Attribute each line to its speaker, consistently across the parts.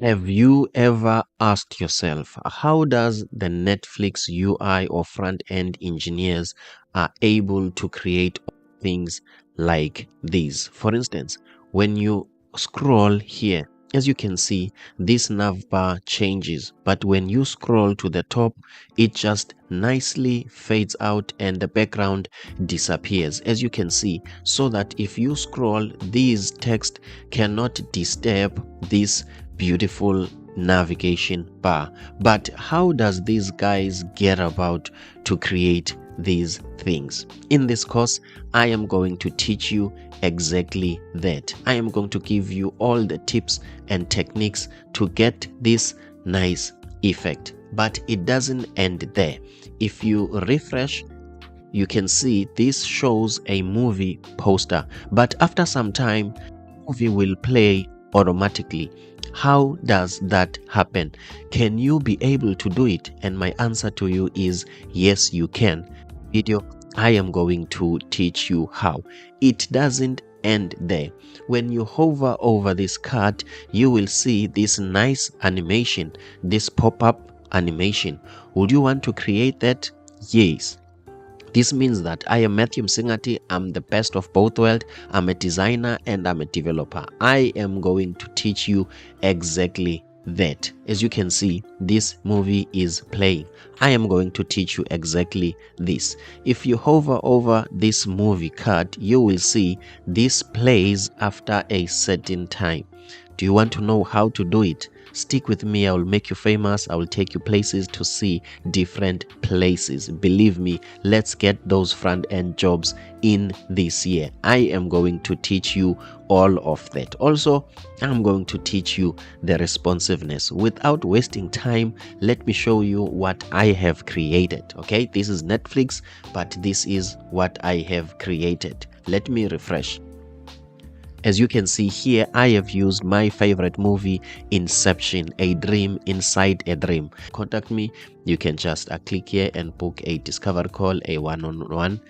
Speaker 1: Have you ever asked yourself, how does the Netflix UI or front-end engineers are able to create things like these? For instance, when you scroll here, as you can see, this nav bar changes, but when you scroll to the top, it just nicely fades out and the background disappears, as you can see, so that if you scroll, these text cannot disturb this beautiful navigation bar. But how does these guys get about to create these things? In this course, I am going to teach you exactly that. I am going to give you all the tips and techniques to get this nice effect. But it doesn't end there. If you refresh, you can see this shows a movie poster, but after some time, movie will play automatically. How does that happen? Can you be able to do it? And my answer to you is yes, you can. Video, I am going to teach you how. It doesn't end there. When you hover over this card, you will see this nice animation, this pop-up animation. Would you want to create that? Yes. This means that I am Matthew Msingati. I'm the best of both worlds. I'm a designer and I'm a developer. I am going to teach you exactly that. As you can see, this movie is playing. I am going to teach you exactly this. If you hover over this movie card, you will see this plays after a certain time. Do you want to know how to do it? Stick with me. I will make you famous. I will take you places to see different places. Believe me, let's get those front-end jobs in this year. I am going to teach you all of that. Also, I'm going to teach you the responsiveness. Without wasting time, let me show you what I have created. Okay, this is Netflix, but this is what I have created. Let me refresh. As you can see here, I have used my favorite movie, Inception, a dream inside a dream. Contact me. You can just click here and book a discovery call, a one-on-one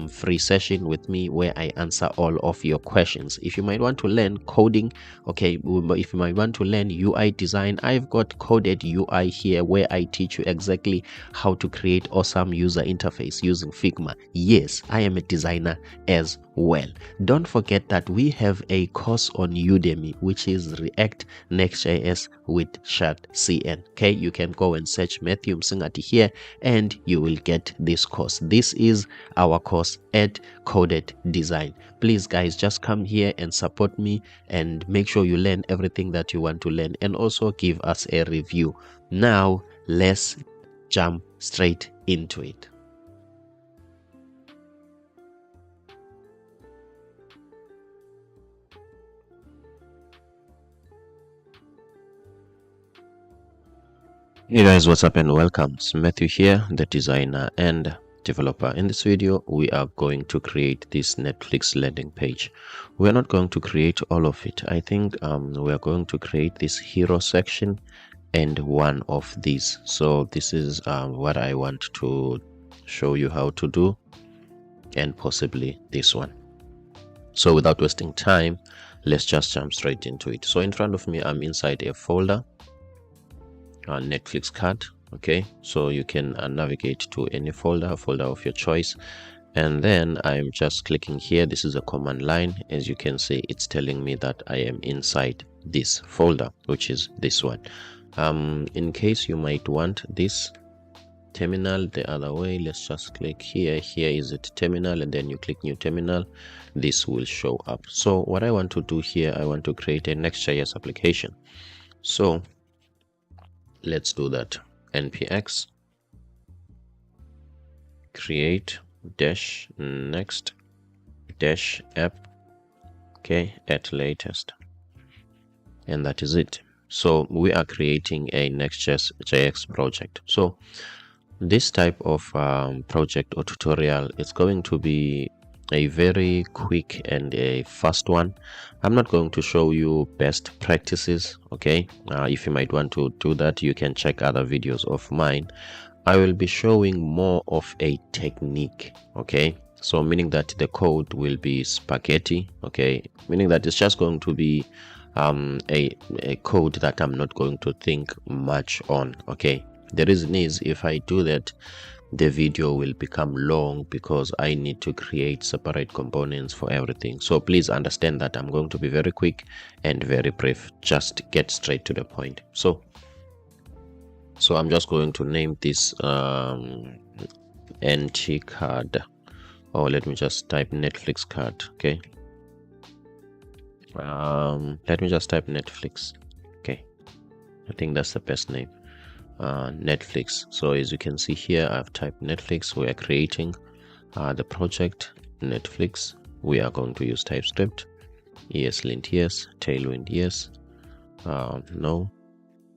Speaker 1: free session with me where I answer all of your questions. If you might want to learn coding, okay, if you might want to learn UI design, I've got Coded UI here where I teach you exactly how to create awesome user interface using Figma. Yes, I am a designer as well. Don't forget that we have a course on Udemy, which is React Next.js with Shadcn. Okay, you can go and search Matthew Msingati here and you will get this course. This is our course at Coded Design. Please guys, just come here and support me and make sure you learn everything that you want to learn and also give us a review. Now let's jump straight into it. Hey guys, what's up and welcome. It's Matthew here, the designer and developer. In this video, we are going to create this Netflix landing page. We're not going to create all of it. I think we are going to create this hero section and one of these. So this is what I want to show you how to do, and possibly this one. So without wasting time, let's just jump straight into it. So in front of me, I'm inside a folder, a Netflix card. Okay, so you can navigate to any folder of your choice, and then I'm just clicking here. This is a command line. As you can see, it's telling me that I am inside this folder, which is this one. In case you might want this terminal the other way, let's just click here. Here is it, terminal, and then you click new terminal. This will show up. So what I want to do here, I want to create a Next.js application. So let's do that. Npx create dash next dash app, okay, at latest, and that is it. So we are creating a Next.js project. So this type of project or tutorial is going to be a very quick and a fast one. I'm not going to show you best practices. Okay, if you might want to do that, you can check other videos of mine. I will be showing more of a technique. Okay, so meaning that the code will be spaghetti. Okay, meaning that it's just going to be a code that I'm not going to think much on. Okay, the reason is, if I do that, the video will become long because I need to create separate components for everything. So please understand that I'm going to be very quick and very brief. Just get straight to the point. So I'm just going to name this NT card, or let me just type Netflix card. Okay, let me just type Netflix. Okay, I think that's the best name, Netflix. So as you can see here, I've typed Netflix. We are creating the project Netflix. We are going to use TypeScript. ESLint yes, Tailwind yes, no,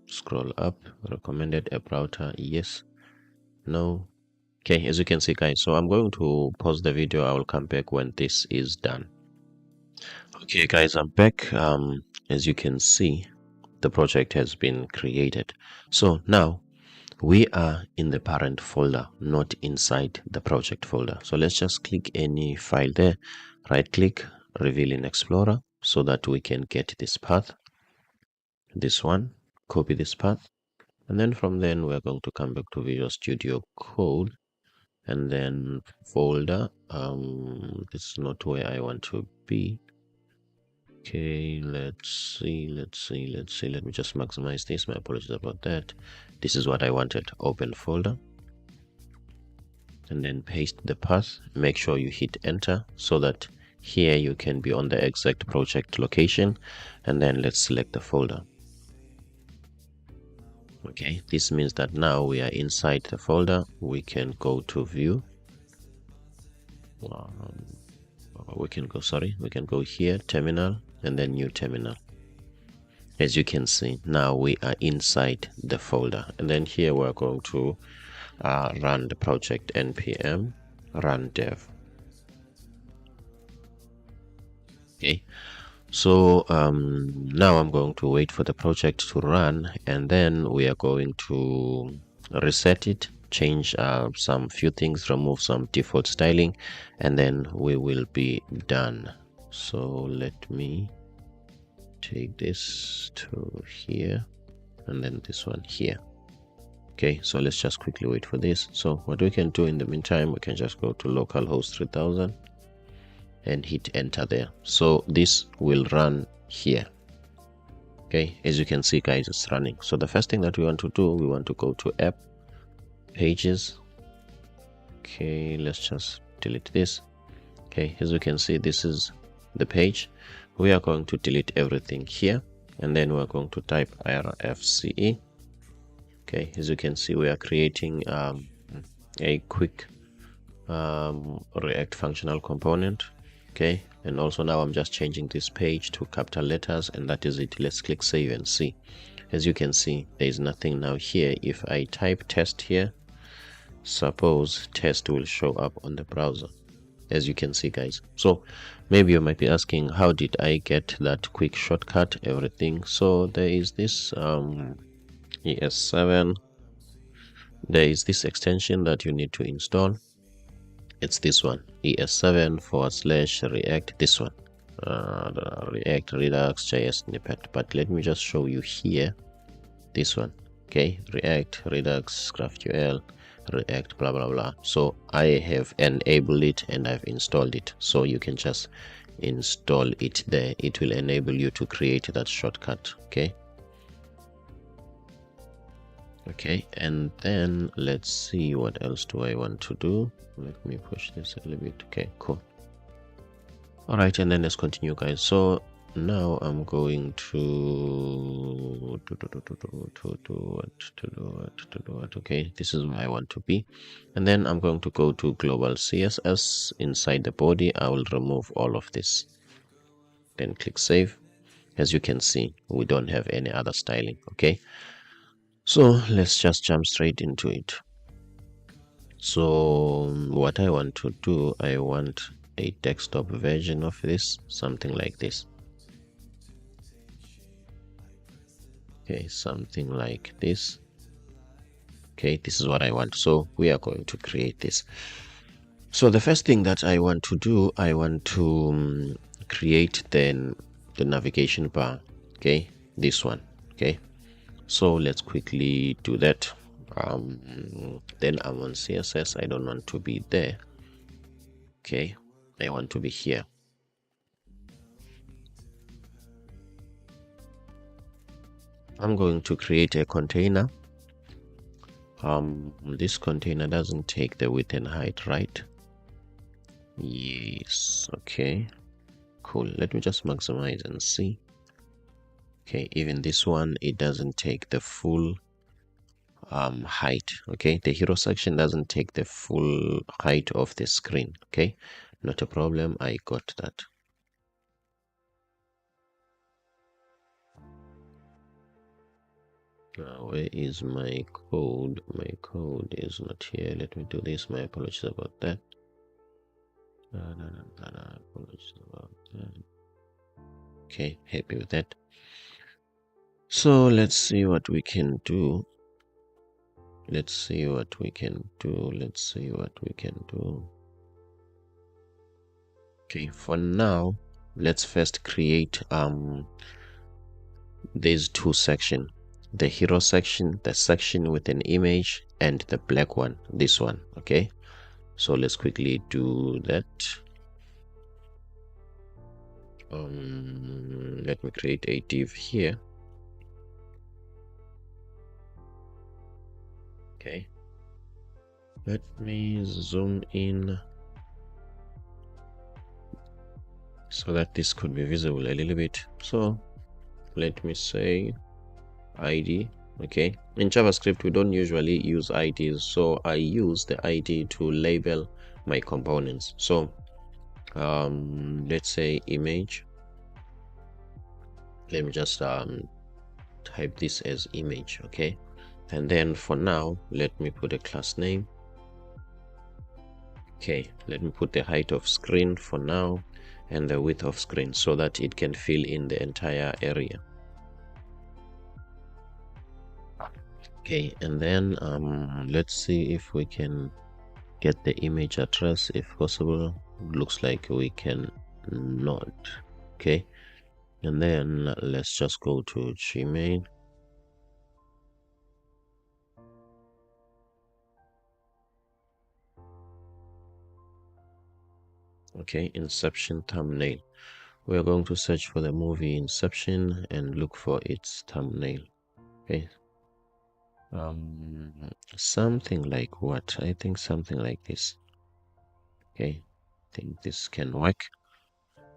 Speaker 1: scroll up, recommended app router yes, no. Okay, as you can see guys, so I'm going to pause the video. I will come back when this is done. Okay guys, I'm back. As you can see, the project has been created. So now we are in the parent folder, not inside the project folder. So let's just click any file there, right click, reveal in Explorer, so that we can get this path, this one, copy this path, and then from then we're going to come back to Visual Studio Code, and then folder. This is not where I want to be. Okay, let's see. Let me just maximize this. My apologies about that. This is what I wanted. Open folder, and then paste the path. Make sure you hit enter so that here you can be on the exact project location, and then let's select the folder. Okay, this means that now we are inside the folder. We can go to view. We can go here, terminal, and then new terminal. As you can see, now we are inside the folder, and then here we're going to run the project npm run dev. Okay, so now I'm going to wait for the project to run, and then we are going to reset it, change some few things, remove some default styling, and then we will be done. So let me take this to here, and then this one here. Okay, so let's just quickly wait for this. So what we can do in the meantime, we can just go to localhost 3000 and hit enter there. So this will run here. Okay, as you can see guys, it's running. So the first thing that we want to do, we want to go to app, pages. Okay, let's just delete this. Okay, as you can see, this is the page. We are going to delete everything here, and then we're going to type rfce. Okay, as you can see, we are creating a quick React functional component. Okay, and also now I'm just changing this page to capital letters, and that is it. Let's click save and see. As you can see, there is nothing now here. If I type test here, suppose test will show up on the browser, as you can see guys. So maybe you might be asking, how did I get that quick shortcut, everything? So there is this ES7, there is this extension that you need to install. It's this one, ES7/React, this one, React Redux JS snippet. But let me just show you here, this one. Okay, React Redux GraphQL React blah blah blah. So I have enabled it and I've installed it, so you can just install it there. It will enable you to create that shortcut. Okay, and then let's see, what else do I want to do? Let me push this a little bit. Okay, cool. All right, and then let's continue guys. So now I'm going to okay, this is where I want to be, and then I'm going to go to global CSS. Inside the body, I will remove all of this, then click save. As you can see, we don't have any other styling. Okay, so let's just jump straight into it. So what I want to do, I want a desktop version of this, something like this. Okay, something like this. Okay, this is what I want. So we are going to create this. So the first thing that I want to do, I want to create then the navigation bar. Okay, this one. Okay, so let's quickly do that. Then I'm on CSS. I don't want to be there. Okay, I want to be here. I'm going to create a container. This container doesn't take the width and height, right? Yes. Okay, cool. Let me just maximize and see. Okay, even this one, it doesn't take the full height. Okay, the hero section doesn't take the full height of the screen. Okay, not a problem. I got that. Now, where is my code? My code is not here. Let me do this. My apologies about that. Apologies about that. Okay, happy with that. So let's see what we can do. Let's see what we can do. Let's see what we can do. Okay, for now, let's first create these two sections, the hero section, the section with an image, and the black one, this one. Okay, so let's quickly do that. Let me create a div here. Okay, let me zoom in so that this could be visible a little bit. So let me say ID. Okay, in JavaScript we don't usually use IDs, so I use the ID to label my components. So let's say image. Let me just type this as image. Okay, and then for now let me put a class name. Okay, let me put the height of screen for now and the width of screen so that it can fill in the entire area. Okay, and then let's see if we can get the image address if possible. Looks like we can not. Okay, and then let's just go to Gmail. Okay, Inception thumbnail. We're going to search for the movie Inception and look for its thumbnail. Okay, something like what? I think something like this. Okay, I think this can work.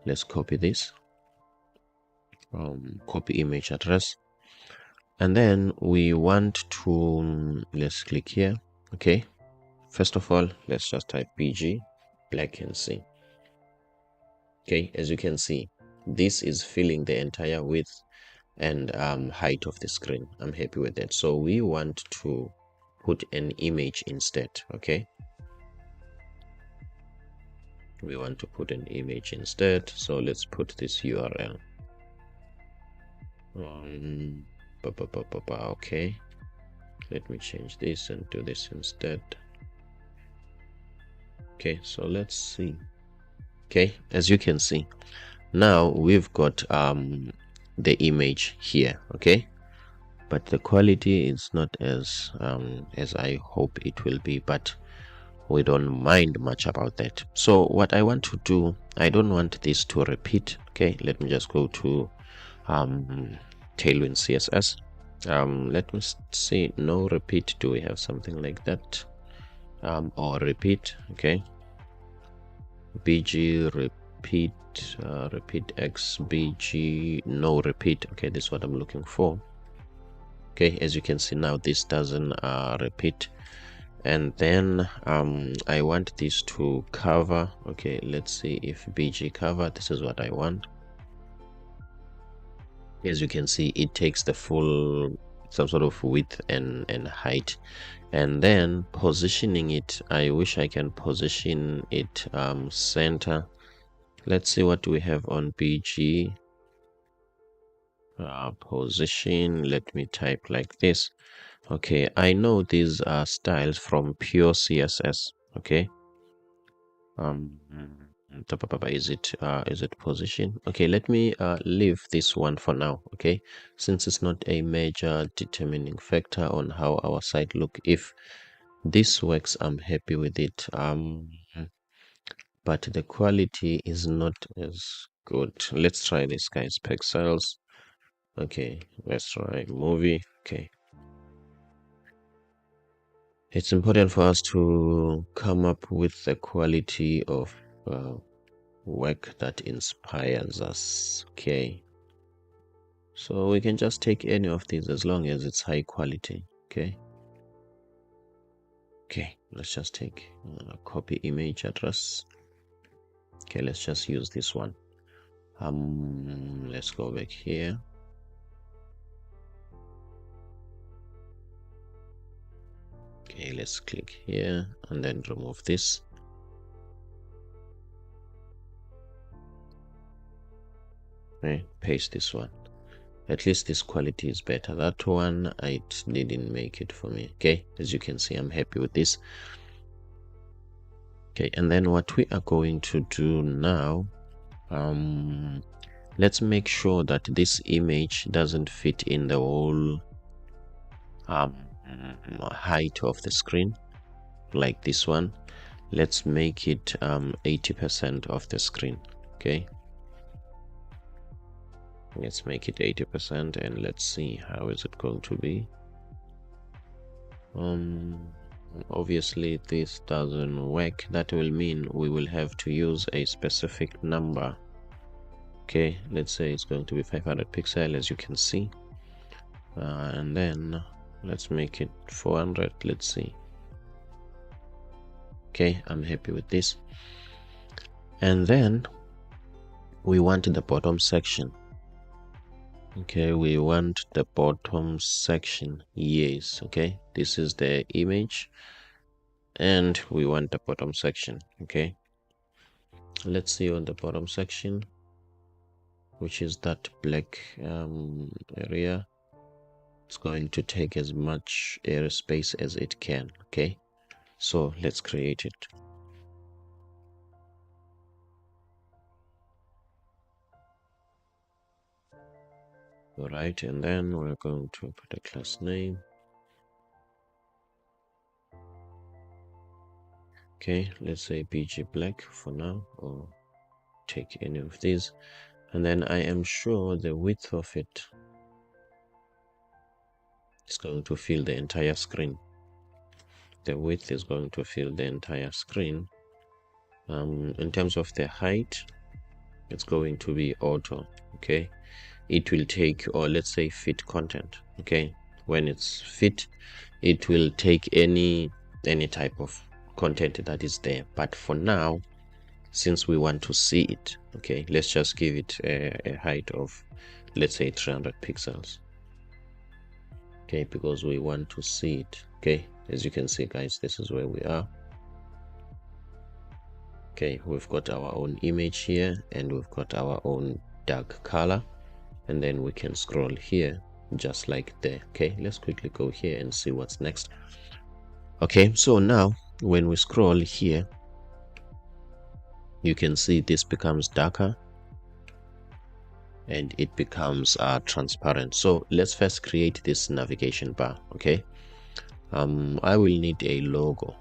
Speaker 1: Let's copy this. Copy image address, and then we want to let's click here. Okay, first of all, let's just type BG black and see. Okay, as you can see, this is filling the entire width and height of the screen. I'm happy with that. So we want to put an image instead. Okay, we want to put an image instead, so let's put this URL. Okay, let me change this and do this instead. Okay, so let's see. Okay, as you can see, now we've got the image here. Okay, but the quality is not as I hope it will be, but we don't mind much about that. So what I want to do, I don't want this to repeat. Okay, let me just go to Tailwind CSS. Let me see, no repeat. Do we have something like that? Or repeat? Okay, BG repeat, repeat X BG, no repeat. Okay, this is what I'm looking for. Okay, as you can see now, this doesn't repeat. And then I want this to cover. Okay, let's see if BG cover. This is what I want. As you can see, it takes the full some sort of width and height. And then positioning it, I wish I can position it center. Let's see what we have on BG. Position, let me type like this. Okay, I know these are styles from pure CSS. Okay, Is it position? Okay, let me leave this one for now. Okay, since it's not a major determining factor on how our site look. If this works, I'm happy with it. But the quality is not as good. Let's try this, guys. Pixels. Okay, let's try movie. Okay, it's important for us to come up with the quality of work that inspires us. Okay, so we can just take any of these as long as it's high quality. Okay, let's just take copy image address. Okay, let's just use this one. Let's go back here. Okay, let's click here and then remove this. Okay, paste this one. At least this quality is better. That one, it didn't make it for me. Okay, as you can see, I'm happy with this. Okay, and then what we are going to do now, let's make sure that this image doesn't fit in the whole height of the screen like this one. Let's make it 80% of the screen. Okay, let's make it 80% and let's see how is it going to be. Obviously this doesn't work. That will mean we will have to use a specific number. Okay, let's say it's going to be 500 pixel, as you can see, and then let's make it 400. Let's see. Okay, I'm happy with this. And then we want the bottom section. Okay, we want the bottom section. Yes. Okay, this is the image and we want the bottom section. Okay, let's see on the bottom section, which is that black area. It's going to take as much airspace as it can. Okay, so let's create it. All right, and then we're going to put a class name. Okay, let's say BG black for now, or take any of these. And then I am sure the width of it is going to fill the entire screen. The width is going to fill the entire screen. In terms of the height, it's going to be auto. Okay, it will take, or let's say fit content. Okay, when it's fit, it will take any type of content that is there. But for now, since we want to see it, okay, let's just give it a height of, let's say, 300 pixels. Okay, because we want to see it. Okay, as you can see, guys, this is where we are. Okay, we've got our own image here and we've got our own dark color, and then we can scroll here just like there. Okay, let's quickly go here and see what's next. Okay, so now when we scroll here, you can see this becomes darker and it becomes transparent. So let's first create this navigation bar. Okay, I will need a logo.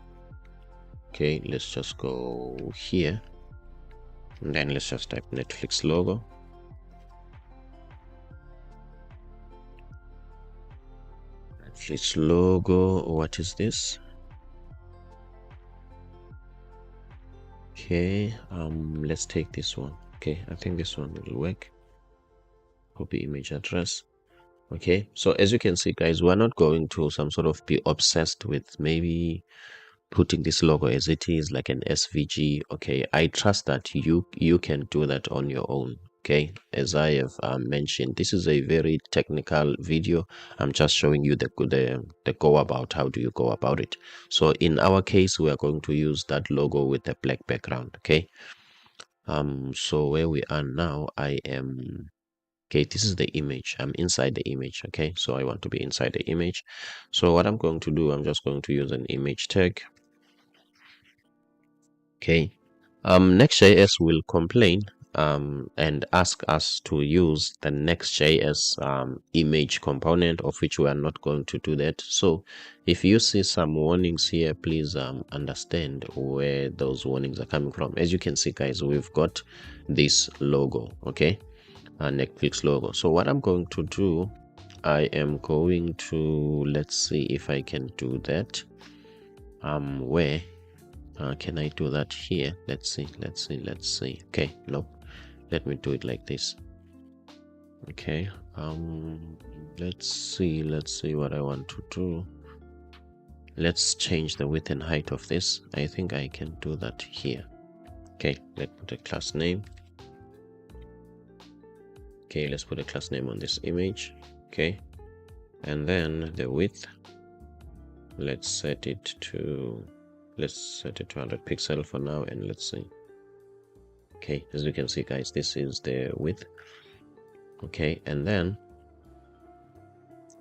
Speaker 1: Okay, let's just go here and then let's just type Netflix logo. Netflix logo, what is this? Okay, let's take this one. Okay, I think this one will work. Copy image address. Okay, so as you can see, guys, we're not going to some sort of be obsessed with maybe putting this logo as it is like an SVG. Okay, I trust that you can do that on your own. Okay, as I have mentioned, this is a very technical video. I'm just showing you the go about. How do you go about it? So in our case, we are going to use that logo with a black background. Okay, so where we are now, I am, okay, this is the image. I'm inside the image. Okay, so I want to be inside the image. So what I'm going to do, I'm just going to use an image tag. Okay, Next.js will complain and ask us to use the Next.js image component, of which we are not going to do that. So if you see some warnings here, please understand where those warnings are coming from. As you can see, guys, we've got this logo, okay, Netflix logo. So what I'm going to do, I am going to, let's see if I can do that. Where can I do that here? Let's see. Okay, no, let me do it like this. Okay, let's see what I want to do. Let's change the width and height of this. I think I can do that here. Okay, let's put a class name. Okay, let's put a class name on this image. Okay, and then the width, let's set it to 100 pixel for now, and let's see. Okay, as you can see, guys, this is the width. Okay, and then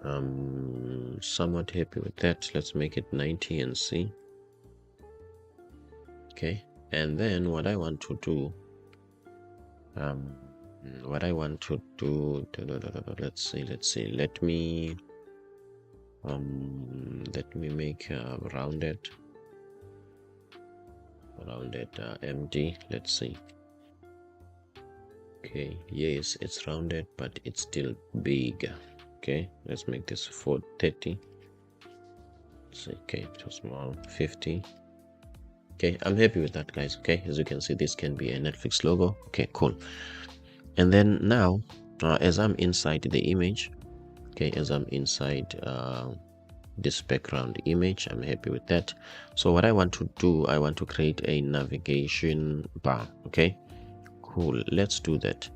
Speaker 1: I'm somewhat happy with that. Let's make it 90 and see. Okay, and then what I want to do, let's see, let me make rounded MD. Let's see. Okay, yes, it's rounded, but it's still big. Okay, let's make this 430. So, okay, too small. 50. Okay, I'm happy with that, guys. Okay, as you can see, this can be a Netflix logo. Okay, cool. And then now, as I'm inside the image, okay, as I'm inside this background image, I'm happy with that. So what I want to do, I want to create a navigation bar. Okay, cool, let's do that.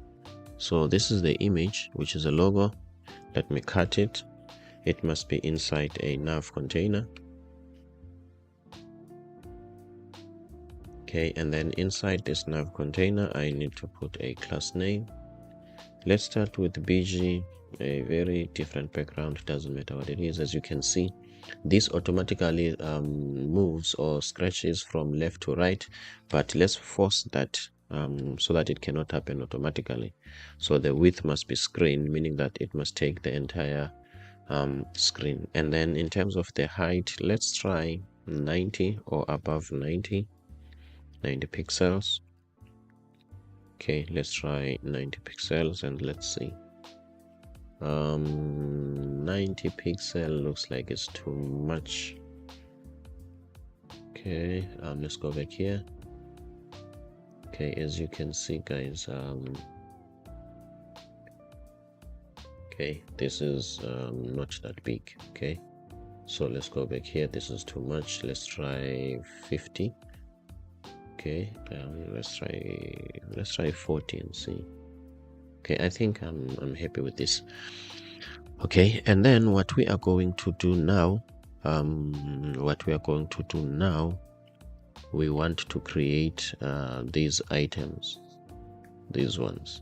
Speaker 1: So this is the image, which is a logo. Let me cut it. It must be inside a nav container. Okay, and then inside this nav container, I need to put a class name. Let's start with BG, a very different background, doesn't matter what it is. As you can see, this automatically moves or scratches from left to right, but let's force that so that it cannot happen automatically. So the width must be screen, meaning that it must take the entire screen. And then in terms of the height, let's try 90 or above 90 pixels. Okay, let's try 90 pixels and let's see. 90 pixel looks like it's too much. Okay, let's go back here. Okay, as you can see, guys, okay, this is not that big. Okay, so let's go back here. This is too much. Let's try 50. Okay, let's try 40 and see. Okay, I think I'm happy with this. Okay, and then what we are going to do now, we want to create these items, these ones.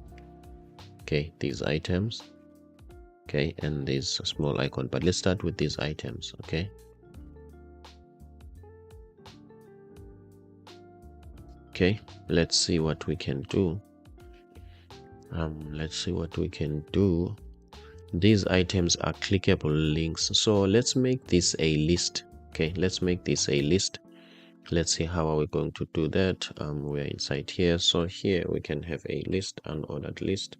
Speaker 1: Okay, these items. Okay, and this small icon, but let's start with these items. Okay, okay, let's see what we can do. These items are clickable links, so let's make this a list. Okay, let's make this a list. Let's see how are we going to do that. We're inside here, so here we can have a list, unordered list.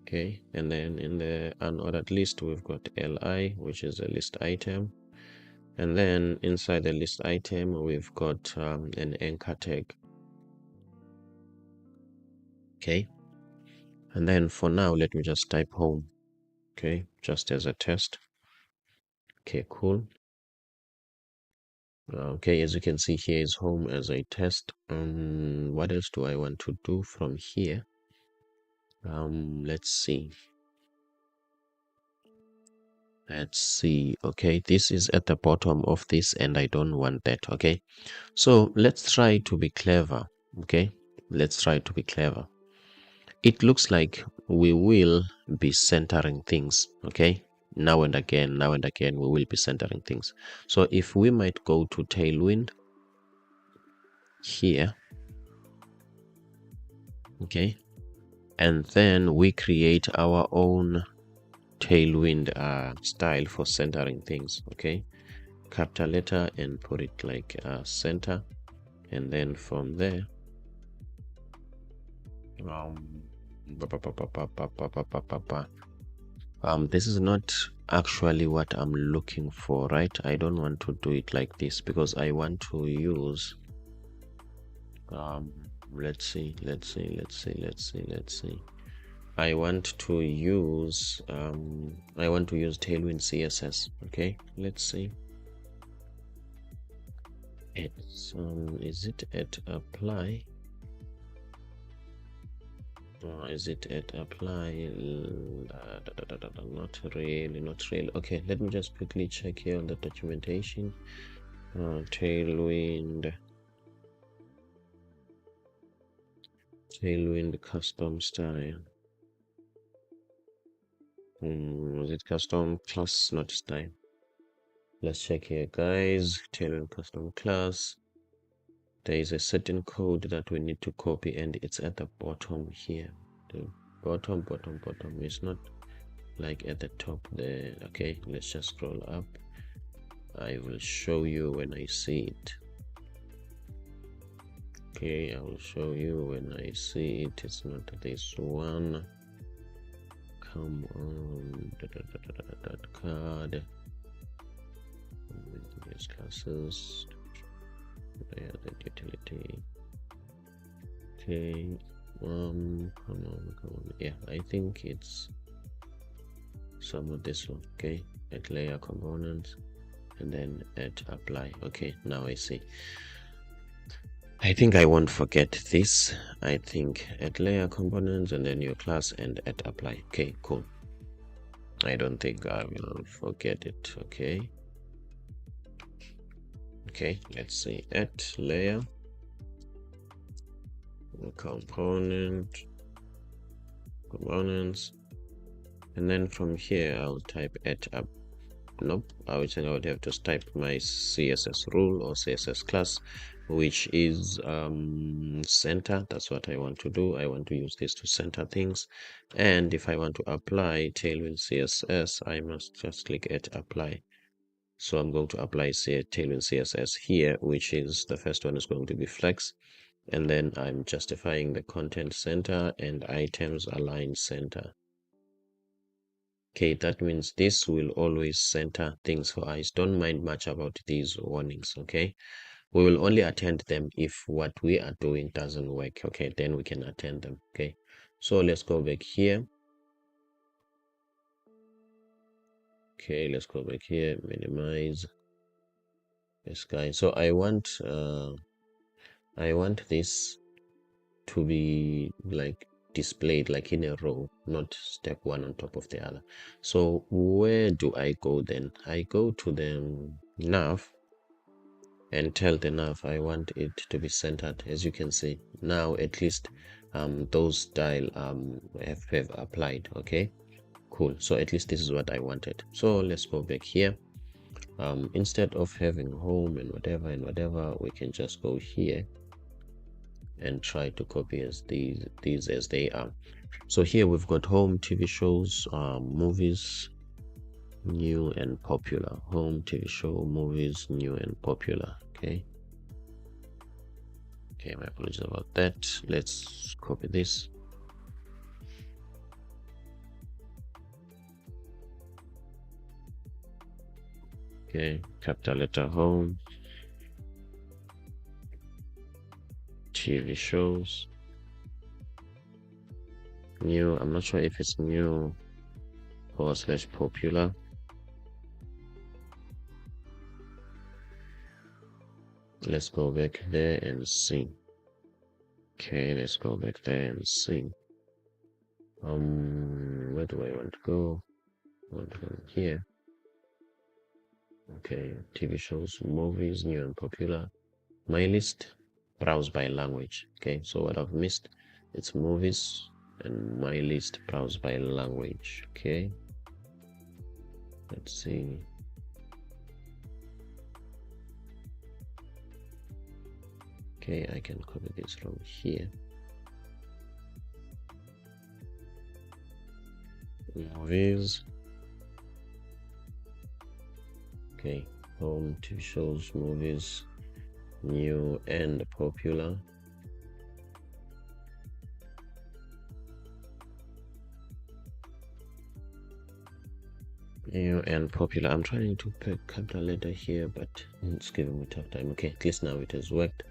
Speaker 1: Okay, and then in the unordered list we've got li, which is a list item, and then inside the list item we've got an anchor tag. Okay, and then for now let me just type home. Okay, just as a test. Okay, cool. Okay, as you can see, here is home as a test. What else do I want to do from here? Let's see. Okay, this is at the bottom of this and I don't want that. Okay, so let's try to be clever. Okay, let's try to be clever. It looks like we will be centering things. Okay, now and again we will be centering things. So if we might go to tailwind, here. Okay, and then we create our own tailwind style for centering things. Okay, capital letter and put it like center, and then from there this is not actually what I'm looking for, right? I don't want to do it like this because I want to use let's see. I want to use Tailwind CSS. Okay, let's see. It's is it at apply? Is it at apply? Not really. Okay, let me just quickly check here on the documentation. Tailwind custom style. Is it custom class, not style? Let's check here, guys. Tailwind custom class. There is a certain code that we need to copy, and it's at the bottom here. The bottom. It's not like at the top there. Okay, let's just scroll up. I will show you when I see it. Okay, I will show you when I see it. It's not this one. Come on. That card. Use classes. There, the utility. Okay. Come on. Yeah, I think it's some of this one. Okay, at layer components, and then at apply. Okay, now I see. I think I won't forget this. I think at layer components and then your class and at apply. Okay, cool. I don't think I will forget it. Okay, let's see. At layer components, and then from here I'll type at up. Nope, I would have to type my CSS rule or CSS class, which is center. That's what I want to do. I want to use this to center things, and if I want to apply Tailwind CSS, I must just click at apply. So I'm going to apply Tailwind CSS here, which is the first one is going to be flex, and then I'm justifying the content center and items align center. Okay, that means this will always center things for us. Don't mind much about these warnings. Okay, we will only attend them if what we are doing doesn't work. Okay, then we can attend them. Okay, so let's go back here. Okay, let's go back here, minimize this guy. So I want this to be like displayed like in a row, not step one on top of the other. So where do I go then? I go to the nav and tell the nav I want it to be centered. As you can see now, at least those style have applied. Okay, cool. So at least this is what I wanted. So let's go back here. Instead of having home and whatever, we can just go here and try to copy as these as they are. So here we've got home, TV shows, movies, new and popular. Home, TV show, movies, new and popular. Okay, my apologies about that. Let's copy this. Okay, capital letter home, TV shows, new. I'm not sure if it's new / popular. Let's go back there and see. Okay, let's go back there and see. Where do I want to go? I want to go here. Okay, TV shows, movies, new and popular. My list, browse by language. Okay, so what I've missed, it's movies and my list, browse by language. Okay, let's see. 'Cause Okay, I can copy this from here. Movies. Okay, home to shows, movies, new and popular. New and popular. I'm trying to pick capital letter here, but it's giving me tough time. Okay, at least now it has worked.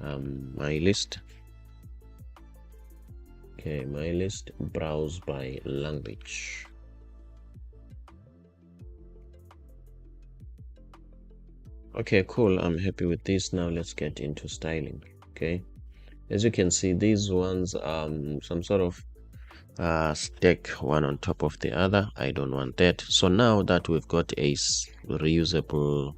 Speaker 1: My list. Okay, my list. Browse by language. Okay, cool. I'm happy with this. Now let's get into styling. Okay, as you can see, these ones some sort of stack one on top of the other. I don't want that. So now that we've got a reusable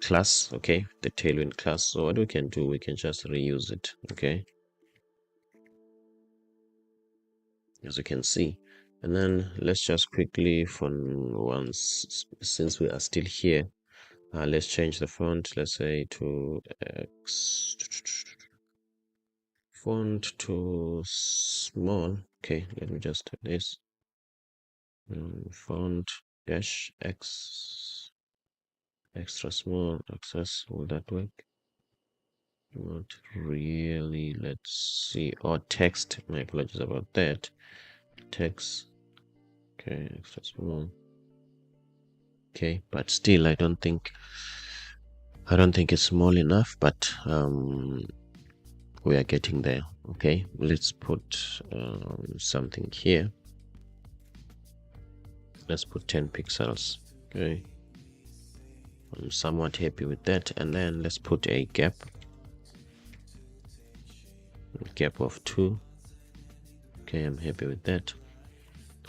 Speaker 1: class, okay, the tailwind class, so what we can do, we can just reuse it. Okay, as you can see. And then let's just quickly, for once, since we are still here, let's change the font. Let's say to X, font to small. Okay, let me just do this. Font dash X, extra small, access. Will that work? Not really. Let's see. Or text. My apologies about that. Text. Okay, extra small. Okay, but still, I don't think it's small enough. But we are getting there. Okay, let's put something here. Let's put 10 pixels. Okay, I'm somewhat happy with that. And then let's put a gap of 2. Okay, I'm happy with that.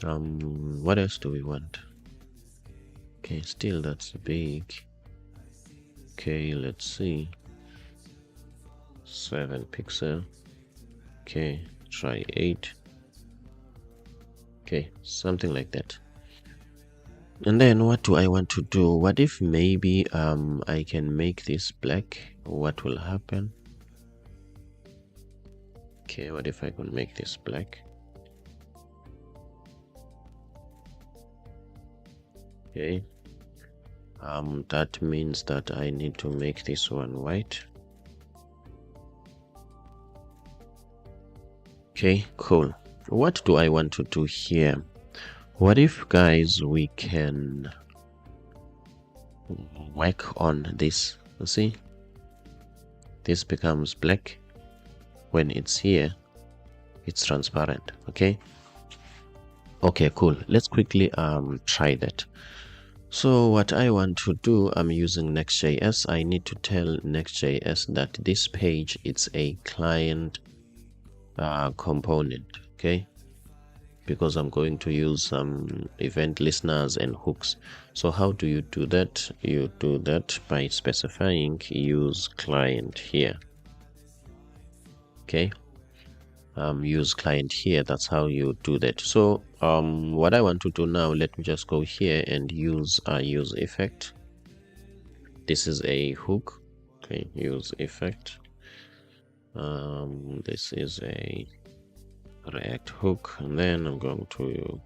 Speaker 1: What else do we want? Okay, still that's big. Okay, let's see. 7 pixel. Okay, try 8. Okay, something like that. And then what do I want to do? What if maybe I can make this black? What will happen? Okay, what if I can make this black? Okay, that means that I need to make this one white. Okay, cool. What do I want to do here? What if, guys, we can work on this? You see, this becomes black. When it's here, it's transparent. Okay, cool. Let's quickly try that. So what I want to do, I'm using Next.js. I need to tell Next.js that this page, it's a client component. Okay, because I'm going to use some event listeners and hooks. So how do you do that? You do that by specifying use client here. Okay, use client here. That's how you do that. So what I want to do now, let me just go here and use use effect. This is a hook. Okay, use effect. This is a React hook, and then I'm going to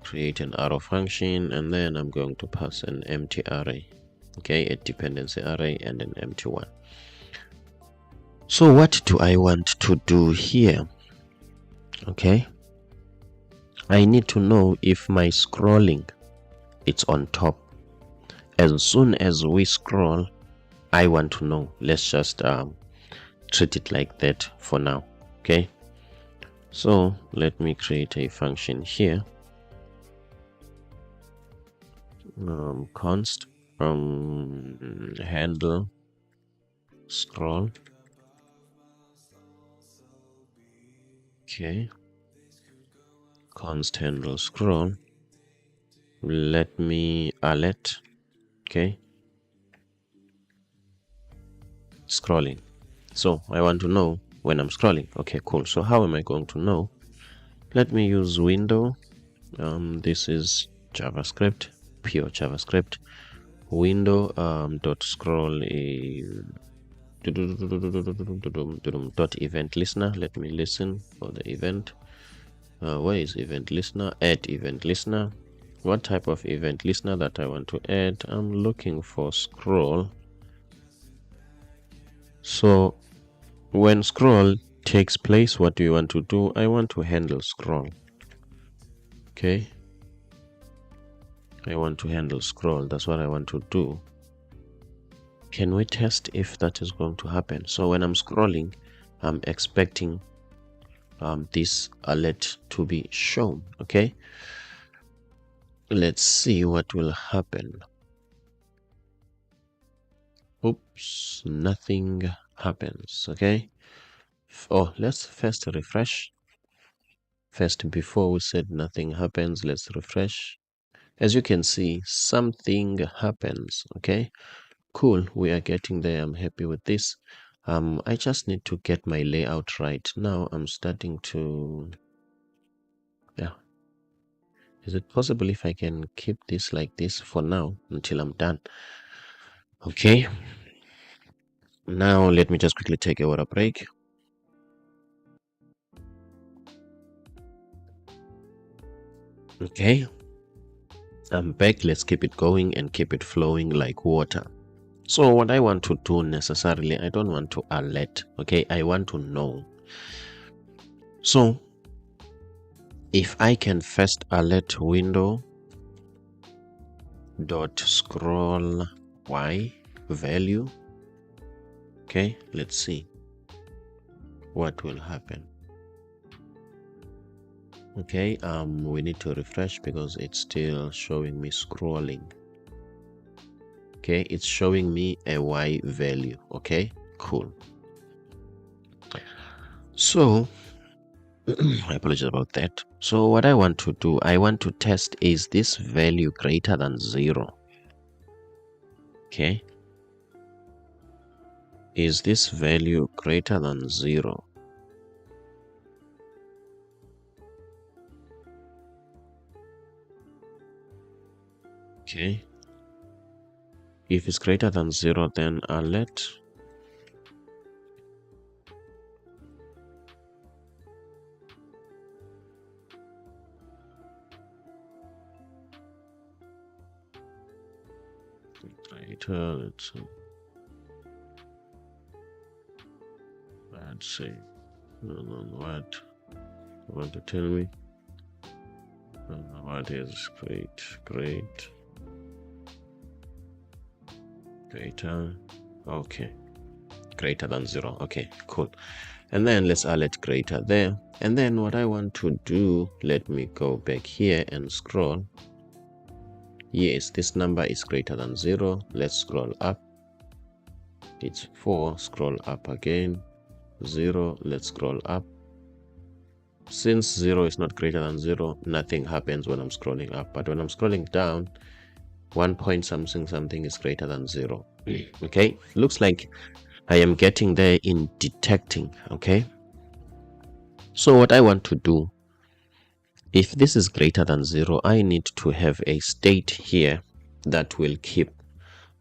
Speaker 1: create an arrow function, and then I'm going to pass an empty array. Okay, a dependency array and an empty one. So what do I want to do here? Okay, I need to know if my scrolling it's on top. As soon as we scroll, I want to know. Let's just treat it like that for now. Okay, so let me create a function here. Const handle scroll. Okay, const handle scroll. Let me alert. Okay, scrolling. So I want to know when I'm scrolling. Okay, cool. So how am I going to know? Let me use window. This is JavaScript, pure JavaScript. window dot scroll is dot event listener. Let me listen for the event. Where is event listener? Add event listener. What type of event listener that I want to add? I'm looking for scroll. So when scroll takes place, what do you want to do? I want to handle scroll. Okay, I want to handle scroll. That's what I want to do. Can we test if that is going to happen? So when I'm scrolling, I'm expecting this alert to be shown. Okay, let's see what will happen. Oops, nothing happens. Okay, oh, let's first refresh. First, before we said nothing happens, let's refresh. As you can see, something happens. Okay, cool, we are getting there. I'm happy with this. I just need to get my layout right. Now I'm starting to, yeah, is it possible if I can keep this like this for now until I'm done? Okay, now let me just quickly take a water break. Okay, I'm back. Let's keep it going and keep it flowing like water. So what I want to do necessarily, I don't want to alert. Okay, I want to know. So if I can first alert window dot scroll y value. Okay, let's see what will happen. Okay, we need to refresh because it's still showing me scrolling. Okay, it's showing me a y value. Okay, cool. So I apologize about that. So what I want to do, I want to test, is this value greater than 0? Okay, is this value greater than 0? Okay, if it's greater than 0, then alert greater, let's see, what you want to tell me? What is greater? Okay, greater than 0. Okay, cool. And then let's alert greater there. And then what I want to do, let me go back here and scroll. Yes, this number is greater than 0. Let's scroll up. It's 4. Scroll up again. 0. Let's scroll up. Since 0 is not greater than 0, nothing happens when I'm scrolling up. But when I'm scrolling down, 1 point something is greater than 0. Okay, looks like I am getting there in detecting. Okay, so what I want to do, if this is greater than 0, I need to have a state here that will keep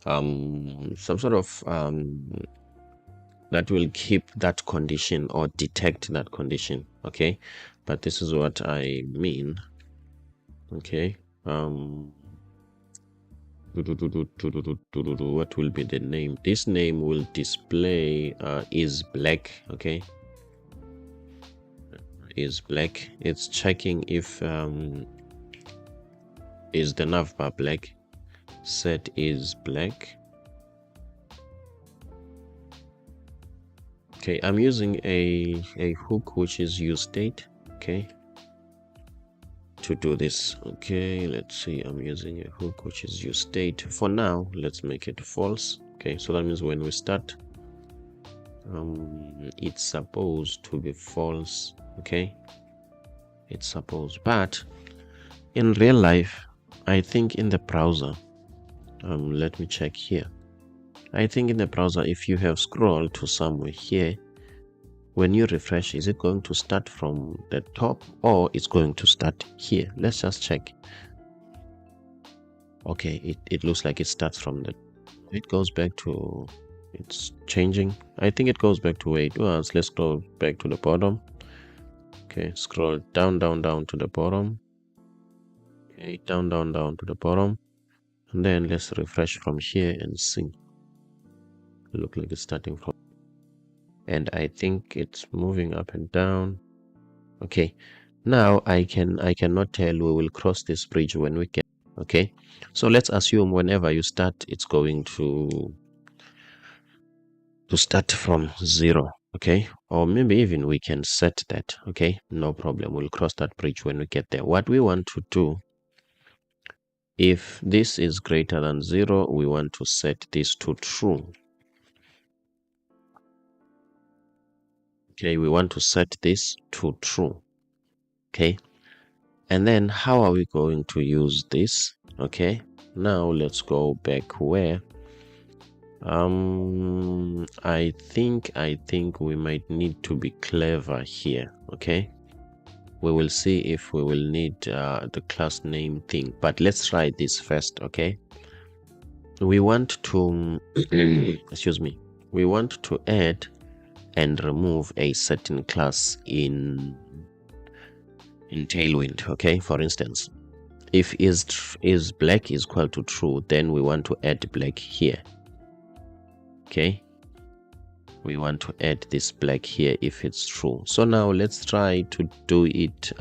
Speaker 1: some sort of that will keep that condition or detect that condition. Okay, but this is what I mean. Okay, what will be the name? This name will display is black. Okay, is black. It's checking if is the navbar black. Set is black. Okay, I'm using a hook which is useState. Okay, to do this. Okay, let's see, I'm using a hook which is useState. For now, let's make it false. Okay, so that means when we start, it's supposed to be false. Okay, it's supposed, but in real life, I think in the browser, let me check here. I think in the browser, if you have scrolled to somewhere here, when you refresh, is it going to start from the top or it's going to start here? Let's just check. Okay, it looks like it starts from the, it goes back to, it's changing. I think it goes back to where it was. Let's go back to the bottom. Okay, scroll down, down, down to the bottom. Okay, down, down, down to the bottom. And then let's refresh from here and see. Look like it's starting from, and I think it's moving up and down. Okay, now I cannot tell. We will cross this bridge when we get. Okay, so let's assume whenever you start, it's going to start from 0. Okay, or maybe even we can set that. Okay, no problem, we'll cross that bridge when we get there. What we want to do, if this is greater than 0, we want to set this to true. Okay, we want to set this to true. Okay, and then how are we going to use this? Okay, now let's go back where I think we might need to be clever here. Okay, we will see if we will need the class name thing, but let's try this first. Okay, we want to excuse me, we want to add and remove a certain class in Tailwind. Okay, for instance, if is black is equal to true, then we want to add black here. Okay, we want to add this black here if it's true. So now let's try to do it,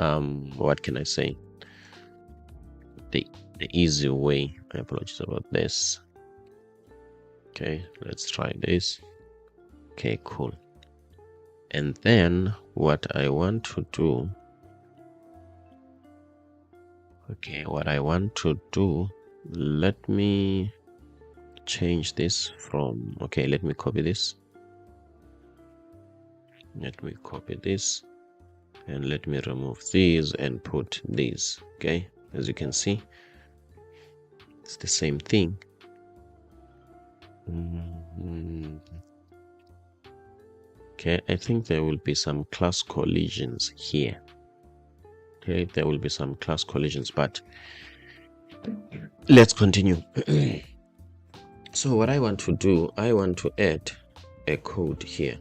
Speaker 1: what can I say, the easy way. I apologize about this. Okay, let's try this. Okay, cool. And then what I want to do, okay, what I want to do, let me change this from, okay, let me copy this. Let me copy this and let me remove these and put these. Okay, as you can see, it's the same thing. Okay, I think there will be some class collisions here. Okay, there will be some class collisions, but let's continue. So what I want to do, I want to add a code here.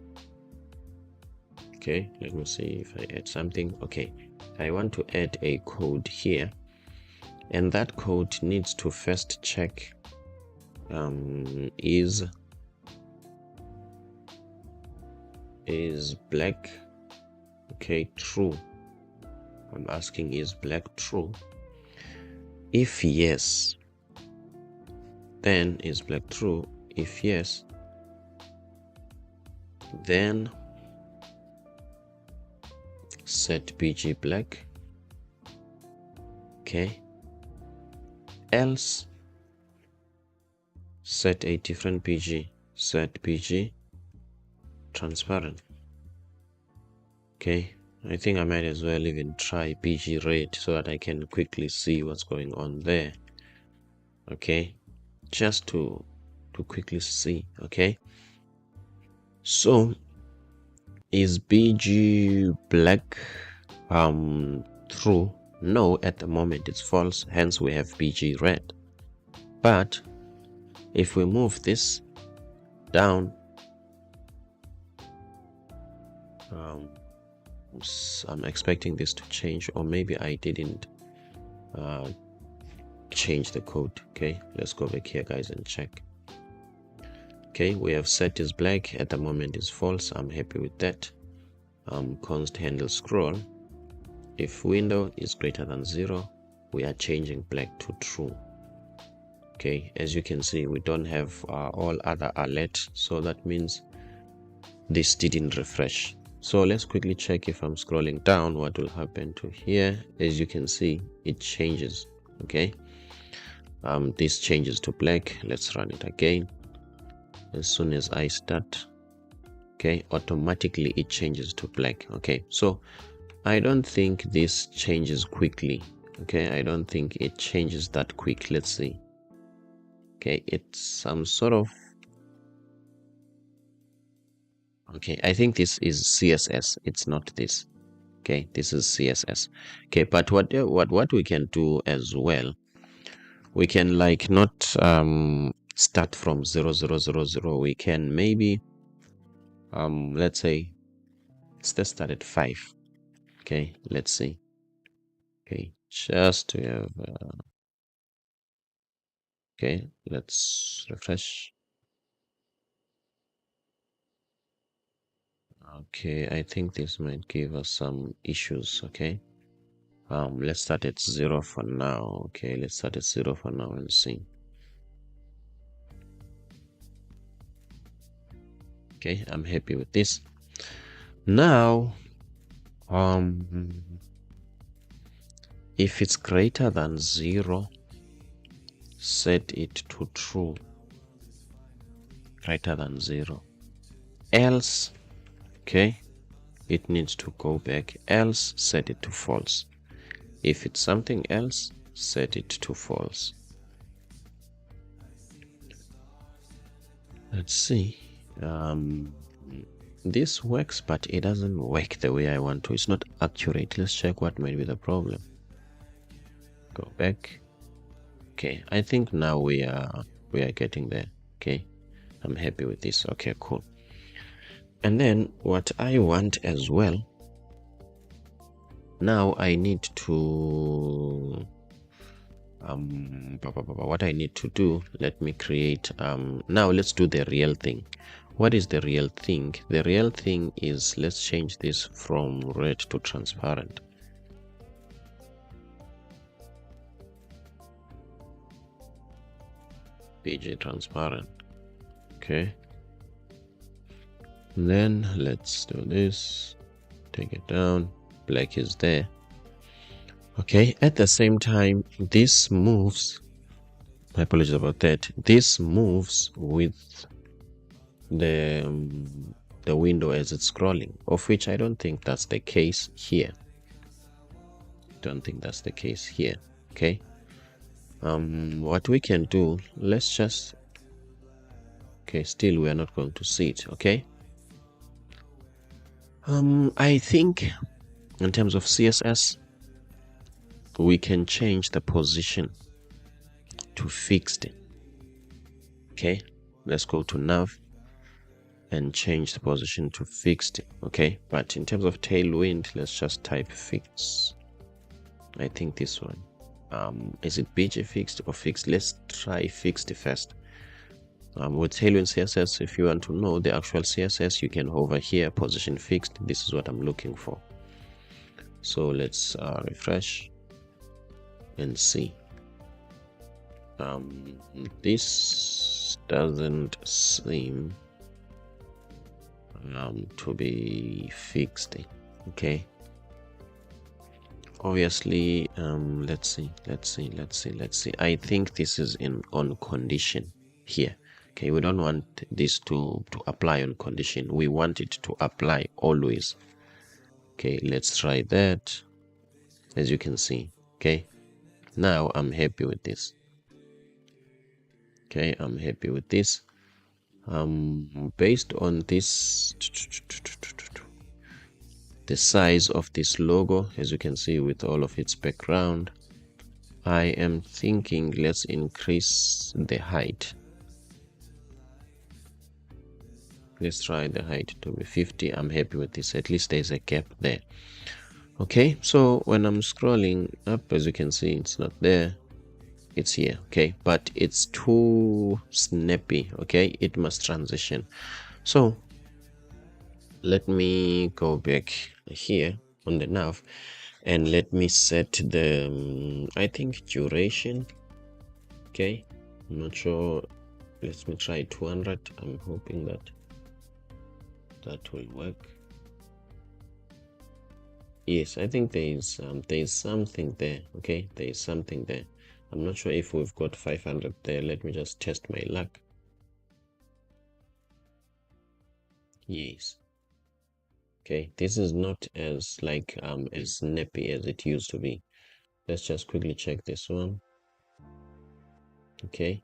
Speaker 1: Okay, let me see if I add something. Okay, I want to add a code here, and that code needs to first check is black, okay, true. I'm asking, is black true? If yes, then is black true. If yes, then set BG black. Okay, else set a different BG, set BG transparent. Okay, I think I might as well even try BG red so that I can quickly see what's going on there. Okay, just to quickly see. Okay, so is BG black true? No, at the moment it's false, hence we have BG red. But if we move this down, I'm expecting this to change, or maybe I didn't change the code. Okay, let's go back here, guys, and check. Okay, we have set is black, at the moment is false. I'm happy with that. Const handle scroll, if window is greater than 0, we are changing black to true. Okay, as you can see, we don't have all other alert, so that means this didn't refresh. So let's quickly check. If I'm scrolling down, what will happen to here? As you can see, it changes. Okay, this changes to black. Let's run it again. As soon as I start, okay, automatically it changes to black. Okay, so I don't think this changes quickly. Okay, I don't think it changes that quick. Let's see. Okay, it's some sort of, okay, I think this is CSS, it's not this. Okay, this is CSS. Okay, but what we can do as well, We can like not start from 0000. We can maybe let's say let's start at 5. Okay, let's see. Okay, just to have okay, let's refresh. Okay, I think this might give us some issues. Okay, let's start at 0 for now. Okay, let's start at 0 for now and see. Okay, I'm happy with this. Now if it's greater than 0, set it to true. Greater than 0. Else, okay, it needs to go back. Else, set it to false. If it's something else, set it to false. Let's see. This works, but it doesn't work the way I want to. It's not accurate. Let's check what might be the problem. Go back. Okay, I think now we are getting there. Okay, I'm happy with this. Okay, cool. And then what I want as well, now I need to what I need to do, let me create now let's do the real thing. What is the real thing? The real thing is, let's change this from red to transparent. PG transparent. Okay, and then let's do this, take it down. Black is there. Okay, at the same time, this moves, my apologies about that, this moves with the window as it's scrolling, of which I don't think that's the case here. Don't think that's the case here. Okay, what we can do, let's just, okay, still we are not going to see it. Okay, I think in terms of CSS, we can change the position to fixed. Okay, let's go to nav and change the position to fixed. Okay, but in terms of tailwind, let's just type fix. I think this one, is it BG fixed or fixed? Let's try fixed first. With tailwind CSS, if you want to know the actual CSS, you can hover here, position fixed. This is what I'm looking for. So let's refresh and see. This doesn't seem to be fixed. Okay, obviously, let's see. I think this is on condition here. Okay, we don't want this to apply on condition. We want it to apply always. Okay, let's try that. As you can see, okay, now I'm happy with this. Okay, I'm happy with this. Based on this, the size of this logo, as you can see, with all of its background, I am thinking let's increase the height. Let's try the height to be 50. I'm happy with this. At least there's a gap there. Okay, so when I'm scrolling up, as you can see, it's not there, it's here. Okay, but it's too snappy. Okay, it must transition. So let me go back here on the nav and let me set the I think duration. Okay, I'm not sure. Let me try 200. I'm hoping that will work. Yes, I think there is something there. Okay, there is something there. I'm not sure if we've got 500 there. Let me just test my luck. Yes. Okay, this is not as like as snappy as it used to be. Let's just quickly check this one. Okay,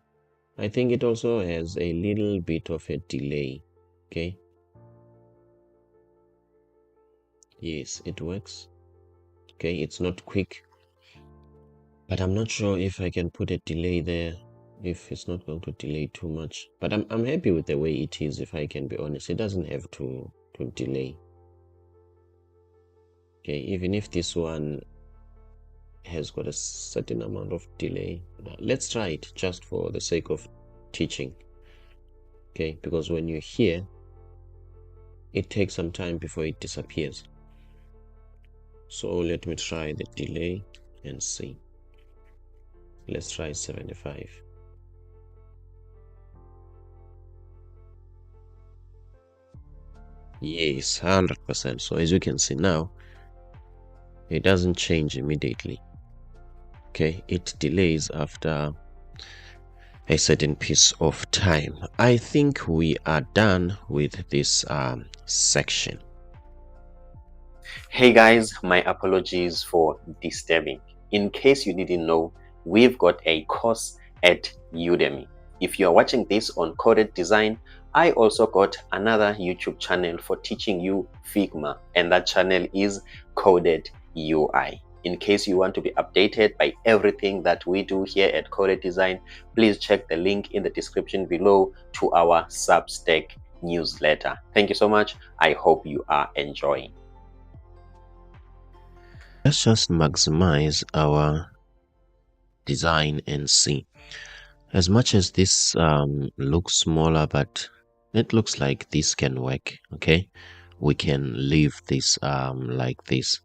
Speaker 1: I think it also has a little bit of a delay. Okay, yes, it works. Okay, it's not quick. But I'm not sure if I can put a delay there, if it's not going to delay too much. But I'm happy with the way it is, if I can be honest. It doesn't have to delay. Okay, even if this one has got a certain amount of delay, let's try it just for the sake of teaching. Okay, because when you're here, it takes some time before it disappears. So let me try the delay and see. Let's try 75. Yes, 100%. So as you can see now, it doesn't change immediately. Okay, it delays after a certain piece of time. I think we are done with this section. Hey guys, my apologies for disturbing. In case you didn't know, we've got a course at Udemy. If you're watching this on Coded Design, I also got another YouTube channel for teaching you Figma, and that channel is Coded UI. In case you want to be updated by everything that we do here at Coded Design, please check the link in the description below to our Substack newsletter. Thank you so much. I hope you are enjoying. Let's just maximize our design and see. As much as this looks smaller, but it looks like this can work. Okay, we can leave this like this.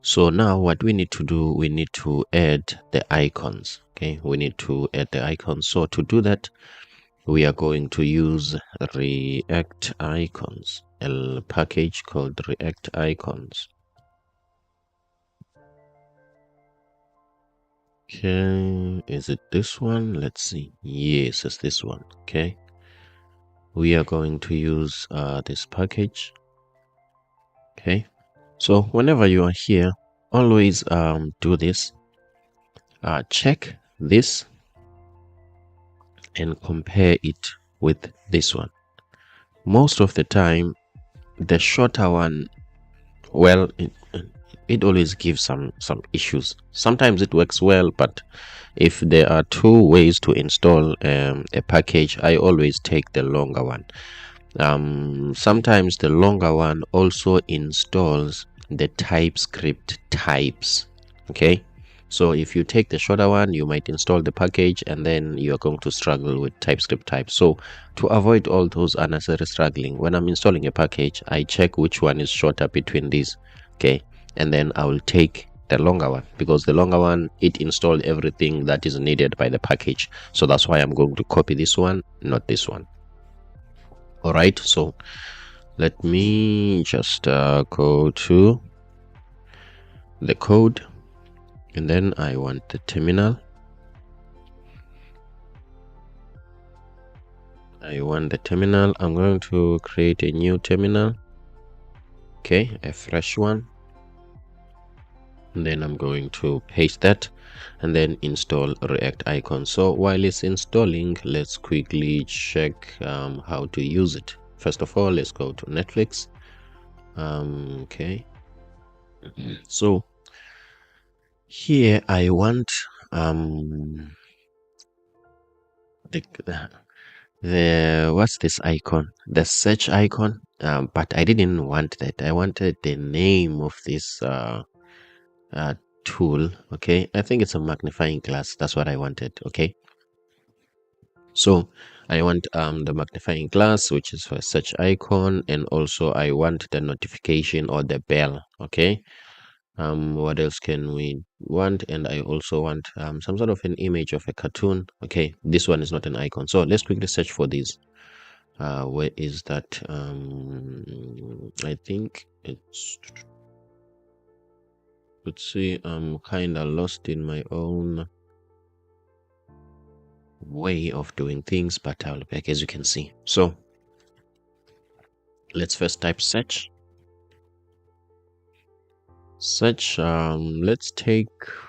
Speaker 1: So now what we need to do, we need to add the icons. Okay, we need to add the icons. So to do that, we are going to use React Icons, a package called React Icons. Okay, is it this one? Let's see. Yes, it's this one. Okay, we are going to use this package. Okay, so whenever you are here, always do this. Check this and compare it with this one. Most of the time, the shorter one, well, it always gives some issues. Sometimes it works well, but if there are two ways to install a package, I always take the longer one. Sometimes the longer one also installs the TypeScript types. Okay, so if you take the shorter one, you might install the package and then you're going to struggle with TypeScript types. So to avoid all those unnecessary struggling, when I'm installing a package, I check which one is shorter between these. Okay, and then I will take the longer one, because the longer one, it installed everything that is needed by the package. So that's why I'm going to copy this one, not this one. All right, so let me just go to the code, and then I want the terminal. I'm going to create a new terminal. Okay, a fresh one. And then I'm going to paste that and then install React Icon. So while it's installing, let's quickly check how to use it. First of all, let's go to Netflix. Okay, so here I want the what's this icon, the search icon, but I didn't want that. I wanted the name of this tool. Okay, I think it's a magnifying glass. That's what I wanted. Okay, so I want the magnifying glass, which is for search icon, and also I want the notification or the bell. Okay, what else can we want? And I also want some sort of an image of a cartoon. Okay, this one is not an icon, so let's quickly search for these. Where is that? I think it's, let's see, I'm kind of lost in my own way of doing things, but I'll be back, as you can see. So let's first type search. Let's take,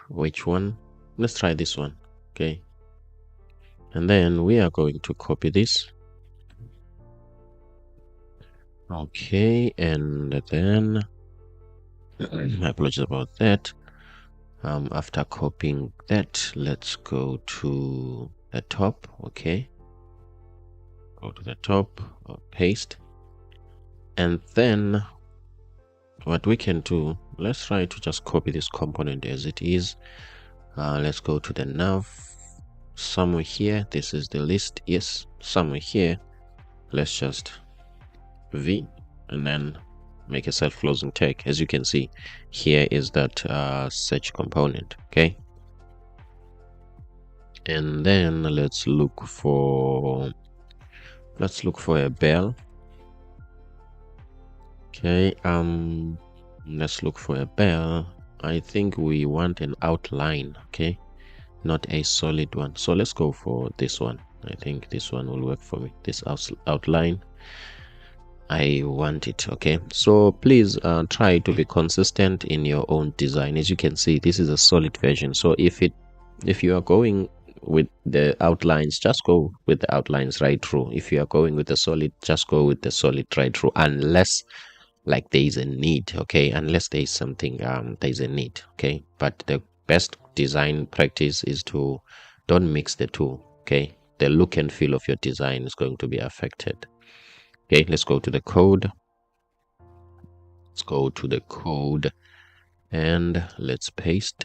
Speaker 1: which one? Let's try this one. Okay, and then we are going to copy this. Okay, and then my apologies about that. After copying that, let's go to the top. Okay, go to the top, paste, and then what we can do, let's try to just copy this component as it is. Let's go to the nav, somewhere here. This is the list. Yes, somewhere here. Let's just V and then make a self-closing tag. As you can see, here is that search component. Okay, and then let's look for a bell. Okay, let's look for a bell. I think we want an outline, okay, not a solid one. So let's go for this one. I think this one will work for me. This outline, I want it. Okay, so please try to be consistent in your own design. As you can see, this is a solid version. So if you are going with the outlines, just go with the outlines right through. If you are going with the solid, just go with the solid right through, unless like there is a need. Okay, unless there is something there is a need. Okay, but the best design practice is to don't mix the two. Okay, the look and feel of your design is going to be affected. Okay, let's go to the code. Let's go to the code and let's paste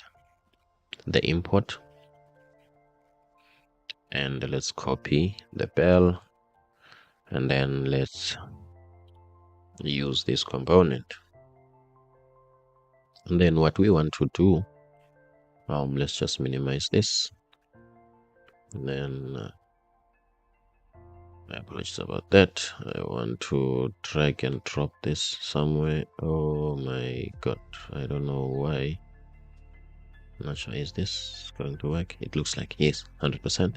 Speaker 1: the import, and let's copy the bell, and then let's use this component. And then what we want to do, let's just minimize this, and then apologies about that. I want to drag and drop this somewhere. Oh my god, I don't know why. I'm not sure, is this going to work? It looks like yes, 100%.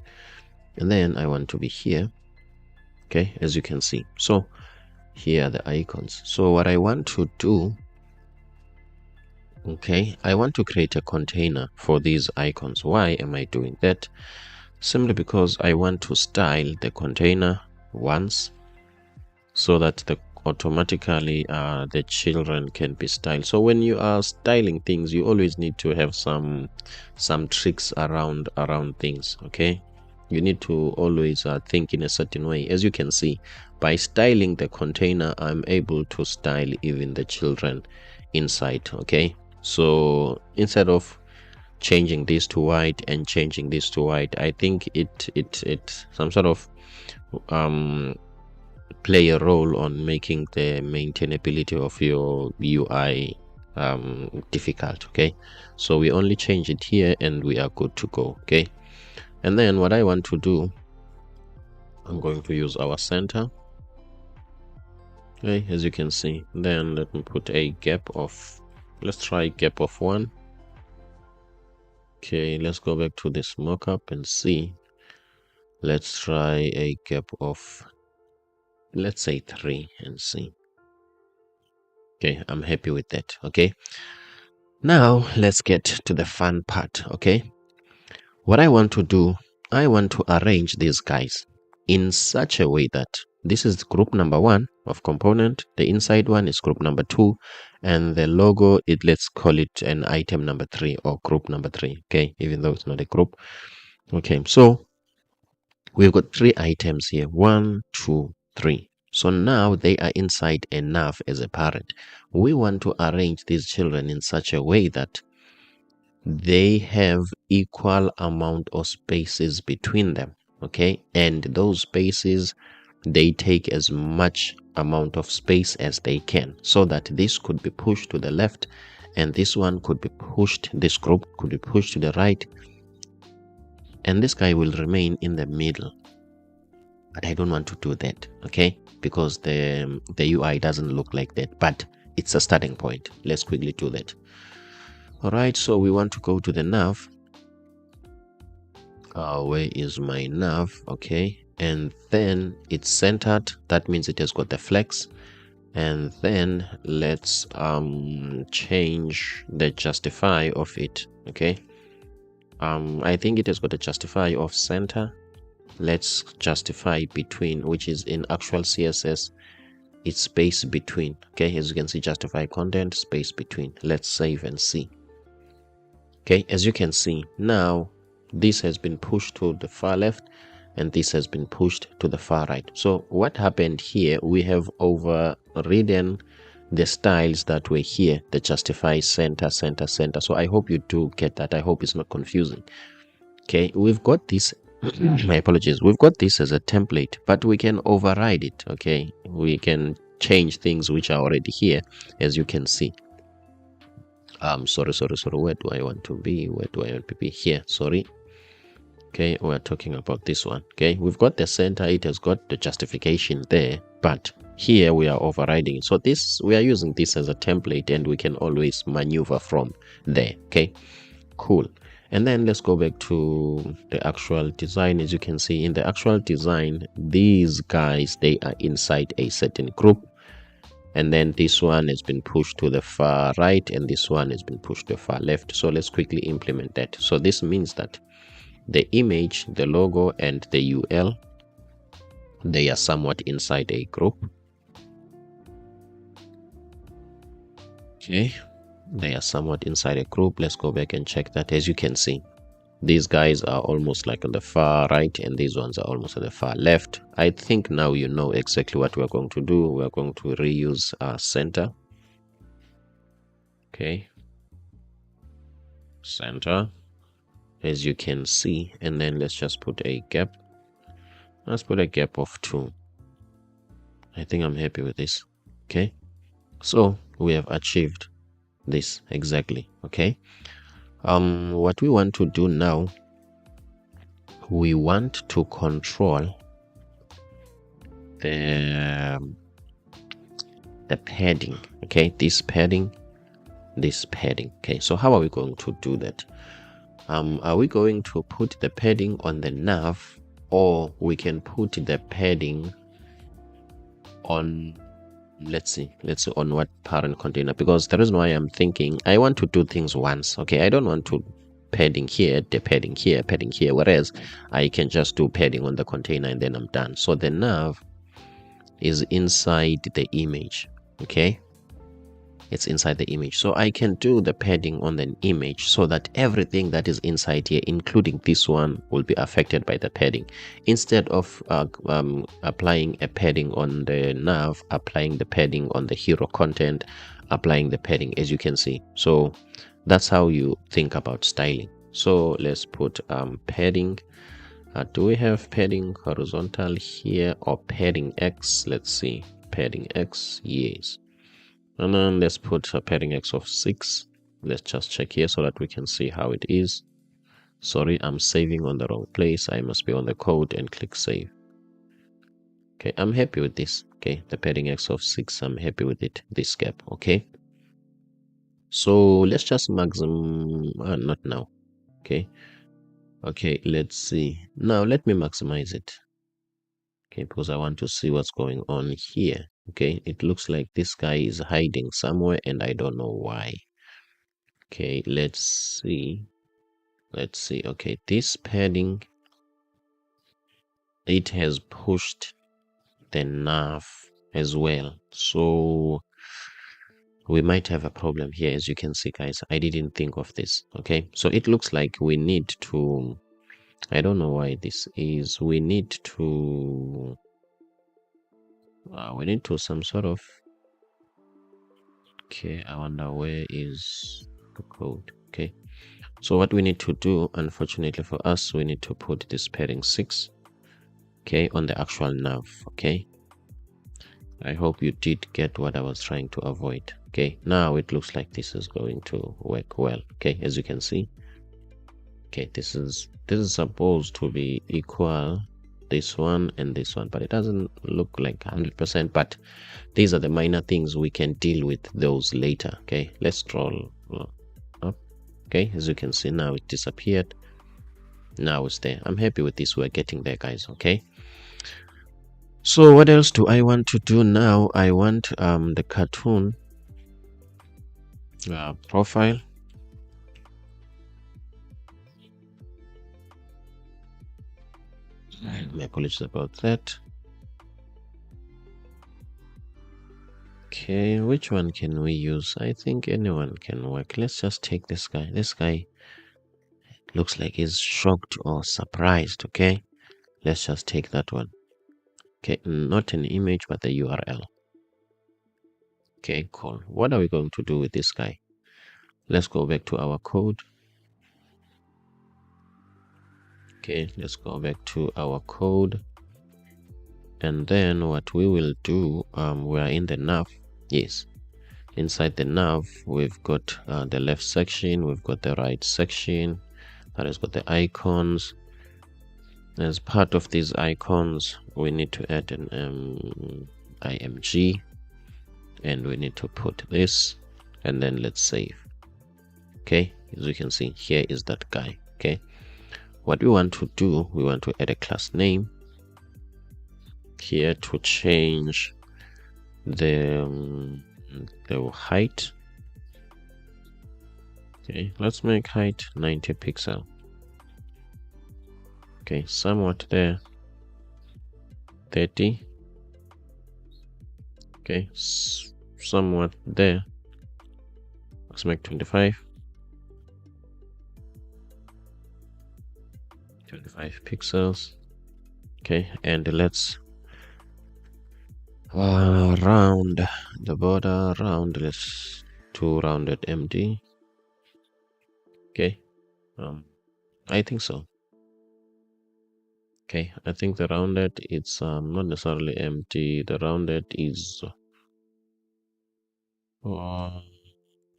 Speaker 1: And then I want to be here. Okay, as you can see, so here are the icons. So what I want to do, okay, I want to create a container for these icons. Why am I doing that? Simply because I want to style the container once, so that automatically the children can be styled. So when you are styling things, you always need to have some tricks around things. Okay, you need to always think in a certain way. As you can see, by styling the container, I'm able to style even the children inside. Okay, so instead of changing this to white and changing this to white, I think it some sort of play a role on making the maintainability of your UI difficult. Okay, so we only change it here and we are good to go. Okay, and then what I want to do, I'm going to use our center. Okay, as you can see, then let me put a gap of, let's try gap of 1. Okay, let's go back to this mockup and see. Let's try a gap of, let's say 3 and see. Okay, I'm happy with that. Okay, now let's get to the fun part. Okay, what I want to do, I want to arrange these guys in such a way that this is group number 1 of component, the inside one is group number 2, and the logo, let's call it an item number 3 or group number 3. Okay, even though it's not a group. Okay, so we've got 3 items here, 1, 2, 3. So now they are inside enough as a parent. We want to arrange these children in such a way that they have equal amount of spaces between them. Okay, and those spaces, they take as much amount of space as they can, so that this could be pushed to the left and this one could be pushed, this group could be pushed to the right, and this guy will remain in the middle. But I don't want to do that, okay, because the UI doesn't look like that, but it's a starting point. Let's quickly do that. All right, so we want to go to the nav. Where is my nav? Okay, and then it's centered. That means it has got the flex. And then let's change the justify of it. Okay, I think it has got a justify of center. Let's justify between, which is in actual CSS, it's space between. Okay, as you can see, justify content, space between. Let's save and see. Okay, as you can see now, this has been pushed to the far left and this has been pushed to the far right. So what happened here, we have overridden the styles that were here, the justify, center, center, center. So I hope you do get that. I hope it's not confusing. Okay, we've got this my apologies, we've got this as a template, but we can override it. Okay, we can change things which are already here, as you can see. Sorry, where do I want to be? Here, sorry. Okay, we're talking about this one. Okay, we've got the center, it has got the justification there, but here we are overriding it. So this, we are using this as a template and we can always maneuver from there. Okay, cool. And then let's go back to the actual design. As you can see in the actual design, these guys, they are inside a certain group, and then this one has been pushed to the far right and this one has been pushed to the far left. So let's quickly implement that. So this means that the image, the logo, and the UL, they are somewhat inside a group. Okay, they are somewhat inside a group. Let's go back and check that. As you can see, these guys are almost like on the far right and these ones are almost on the far left. I think now you know exactly what we're going to do. We're going to reuse our center. Okay, center, as you can see, and then let's just put a gap. Let's put a gap of 2. I think I'm happy with this. Okay, so we have achieved this exactly. Okay, what we want to do now, we want to control the padding. Okay, this padding. Okay, so how are we going to do that? Are we going to put the padding on the nav, or we can put the padding on, let's see on what parent container? Because the reason why I'm thinking, I want to do things once. Okay, I don't want to padding here, the padding here, whereas I can just do padding on the container and then I'm done. So the nav is inside the image. Okay, it's inside the image, so I can do the padding on the image so that everything that is inside here, including this one, will be affected by the padding. Instead of applying a padding on the nav, applying the padding on the hero content, applying the padding, as you can see. So that's how you think about styling. So let's put padding. Do we have padding horizontal here or padding X? Let's see, padding X, yes. And then let's put a padding X of 6. Let's just check here so that we can see how it is. Sorry, I'm saving on the wrong place. I must be on the code and click save. Okay, I'm happy with this. Okay, the padding X of 6, I'm happy with it, this gap. Okay, so let's just maximum, not now. Okay, let's see. Now let me maximize it. Okay, because I want to see what's going on here. Okay, it looks like this guy is hiding somewhere and I don't know why. Okay, let's see. Okay, this padding, it has pushed the nav as well, so we might have a problem here. As you can see, guys, I didn't think of this. Okay, so it looks like we need to, I don't know why this is, we need to some sort of, okay, I wonder where is the code. Okay, so what we need to do, unfortunately for us, we need to put this padding 6, okay, on the actual nav. Okay, I hope you did get what I was trying to avoid. Okay, now it looks like this is going to work well. Okay, as you can see, okay, this is supposed to be equal, this one and this one, but it doesn't look like 100%. But these are the minor things, we can deal with those later. Okay, let's scroll up. Okay, as you can see, now it disappeared, now it's there. I'm happy with this, we're getting there, guys. Okay, so what else do I want to do now? I want the cartoon profile. My apologies about that. Okay, which one can we use? I think anyone can work. Let's just take this guy. This guy, Looks like he's shocked or surprised. Okay, let's just take that one. Okay, not an image but the URL. Okay, cool. What are we going to do with this guy? Let's go back to our code. Okay, let's go back to our code, and then what we will do, we are in the nav. Yes, inside the nav we've got the left section, we've got the right section that has got the icons. As part of these icons we need to add an img, and we need to put this, and then let's save. Okay, as you can see, here is that guy. Okay, what we want to do, we want to add a class name here to change the height. Okay, let's make height 90 pixel. Okay, somewhat there, 30. Okay, somewhat there, let's make 25 pixels. Okay, and let's round the border, round, let's do rounded MD. Okay, I think so. Okay, I think the rounded, it's not necessarily empty. The rounded is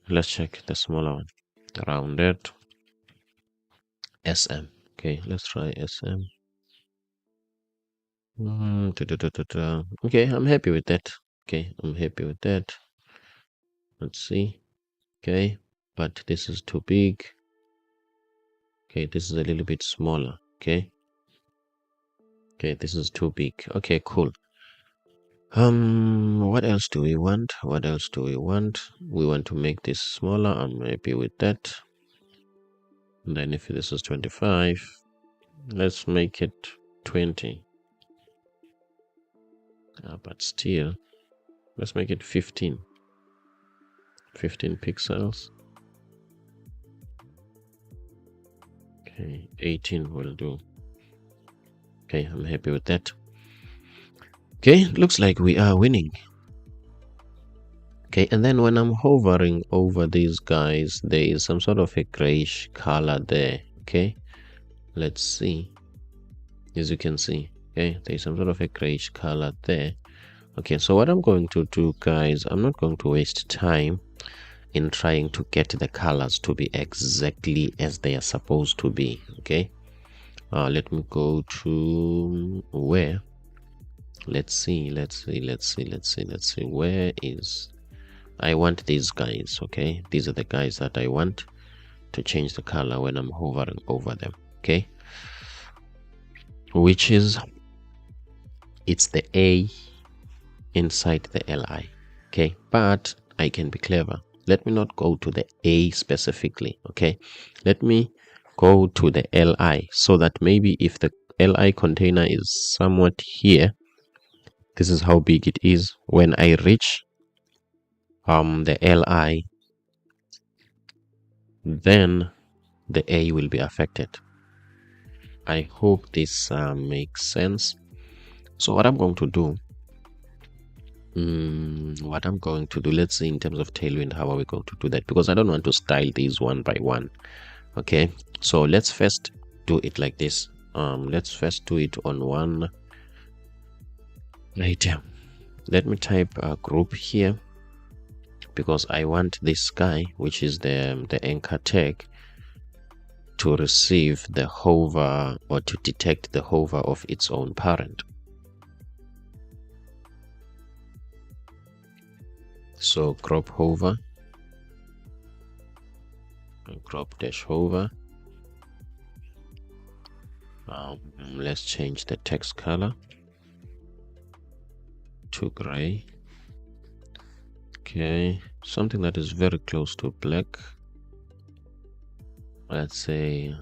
Speaker 1: let's check the smaller one, the rounded SM. Okay, let's try SM. Okay, I'm happy with that. Okay, I'm happy with that. Let's see. Okay, but this is too big. Okay, this is a little bit smaller. Okay, this is too big. Okay, cool. What else do we want? What else do we want? We want to make this smaller. I'm happy with that. And then if this is 25, let's make it 20. But still, let's make it 15 pixels. Okay, 18 will do. Okay, I'm happy with that. Okay, looks like we are winning. Okay, and then when I'm hovering over these guys, there is some sort of a grayish color there. Okay, let's see. As you can see, okay, there's some sort of a grayish color there. Okay, so what I'm going to do, guys, I'm not going to waste time in trying to get the colors to be exactly as they are supposed to be. Okay, let me go to where, let's see where is, I want these guys. Okay, these are the guys that I want to change the color when I'm hovering over them. Okay, which is, it's the A inside the LI. Okay, but I can be clever. Let me not go to the A specifically. Okay, let me go to the LI, so that maybe if the LI container is somewhat here, this is how big it is. When I reach the LI, then the A will be affected. I hope this makes sense. So what I'm going to do, let's see, in terms of tailwind, how are we going to do that? Because I don't want to style these one by one. Okay, so let's first do it like this. Let's first do it on one item. Let me type a group here, because I want this guy, which is the anchor tag, to receive the hover, or to detect the hover of its own parent. So crop hover, crop dash hover. Let's change the text color to gray. Okay, something that is very close to black. Let's say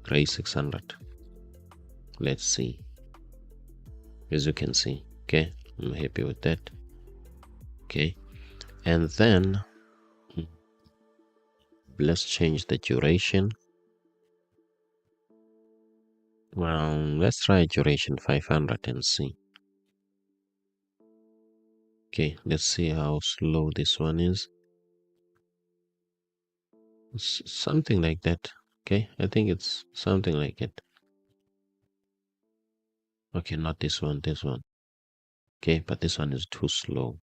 Speaker 1: gray 600. Let's see. As you can see, okay, I'm happy with that. Okay, and then let's change the duration Let's try duration 500 and see. Okay, let's see how slow this one is. Something like that. Okay, I think it's something like it. Okay, not this one, this one. Okay, but this one is too slow.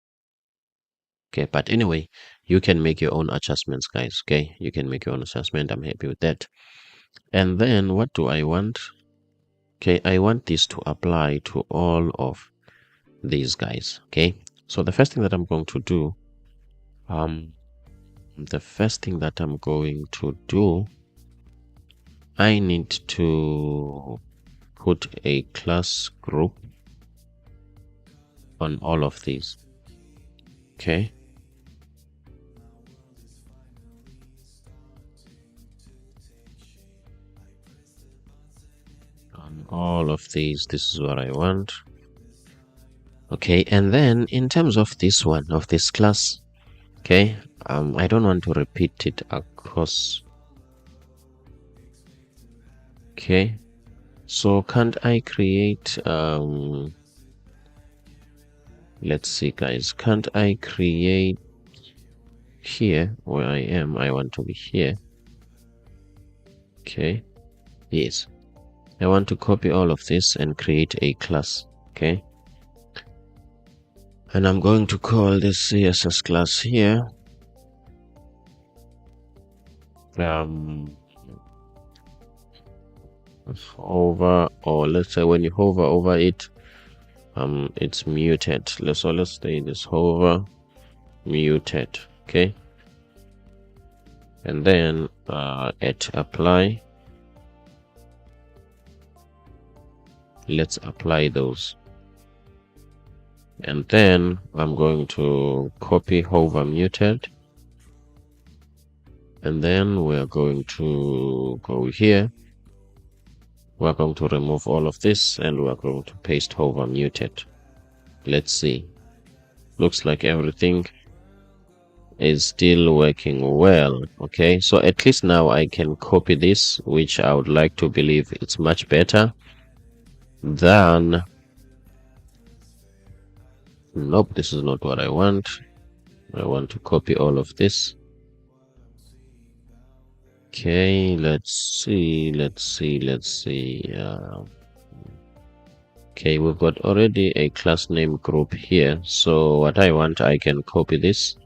Speaker 1: Okay, but anyway, you can make your own adjustments, guys. Okay, you can make your own adjustment. I'm happy with that. And then what do I want? Okay, I want this to apply to all of these guys. Okay, so the first thing that I'm going to do, um, the first thing that I'm going to do, I need to put a class group on all of these. Okay. On all of these, this is what I want. Okay, and then in terms of this one, of this class, okay, I don't want to repeat it across. Okay, so can't I create, let's see guys, can't I create here where I am? I want to be here. Okay, yes, I want to copy all of this and create a class. Okay, and I'm going to call this CSS class here. Hover, or let's say when you hover over it, it's muted. Let's say this hover muted. Okay, and then at apply, let's apply those, and then I'm going to copy hover muted, and then we're going to go here. We're going to remove all of this, and we're going to paste hover muted. Let's see. Looks like everything is still working well. Okay, so at least now I can copy this, which I would like to believe it's much better than, nope, this is not what I want. I want to copy all of this. Okay, let's see. Okay, we've got already a class name group here, so what I want, I can copy this.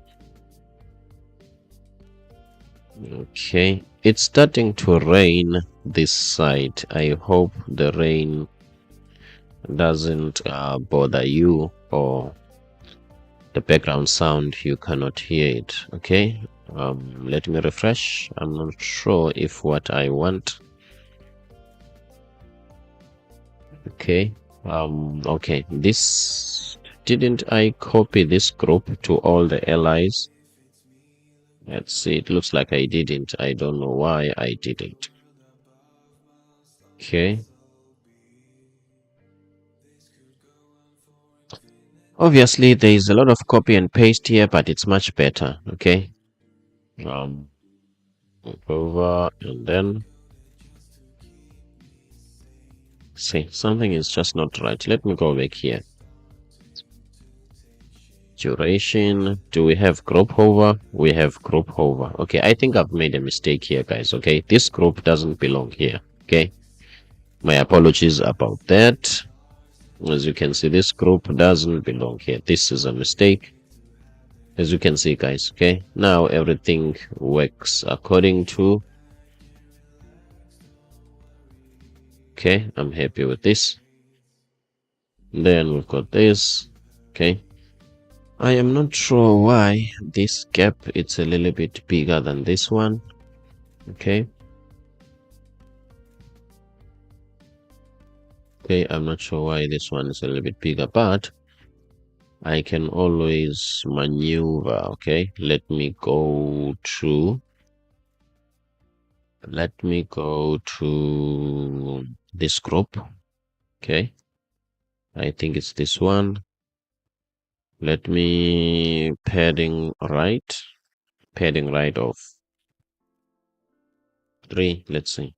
Speaker 1: Okay, it's starting to rain this side. I hope the rain doesn't bother you, or the background sound, you cannot hear it. Okay, let me refresh. I'm not sure if what I want. Okay, okay, this, didn't I copy this group to all the allies? Let's see, it looks like I didn't. I don't know why I didn't. Okay, obviously there is a lot of copy and paste here, but it's much better. Okay, over, and then see, something is just not right. Let me go back here. Duration, do we have group hover? We have group hover. Okay, I think I've made a mistake here, guys. Okay, this group doesn't belong here. Okay, my apologies about that. As you can see, this group doesn't belong here. This is a mistake, as you can see, guys. Okay, now everything works according to. Okay, I'm happy with this. Then we've got this. Okay, I am not sure why this gap, it's a little bit bigger than this one. Okay, I'm not sure why this one is a little bit bigger, but I can always maneuver. Okay, let me go to this group. Okay, I think it's this one. Let me padding right of 3. Let's see.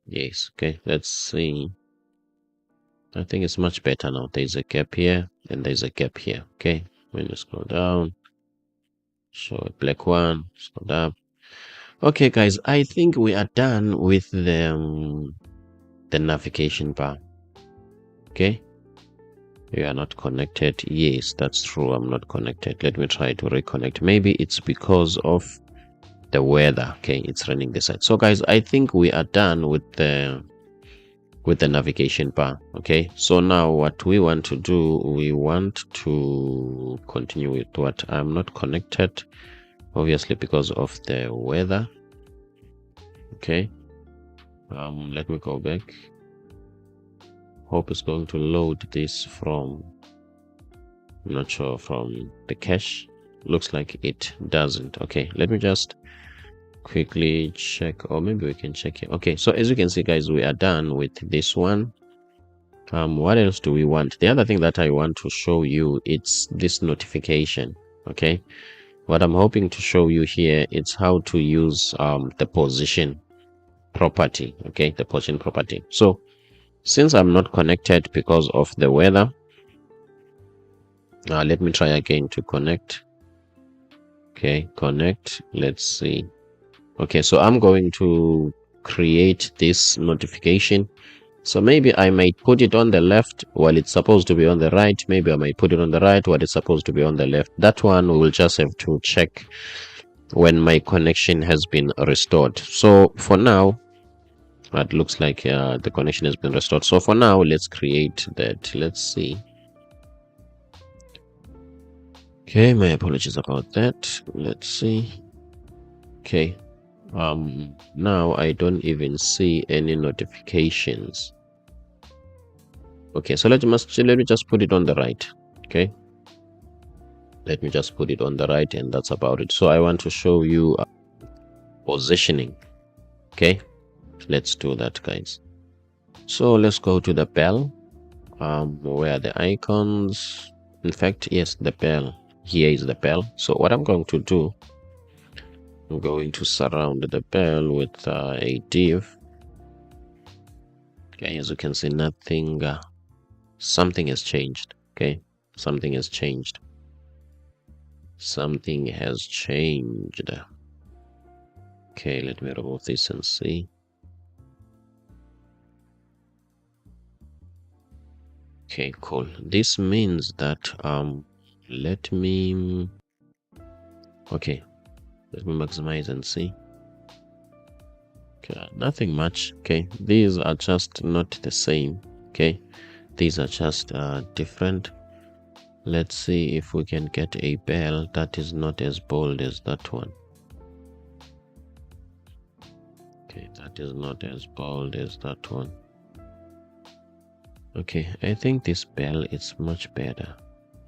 Speaker 1: Yes. Okay. Let's see. I think it's much better now. There's a gap here and there's a gap here. Okay. When you scroll down, show a black one, scroll down. Okay, guys, I think we are done with the navigation bar. Okay. You are not connected. Yes, that's true. I'm not connected. Let me try to reconnect. Maybe it's because of the weather. Okay, it's raining this side. So guys, I think we are done with the navigation bar. Okay, so now what we want to do, we want to continue with what I'm not connected, obviously because of the weather. Okay, let me go back. Hope it's going to load this from, I'm not sure, from the cache. Looks like it doesn't. Okay, let me just quickly check, or maybe we can check it. Okay, so as you can see, guys, we are done with this one. What else do we want? The other thing that I want to show you, it's this notification. Okay, what I'm hoping to show you here, it's how to use the position property. Okay, the position property. So since I'm not connected because of the weather, let me try again to connect. Okay, connect. Let's see. Okay, so I'm going to create this notification. So maybe I might put it on the left while it's supposed to be on the right. Maybe I might put it on the right while it's supposed to be on the left. That one we will just have to check when my connection has been restored. So for now, it looks like the connection has been restored. So for now, let's create that. Let's see. Okay, my apologies about that. Let's see. Okay. Now I don't even see any notifications. Okay, so let me just put it on the right. Okay, let me just put it on the right, and that's about it. So I want to show you positioning. Okay, let's do that, guys. So let's go to the bell. Where are the icons? In fact, yes, the bell. Here is the bell. So what I'm going to do, I'm going to surround the bell with a div. Okay, as you can see, nothing, something has changed. Okay, something has changed. Something has changed. Okay, let me remove this and see. Okay, cool. This means that let me maximize and see. Okay, nothing much. Okay, these are just not the same. Okay, these are just different. Let's see if we can get a bell that is not as bold as that one. Okay, that is not as bold as that one. Okay, I think this bell is much better.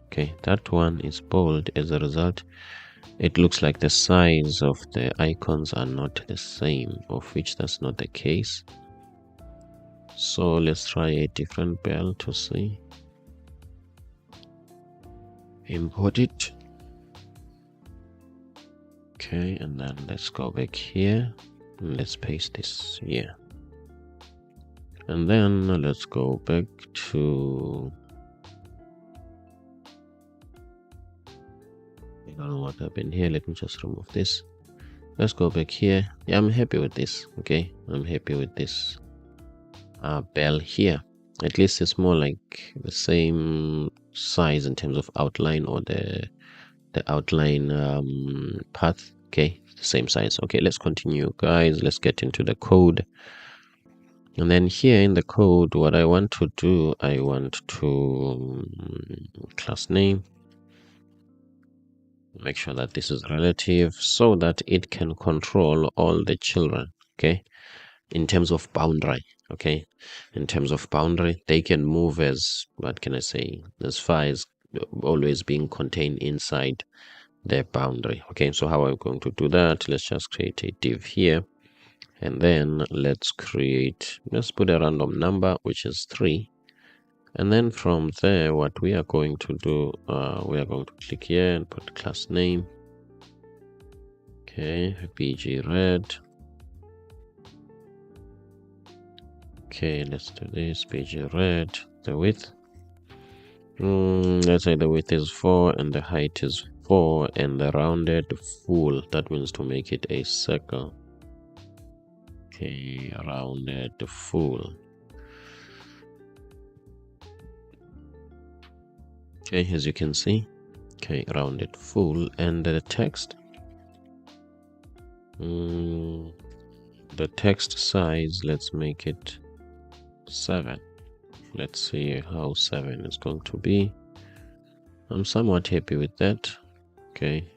Speaker 1: Okay, that one is bold. As a result, it looks like the size of the icons are not the same, of which that's not the case. So let's try a different bell to see. Import it. Okay, and then let's go back here and let's paste this here. And then let's go back to, I don't know what happened here. Let me just remove this. Let's go back here. Yeah, I'm happy with this. Okay, I'm happy with this bell here. At least it's more like the same size in terms of outline, or the outline path. Okay, the same size. Okay, let's continue, guys. Let's get into the code. And then here in the code, what I want to do, I want to class name, make sure that this is relative so that it can control all the children. Okay, in terms of boundary. Okay, in terms of boundary, they can move as, what can I say, as far as always being contained inside their boundary. Okay, so how I'm going to do that, let's just create a div here. And then let's put a random number, which is 3. And then from there, what we are going to do, we are going to click here and put class name. Okay, bg red. Okay, let's do this. Page red, the width. Let's say the width is 4 and the height is 4 and the rounded full. That means to make it a circle. Okay, rounded full. Okay, as you can see. Okay, rounded full. And the text. The text size, let's make it 7. Let's see how 7 is going to be. I'm somewhat happy with that. Okay.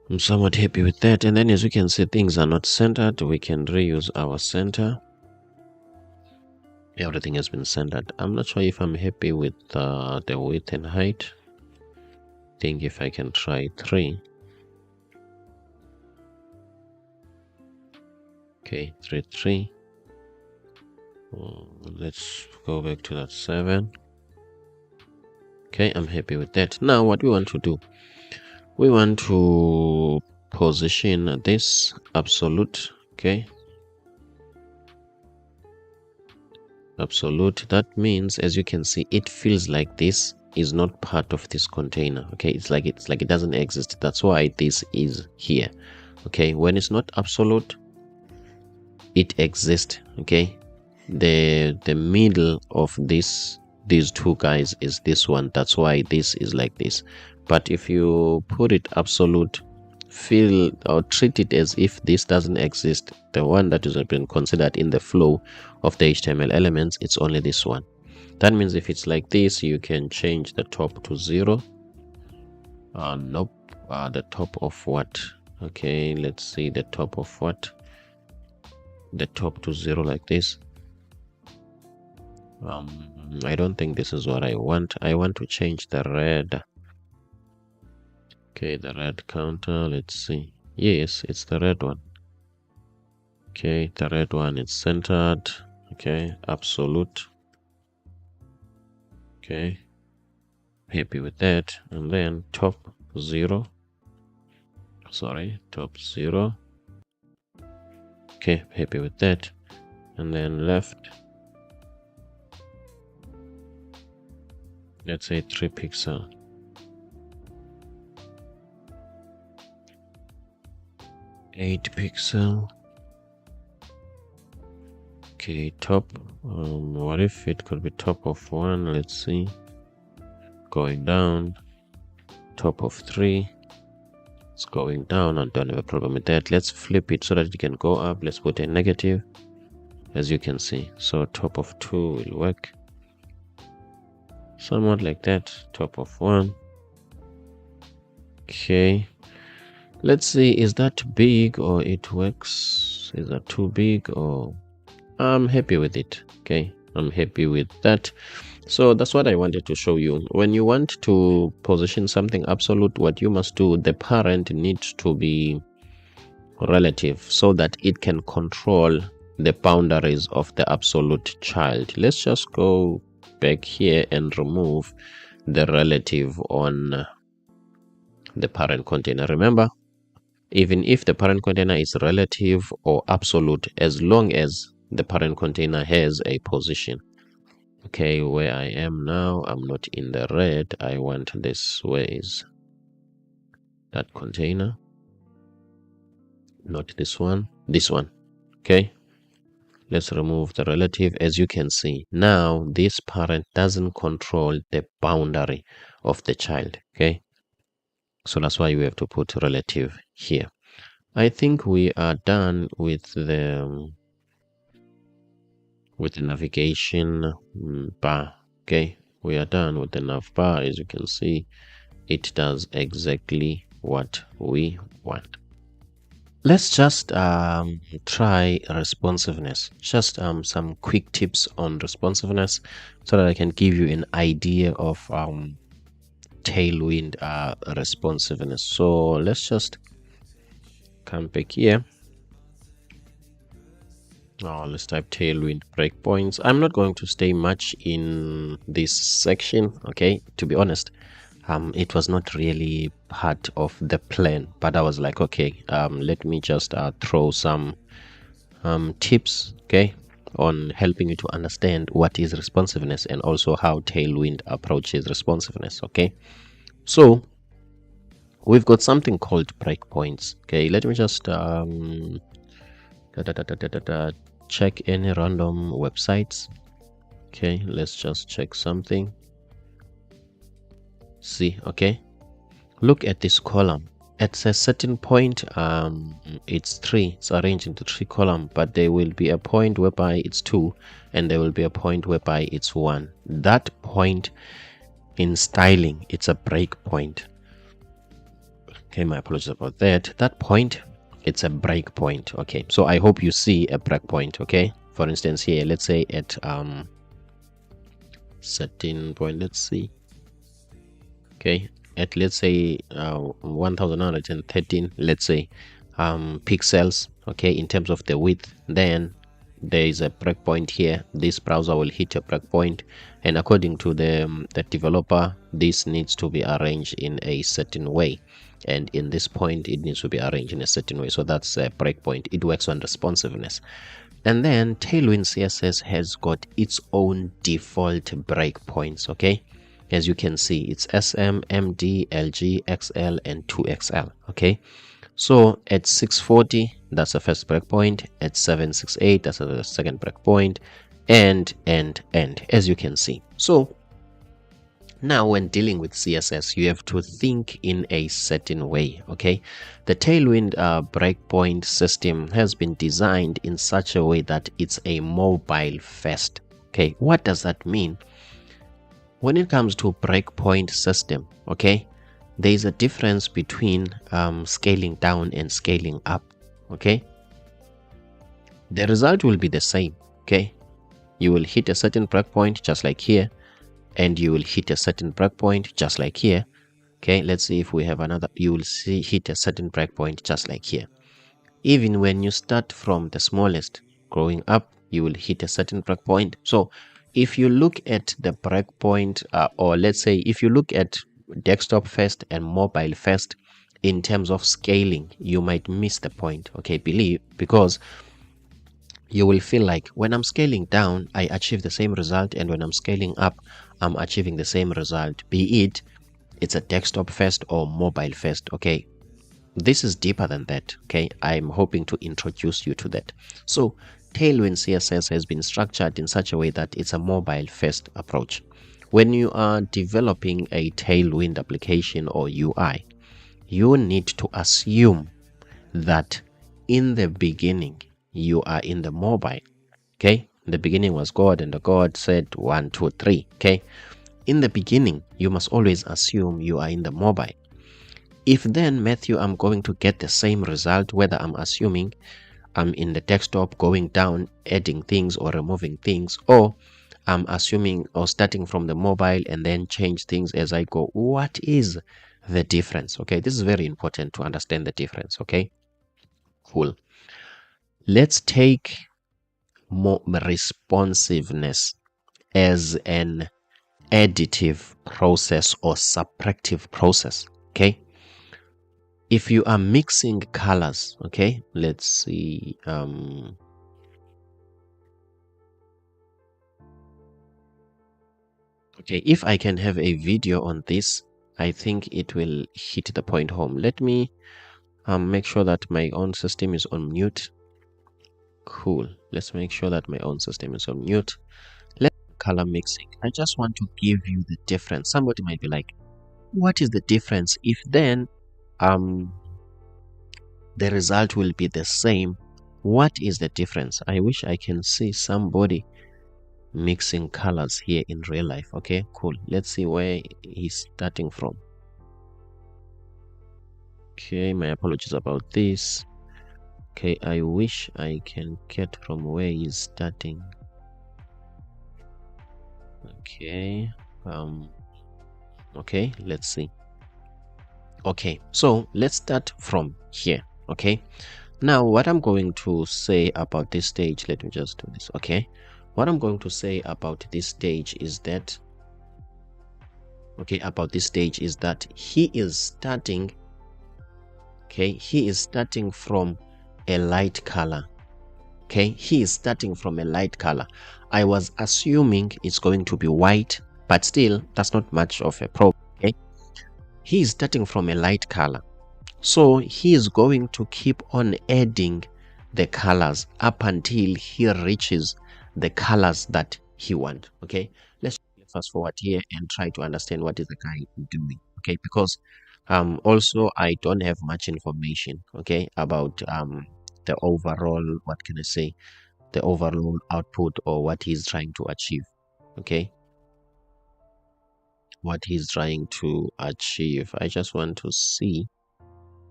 Speaker 1: I'm somewhat happy with that. And then as you can see, things are not centered. We can reuse our center. Everything has been centered. I'm not sure if I'm happy with the width and height. I think if I can try 3. Okay, 3. Let's go back to that 7. Okay, I'm happy with that. Now what we want to do, we want to position this absolute. Okay, absolute. That means, as you can see, it feels like this is not part of this container. Okay, it's like it doesn't exist. That's why this is here. Okay, when it's not absolute, it exists. Okay, the middle of these two guys is this one. That's why this is like this. But if you put it absolute, feel or treat it as if this doesn't exist, the one that has been considered in the flow of the HTML elements, it's only this one. That means if it's like this, you can change the top to 0. Nope. The top of what? Okay, let's see the top of what? The top to 0 like this. I don't think this is what I want. I want to change the red. Okay, the red counter. Let's see. Yes, it's the red one. Okay, the red one is centered. Okay, absolute. Okay, happy with that. And then top 0. Sorry, top 0. Okay, happy with that. And then left, let's say 3 pixel. Eight pixel. Okay, top. What if it could be top of 1? Let's see. Going down. Top of 3. It's going down. I don't have a problem with that. Let's flip it so that it can go up. Let's put a negative, as you can see. So top of 2 will work. Somewhat like that. Top of 1. Okay. Let's see, is that big or it works? Is that too big or... I'm happy with it. Okay, I'm happy with that. So that's what I wanted to show you. When you want to position something absolute, what you must do, the parent needs to be relative so that it can control the boundaries of the absolute child. Let's just go back here and remove the relative on the parent container. Remember, even if the parent container is relative or absolute, as long as the parent container has a position. Okay, where I am now, I'm not in the red. I want this. Where is that container? Not this one, this one. Okay, let's remove the relative. As you can see, now this parent doesn't control the boundary of the child. Okay, so that's why we have to put relative here. I think we are done with the navigation bar. Okay, we are done with the nav bar. As you can see, it does exactly what we want. Let's just try responsiveness. Just some quick tips on responsiveness so that I can give you an idea of Tailwind responsiveness. So let's just come back here. Let's type Tailwind breakpoints. I'm not going to stay much in this section, okay? To be honest, it was not really part of the plan, but I was like, okay, let me just throw some tips, okay, on helping you to understand what is responsiveness and also how Tailwind approaches responsiveness. Okay, so we've got something called breakpoints. Okay, let me just da, da, da, da, da, da, da, check any random websites. Okay, let's just check something. See, okay, look at this column. At a certain point, it's arranged into 3 columns, but there will be a point whereby it's 2 and there will be a point whereby it's 1. That point in styling, it's a break point. Okay, my apologies about that. That point, it's a break point. Okay, so I hope you see a break point. Okay, for instance here, let's say at certain point, let's see, okay, at let's say 1913, let's say pixels, okay, in terms of the width, then there is a breakpoint here. This browser will hit a breakpoint, and according to the developer, this needs to be arranged in a certain way, and in this point it needs to be arranged in a certain way. So that's a breakpoint. It works on responsiveness. And then Tailwind CSS has got its own default breakpoints. Okay, as you can see, it's SM, MD, LG, XL, and 2XL. Okay, so at 640, that's the first breakpoint. At 768, that's the second breakpoint, and as you can see. So now when dealing with CSS, you have to think in a certain way. Okay, the Tailwind breakpoint system has been designed in such a way that it's a mobile first. Okay, what does that mean? When it comes to breakpoint system, okay, there is a difference between scaling down and scaling up. Okay, the result will be the same. Okay, you will hit a certain breakpoint just like here, and you will hit a certain breakpoint just like here. Okay, let's see if we have another. You will see hit a certain breakpoint just like here. Even when you start from the smallest growing up, you will hit a certain breakpoint. So if you look at the breakpoint, or let's say if you look at desktop first and mobile first in terms of scaling, you might miss the point. Okay, because you will feel like when I'm scaling down, I achieve the same result, and when I'm scaling up, I'm achieving the same result, be it's a desktop first or mobile first. Okay, this is deeper than that. Okay, I'm hoping to introduce you to that. So Tailwind CSS has been structured in such a way that it's a mobile first approach. When you are developing a Tailwind application or UI, you need to assume that in the beginning you are in the mobile. Okay, in the beginning was God, and the God said 1 2 3. Okay, in the beginning you must always assume you are in the mobile. If then, Matthew, I'm going to get the same result whether I'm assuming I'm in the desktop, going down, adding things or removing things, or I'm assuming or starting from the mobile and then change things as I go, what is the difference? Okay, this is very important to understand the difference. Okay, cool. Let's take more responsiveness as an additive process or subtractive process. Okay, if you are mixing colors, okay, let's see, okay, if I can have a video on this, I think it will hit the point home. Let me make sure that my own system is on mute. Cool, let's make sure that my own system is on mute. Let's color mixing. I just want to give you the difference. Somebody might be like, what is the difference? If then the result will be the same, what is the difference? I wish I can see somebody mixing colors here in real life. Okay, cool. Let's see where he's starting from. Okay, my apologies about this. Okay, I wish I can get from where he's starting. Okay, okay, let's see. Okay, so let's start from here. Okay, now what I'm going to say about this stage, let me just do this. Okay, what I'm going to say about this stage is that, okay, about this stage is that he is starting, okay, he is starting from a light color, Okay, he is starting from a light color. I was assuming it's going to be white, but still, that's not much of a problem. Okay, he is starting from a light color. So he is going to keep on adding the colors up until he reaches the colors that he wants. Okay, let's fast forward here and try to understand what is the guy doing. Okay, because also I don't have much information, okay, about the overall, what can I say, the overall output or what he's trying to achieve. Okay, what he's trying to achieve. I just want to see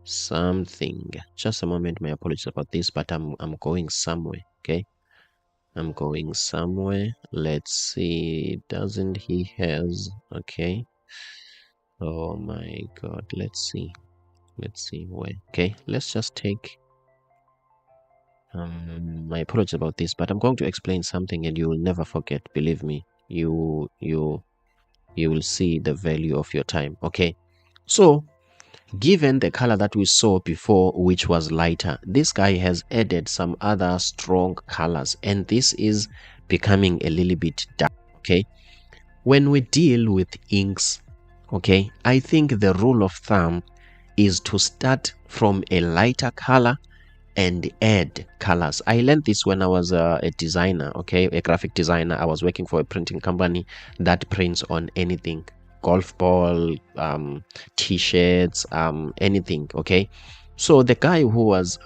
Speaker 1: something. Just a moment, my apologies about this, but I'm going somewhere. Okay, I'm going somewhere. Let's see, doesn't he has, okay, oh my god, let's see where. Okay, let's just take my apologies about this, but I'm going to explain something and you will never forget. Believe me, you will see the value of your time. Okay, so given the color that we saw before, which was lighter, this guy has added some other strong colors, and this is becoming a little bit dark. Okay, when we deal with inks, okay, I think the rule of thumb is to start from a lighter color and add colors. I learned this when I was a designer, okay, a graphic designer. I was working for a printing company that prints on anything, golf ball, t-shirts, anything. Okay, so the guy who was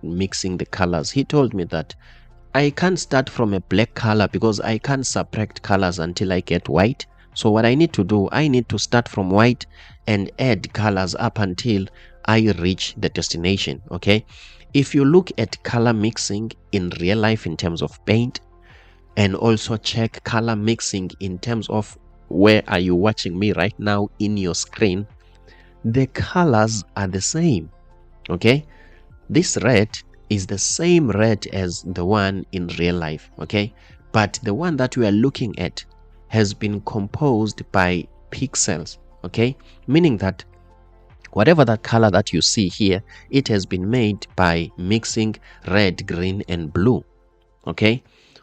Speaker 1: mixing the colors, he told me that I can't start from a black color because I can't subtract colors until I get white. So what I need to do, I need to start from white and add colors up until I reach the destination. Okay, if you look at color mixing in real life in terms of paint, and also check color mixing in terms of where are you watching me right now in your screen, the colors are the same. Okay, this red is the same red as the one in real life. Okay, but the one that we are looking at has been composed by pixels. Okay, meaning that whatever that color that you see here, it has been made by mixing red, green, and blue. Okay,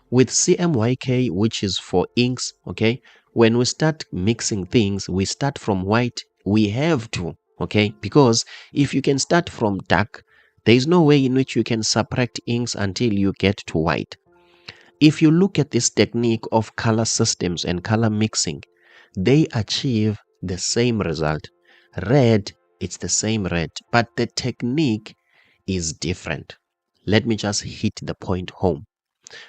Speaker 1: with CMYK, which is for inks, okay, when we start mixing things, we start from white. We have to, okay, because if you can start from dark, there is no way in which you can subtract inks until you get to white. If you look at this technique of color systems and color mixing, they achieve the same result. Red, it's the same red, but the technique is different. Let me just hit the point home.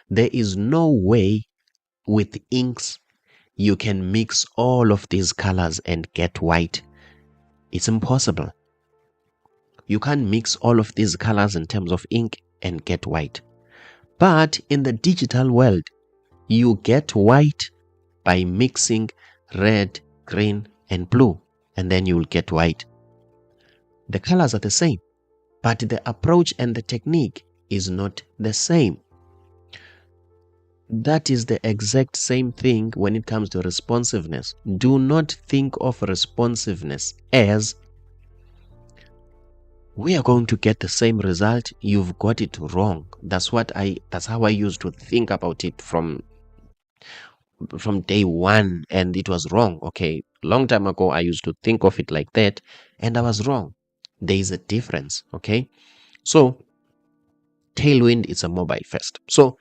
Speaker 1: There is no way with inks you can mix all of these colors and get white. It's impossible. You can't mix all of these colors in terms of ink and get white. But in the digital world, you get white by mixing red, green, and blue, and then you will get white. The colors are the same, but the approach and the technique is not the same. That is the exact same thing when it comes to responsiveness. Do not think of responsiveness as we are going to get the same result. You've got it wrong. That's how I used to think about it from day one, and it was wrong. Okay, long time ago I used to think of it like that, and I was wrong. There is a difference. Okay, so Tailwind is a mobile first. So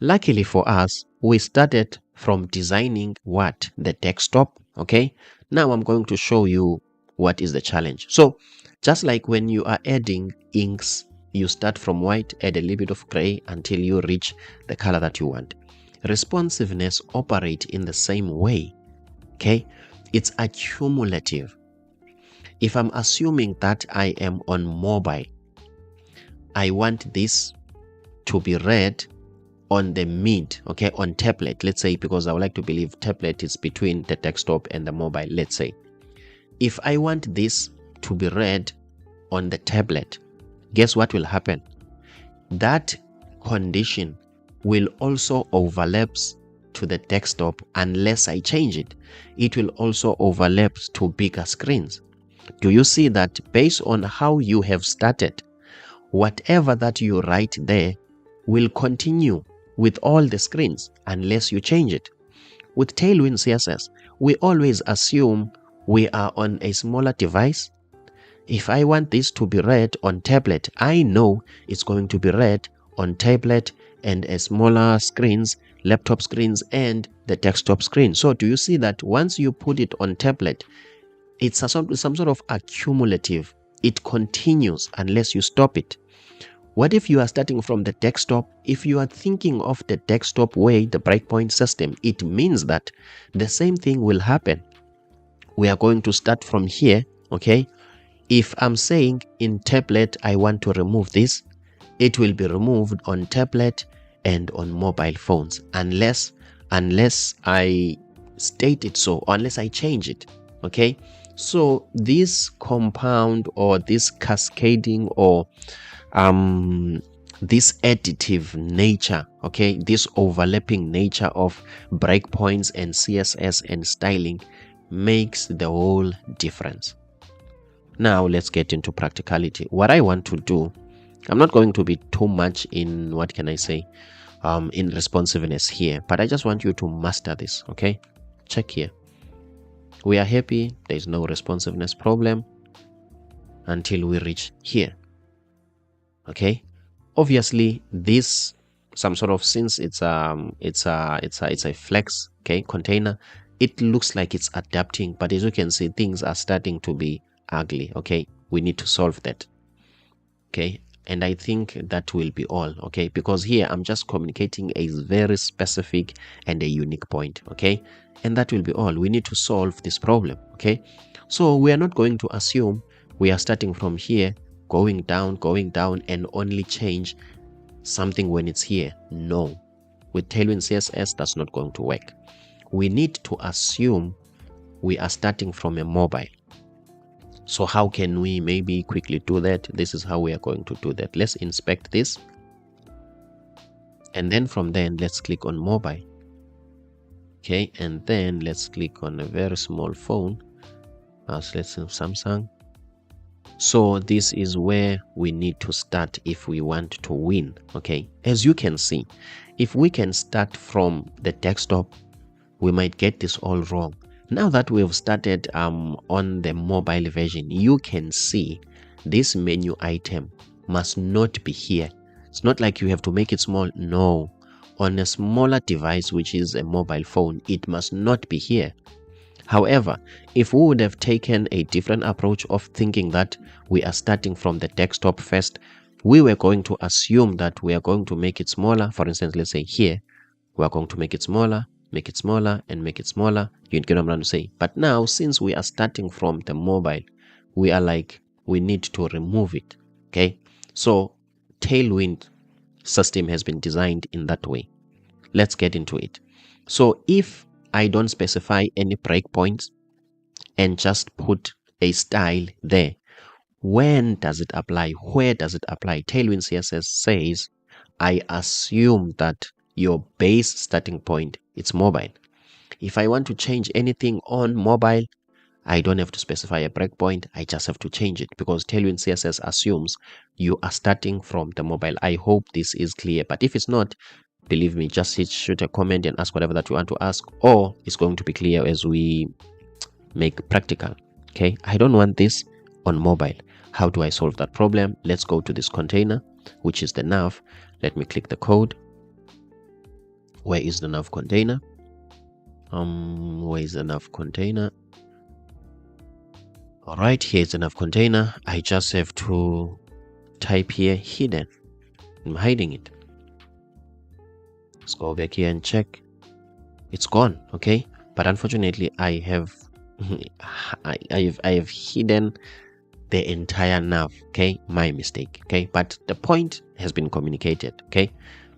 Speaker 1: luckily for us, we started from designing what? The desktop. Okay, now I'm going to show you what is the challenge. So just like when you are adding inks, you start from white, add a little bit of gray until you reach the color that you want. Responsiveness operates in the same way. Okay, it's accumulative. If I'm assuming that I am on mobile, I want this to be red on the mid, okay, on tablet, let's say, because I would like to believe tablet is between the desktop and the mobile, let's say. If I want this to be red on the tablet, guess what will happen? That condition will also overlaps to the desktop unless I change it. It will also overlap to bigger screens. Do you see that based on how you have started, whatever that you write there will continue with all the screens unless you change it. With Tailwind CSS, we always assume we are on a smaller device. If I want this to be read on tablet, I know it's going to be read on tablet and a smaller screens, laptop screens, and the desktop screen. So do you see that once you put it on tablet, it's some sort of accumulative. It continues unless you stop it. What if you are starting from the desktop? If you are thinking of the desktop way, the breakpoint system, it means that the same thing will happen. We are going to start from here, okay? If I'm saying in tablet, I want to remove this, it will be removed on tablet and on mobile phones unless I state it so, or unless I change it, okay? So this compound or this cascading or this additive nature, okay, this overlapping nature of breakpoints and CSS and styling makes the whole difference. Now let's get into practicality. What I want to do, I'm not going to be too much in, what can I say, in responsiveness here, but I just want you to master this, okay? Check here. We are happy, there is no responsiveness problem until we reach here. Okay, obviously this some sort of, since it's a flex, okay, container, it looks like it's adapting, but as you can see, things are starting to be ugly. Okay, we need to solve that. Okay, and I think that will be all. Okay, because here I'm just communicating a very specific and a unique point. Okay, and that will be all. We need to solve this problem. Okay, so we are not going to assume we are starting from here, going down, and only change something when it's here. No, with Tailwind CSS, that's not going to work. We need to assume we are starting from a mobile. So how can we maybe quickly do that? This is how we are going to do that. Let's inspect this. And then from then, let's click on mobile. Okay, and then let's click on a very small phone. Let's say Samsung. So this is where we need to start if we want to win. Okay, as you can see, if we can start from the desktop, we might get this all wrong. Now that we've started on the mobile version, you can see this menu item must not be here. It's not like you have to make it small. No, on a smaller device, which is a mobile phone, it must not be here. However, if we would have taken a different approach of thinking that we are starting from the desktop first, we were going to assume that we are going to make it smaller. For instance, let's say here, we are going to make it smaller, and make it smaller. You get what I'm trying to say. But now, since we are starting from the mobile, we are like, we need to remove it. Okay, so Tailwind system has been designed in that way. Let's get into it. So if I don't specify any breakpoints and just put a style there, when does it apply? Where does it apply? Tailwind CSS says, I assume that your base starting point, it's mobile. If I want to change anything on mobile, I don't have to specify a breakpoint. I just have to change it because Tailwind CSS assumes you are starting from the mobile. I hope this is clear, but if it's not, believe me, just shoot a comment and ask whatever that you want to ask, or it's going to be clear as we make practical. Okay, I don't want this on mobile. How do I solve that problem? Let's go to this container, which is the nav. Let me click the code. Where is the nav container? Where is the nav container? All right, here's the nav container. I just have to type here hidden. I'm hiding it. Let's go back here and check. It's gone. Okay, but unfortunately I have I have hidden the entire nav. Okay, my mistake. Okay, but the point has been communicated. Okay,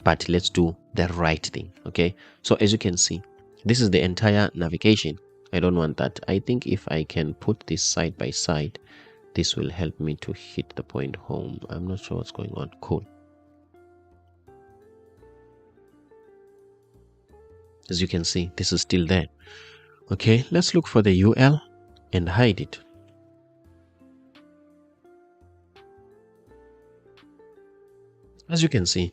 Speaker 1: but let's do the right thing. Okay, so as you can see, this is the entire navigation. I don't want that. I think if I can put this side by side, this will help me to hit the point home. I'm not sure what's going on. Cool. As you can see, this is still there. Okay, let's look for the UL and hide it. As you can see,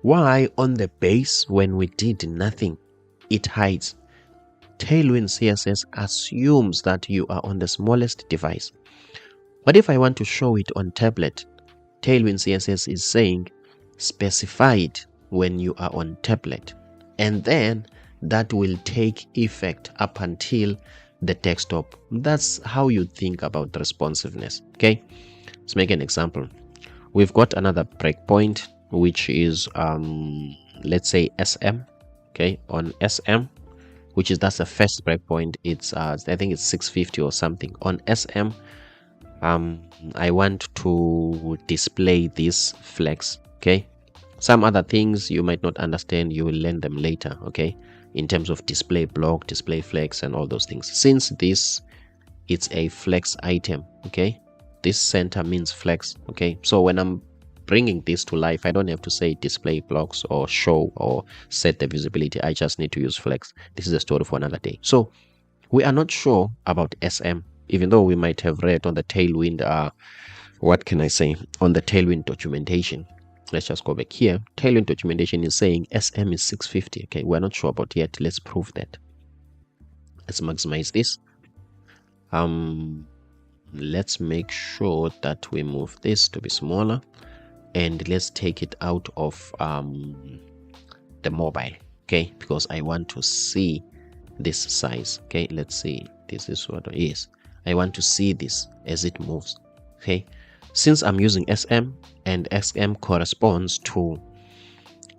Speaker 1: Why on the base when we did nothing, it hides? Tailwind CSS assumes that you are on the smallest device. But if I want to show it on tablet, Tailwind CSS is saying specify it when you are on tablet. And then that will take effect up until the desktop. That's how you think about responsiveness. Okay, let's make an example. We've got another breakpoint, which is let's say SM. Okay, on SM, which is that's the first breakpoint. It's I think it's 650 or something. On SM, I want to display this flex. Okay, some other things you might not understand, you will learn them later. Okay, in terms of display block, display flex, and all those things. Since this it's a flex item, okay, this center means flex. Okay, so when I'm bringing this to life, I don't have to say display blocks or show or set the visibility. I just need to use flex. This is a story for another day. So we are not sure about SM, even though we might have read on the Tailwind what can I say, on the Tailwind documentation. Let's just go back here. Tailwind documentation is saying SM is 650. Okay, we're not sure about yet. Let's prove that. Let's maximize this. Let's make sure that we move this to be smaller, and let's take it out of the mobile. Okay, because I want to see this size. Okay, let's see. This is what it is. I want to see this as it moves. Okay, since I'm using SM and SM corresponds to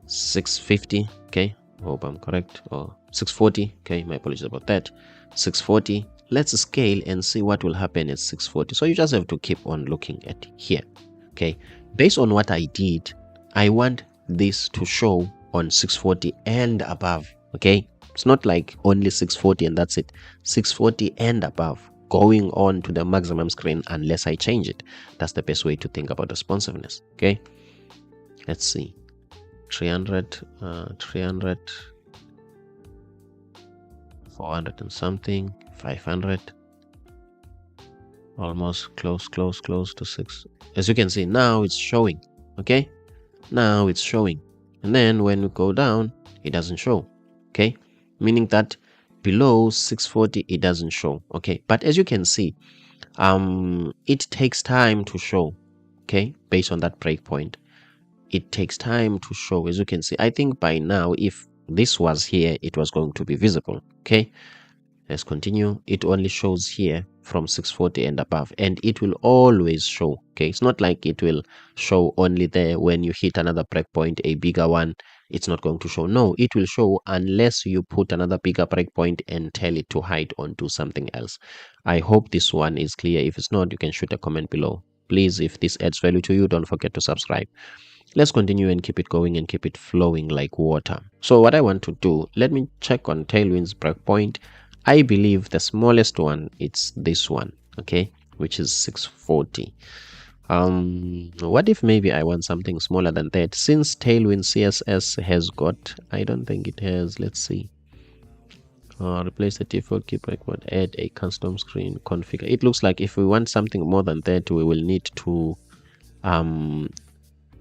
Speaker 1: 650. Okay, hope I'm correct, or 640. Okay, my apologies about that. 640. Let's scale and see what will happen at 640. So you just have to keep on looking at here. Okay, based on what I did, I want this to show on 640 and above. Okay, it's not like only 640 and that's it. 640 and above, going on to the maximum screen unless I change it. That's the best way to think about responsiveness. Okay, let's see. 300 400 and something, 500, almost close to 6. As you can see, now it's showing. Okay, now it's showing, and then when we go down, it doesn't show. Okay, meaning that below 640 it doesn't show. Okay, but as you can see, it takes time to show. Okay, based on that breakpoint, it takes time to show. As you can see, I think by now, if this was here, it was going to be visible. Okay, let's continue. It only shows here from 640 and above, and it will always show. Okay, it's not like it will show only there. When you hit another breakpoint, a bigger one, it's not going to show. No, it will show unless you put another bigger breakpoint and tell it to hide onto something else. I hope this one is clear. If it's not, you can shoot a comment below. Please, if this adds value to you, don't forget to subscribe. Let's continue and keep it going and keep it flowing like water. So what I want to do, let me check on Tailwind's breakpoint. I believe the smallest one, it's this one, okay, which is 640. What if maybe I want something smaller than that? Since Tailwind CSS has got, I don't think it has, let's see. Replace the default key breakpoint, add a custom screen, configure. It looks like if we want something more than that, we will need to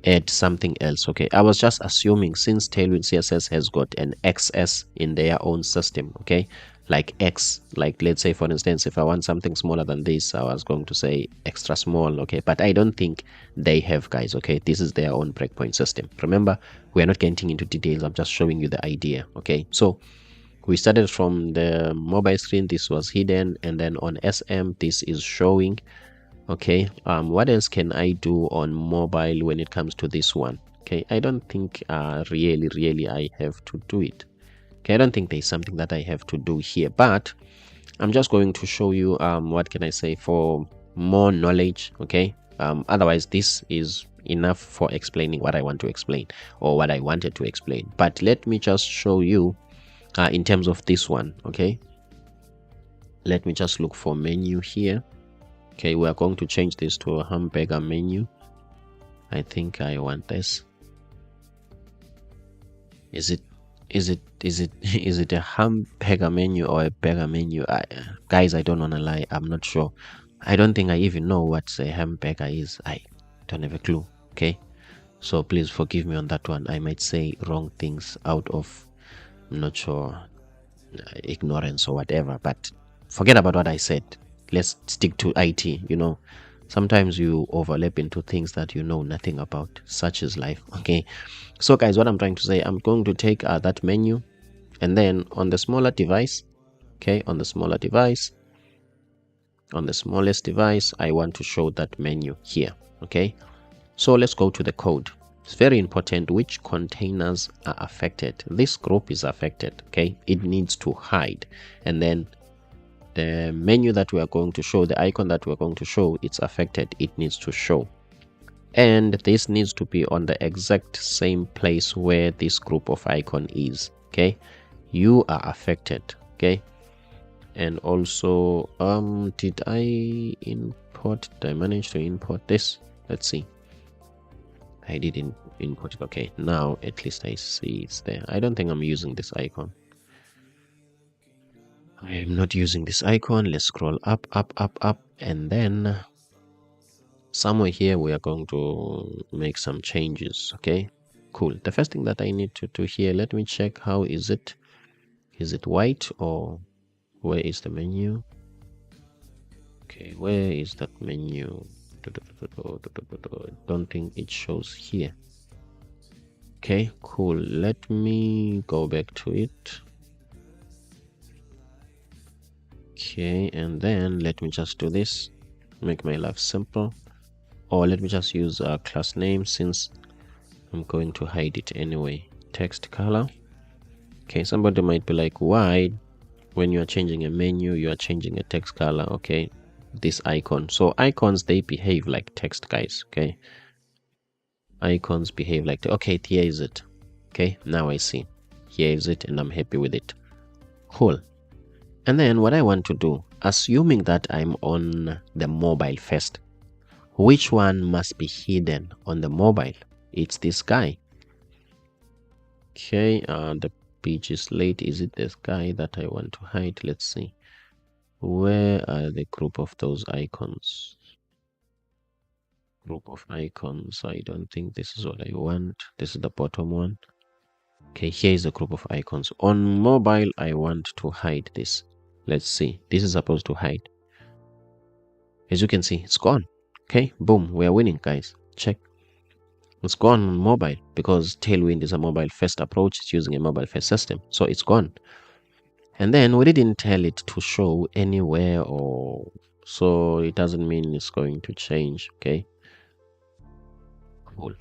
Speaker 1: add something else. Okay, I was just assuming since Tailwind CSS has got an XS in their own system, okay, like X, like let's say for instance, if I want something smaller than this, I was going to say extra small. Okay, but I don't think they have, guys. Okay, this is their own breakpoint system. Remember, we are not getting into details, I'm just showing you the idea. Okay, so we started from the mobile screen, this was hidden, and then on SM this is showing. Okay, what else can I do on mobile when it comes to this one? Okay, I don't think really I have to do it. Okay, I don't think there's something that I have to do here, but I'm just going to show you what can I say, for more knowledge. Okay, otherwise this is enough for explaining what I want to explain or what I wanted to explain. But let me just show you in terms of this one. Okay, let me just look for menu here. Okay, we are going to change this to a hamburger menu. I think I want this. Is it a hamburger menu or a burger menu? Guys, I don't want to lie, I'm not sure. I don't think I even know what a hamburger is. I don't have a clue. Okay, So please forgive me on that one. I might say wrong things out of, I'm not sure, ignorance or whatever, but forget about what I said. Let's stick to IT. Sometimes you overlap into things that you know nothing about. Such is life. Okay. So guys, what I'm trying to say, I'm going to take that menu, and then on the smaller device, okay, on the smallest device, I want to show that menu here. Okay. So let's go to the code. It's very important which containers are affected. This group is affected. Okay. It needs to hide. And then the menu that we are going to show, the icon that we're going to show, it's affected. It needs to show. And this needs to be on the exact same place where this group of icon is. Okay. You are affected. Okay. And also, did I manage to import this? Let's see. I didn't input it. Okay, now at least I see it's there. I don't think I'm using this icon. I am not using this icon. Let's scroll up, and then somewhere here we are going to make some changes. Okay, cool. The first thing that I need to do here, let me check how is it. Is it white, or where is the menu? Okay, where is that menu? Don't think it shows here. Okay, cool. Let me go back to it. Okay, and then let me just do this. Make my life simple. Or let me just use a class name, since I'm going to hide it anyway. Text color. Okay, somebody might be like, why when you are changing a menu you are changing a text color? Okay, this icon. So icons, they behave like text, guys. Okay, icons behave like okay, here is it. Okay, now I see. Here is it, and I'm happy with it. Cool. And then what I want to do, assuming that I'm on the mobile first, which one must be hidden on the mobile? It's this guy. Okay, the page is late. Is it this guy that I want to hide? Let's see. Where are the group of those icons? Group of icons. I don't think this is what I want. This is the bottom one. Okay, here is the group of icons. On mobile, I want to hide this. Let's see. This is supposed to hide. As you can see, it's gone. Okay, boom, we are winning, guys. Check. It's gone on mobile because Tailwind is a mobile first approach. It's using a mobile first system, so it's gone. And then we didn't tell it to show anywhere, or so it doesn't mean it's going to change. Okay, cool.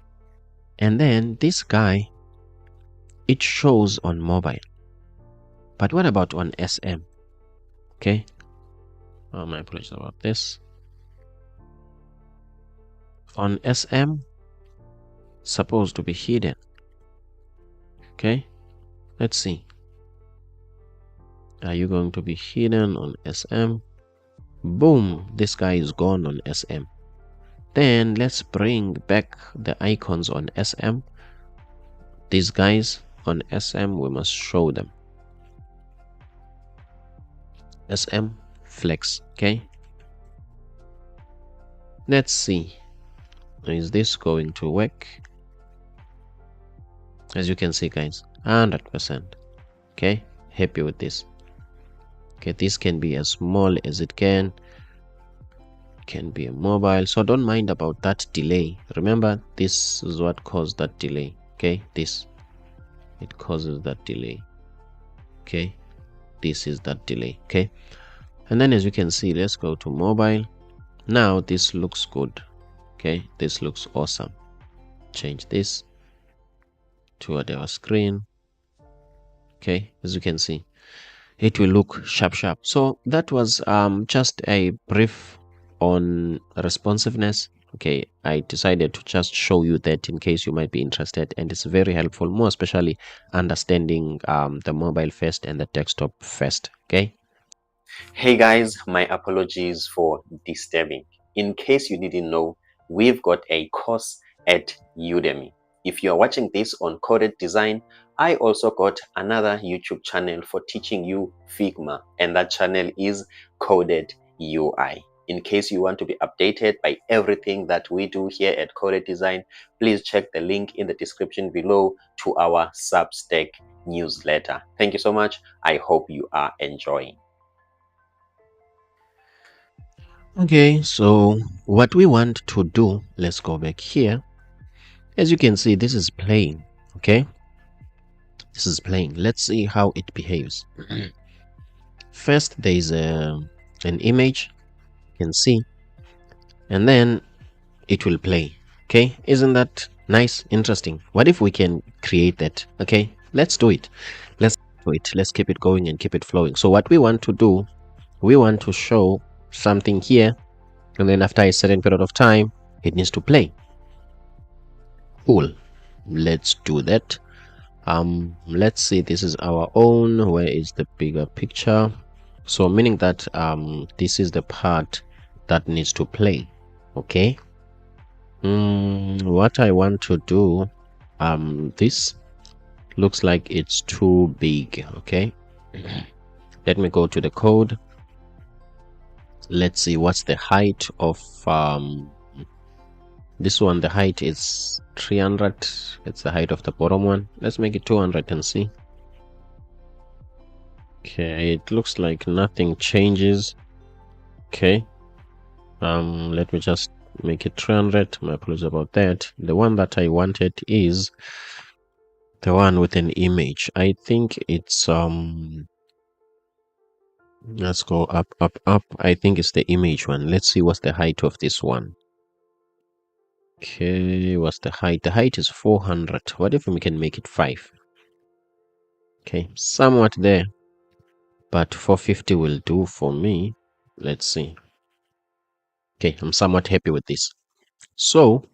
Speaker 1: And then this guy, it shows on mobile, but what about on SM? Okay, my apologies about this. On SM, supposed to be hidden. Okay, let's see. Are you going to be hidden on SM? Boom, this guy is gone on SM. Then let's bring back the icons on SM. These guys on SM, we must show them. SM flex. Okay, let's see, is this going to work? As you can see, guys, 100%. Okay, happy with this. Okay, this can be as small as it can be a mobile, so don't mind about that delay. Remember, this is what caused that delay. Okay, it causes that delay. Okay, this is that delay. Okay, and then as you can see, let's go to mobile. Now this looks good. Okay, this looks awesome. Change this to whatever screen. Okay, as you can see, it will look sharp. So that was just a brief on responsiveness. Okay, I decided to just show you that in case you might be interested, and it's very helpful, more especially understanding the mobile first and the desktop first. Okay.
Speaker 2: Hey guys, my apologies for disturbing. In case you didn't know, we've got a course at Udemy. If you're watching this on Coded Design, I also got another YouTube channel for teaching you Figma, and that channel is Coded UI. In case you want to be updated by everything that we do here at Coded Design, please check the link in the description below to our Substack newsletter. Thank you so much. I hope you are enjoying.
Speaker 1: Okay, so what we want to do, let's go back here. As you can see, this is playing. Okay, this is playing. Let's see how it behaves. First, there is an image, you can see, and then it will play. Okay, isn't that nice, interesting? What if we can create that? Okay, let's do it. Let's do it. Let's keep it going and keep it flowing. So what we want to do, we want to show something here, and then after a certain period of time, it needs to play. Cool. Let's do that. Let's see, this is our own. Where is the bigger picture? So meaning that this is the part that needs to play. Okay, what I want to do, this looks like it's too big. Okay, let me go to the code. Let's see what's the height of this one. The height is 300. It's the height of the bottom one. Let's make it 200 and see. Okay, it looks like nothing changes. Okay, let me just make it 300. My apologies about that. The one that I wanted is the one with an image. I think it's let's go up, up, up. I think it's the image one. Let's see what's the height of this one. Okay, what's the height? The height is 400. What if we can make it 5? Okay, somewhat there, but 450 will do for me. Let's see. Okay, I'm somewhat happy with this. So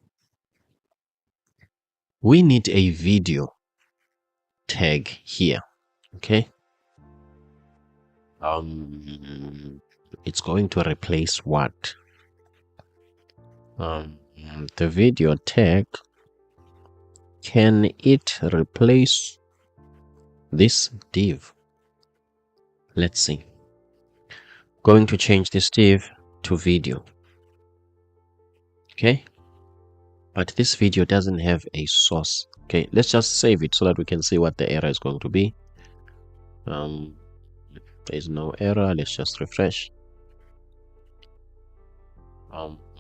Speaker 1: we need a video tag here. Okay, it's going to replace what? The video tag, can it replace this div? Let's see. Going to change this div to video. Okay, but this video doesn't have a source. Okay, let's just save it so that we can see what the error is going to be. There's no error. Let's just refresh.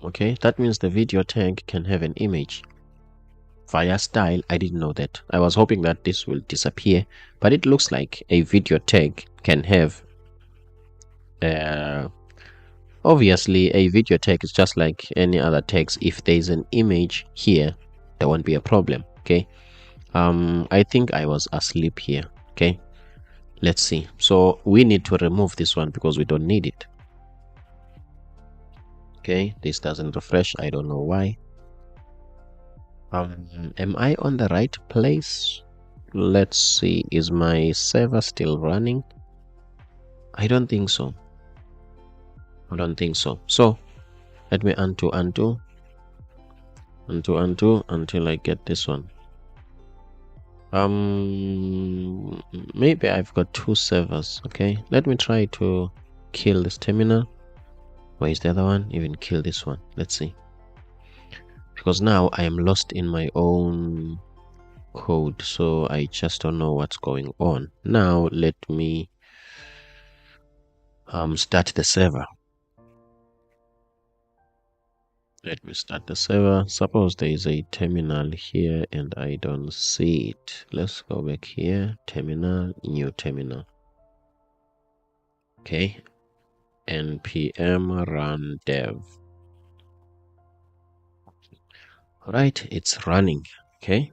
Speaker 1: Okay, that means the video tag can have an image via style. I didn't know that. I was hoping that this will disappear, but it looks like a video tag can have obviously a video tag is just like any other tags. If there's an image here, there won't be a problem. Okay, I think I was asleep here. Okay, let's see. So we need to remove this one because we don't need it. Okay, this doesn't refresh. I don't know why. Am I on the right place? Let's see, is my server still running? I don't think so. I don't think so. So let me undo until I get this one. Maybe I've got 2 servers. Okay, let me try to kill this terminal. Where is the other one? Even kill this one. Let's see, because now I am lost in my own code, so I just don't know what's going on. Now let me start the server. Let me start the server. Suppose there is a terminal here and I don't see it. Let's go back here. Terminal, new terminal. Okay, npm run dev. All right, it's running. Okay,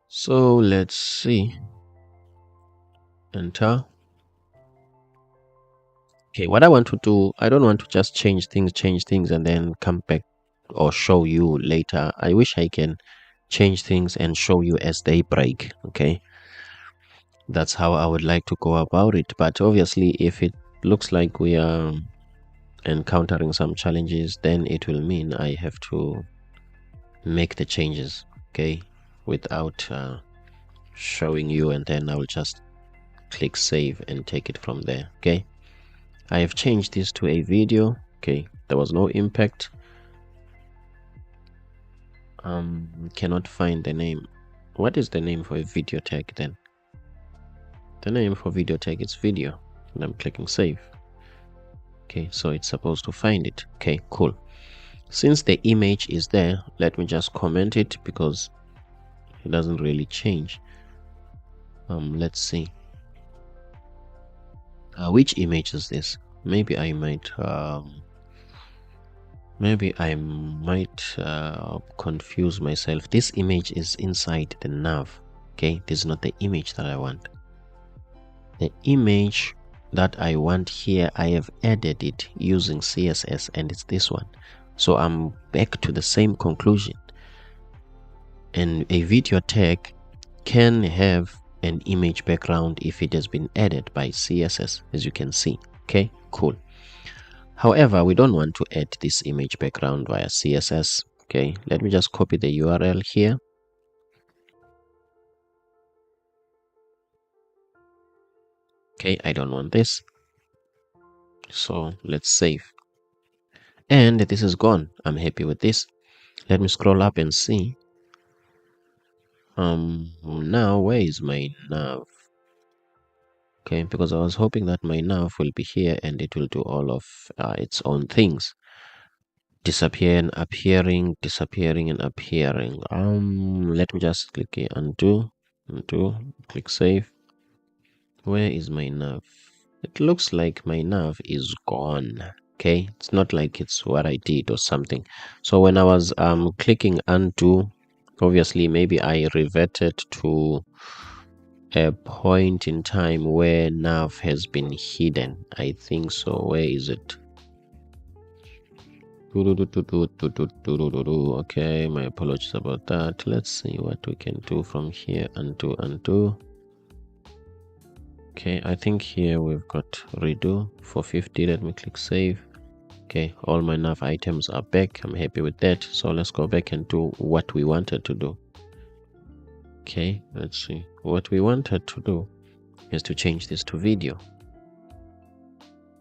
Speaker 1: so let's see. Enter. Okay, what I want to do, I don't want to just change things and then come back or show you later. I wish I can change things and show you as they break. Okay, that's how I would like to go about it. But obviously, if it looks like we are encountering some challenges, then it will mean I have to make the changes, okay, without showing you, and then I will just click save and take it from there. Okay, I have changed this to a video. Okay, there was no impact. Cannot find the name. What is the name for a video tag then? The name for video tag is video, and I'm clicking save. Okay, so it's supposed to find it. Okay, cool. Since the image is there, let me just comment it because it doesn't really change. Let's see. Which image is this? Maybe I might confuse myself. This image is inside the nav. Okay, this is not the image that I want. The image that I want here, I have added it using CSS, and it's this one. So I'm back to the same conclusion. And a video tag can have an image background if it has been added by CSS, as you can see. Okay, cool. However, we don't want to add this image background via CSS. Okay, let me just copy the URL here. Okay, I don't want this. So let's save. And this is gone. I'm happy with this. Let me scroll up and see. Now where is my nav? Okay, because I was hoping that my nav will be here and it will do all of its own things. Disappear and appearing, disappearing and appearing. Let me just click here, undo, click save. Where is my nav? It looks like my nav is gone. Okay, it's not like it's what I did or something. So when I was clicking undo, obviously maybe I reverted to a point in time where nav has been hidden. I think so. Where is it? Okay, my apologies about that. Let's see what we can do from here. Undo. Okay, I think here we've got redo 450. Let me click save. Okay, all my nav items are back. I'm happy with that. So let's go back and do what we wanted to do. Okay, let's see. What we wanted to do is to change this to video.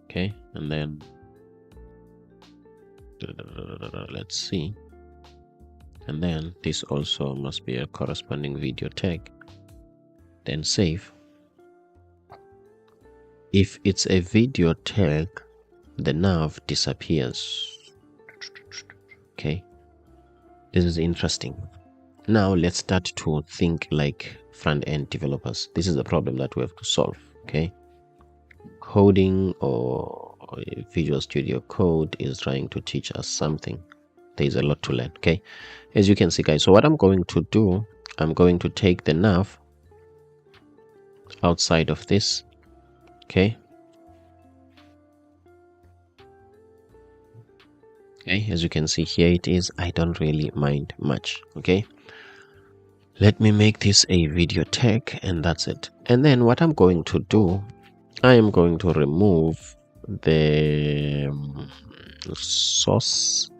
Speaker 1: Okay, and then let's see. And then this also must be a corresponding video tag. Then save. If it's a video tag, the nav disappears. Okay, this is interesting. Now let's start to think like front-end developers. This is the problem that we have to solve. Okay, coding or Visual Studio Code is trying to teach us something. There's a lot to learn. Okay, as you can see, guys, so what I'm going to do, I'm going to take the nav outside of this. Okay, as you can see here, it is. I don't really mind much. Okay, let me make this a video tag, and that's it. And then what I'm going to do, I am going to remove the source.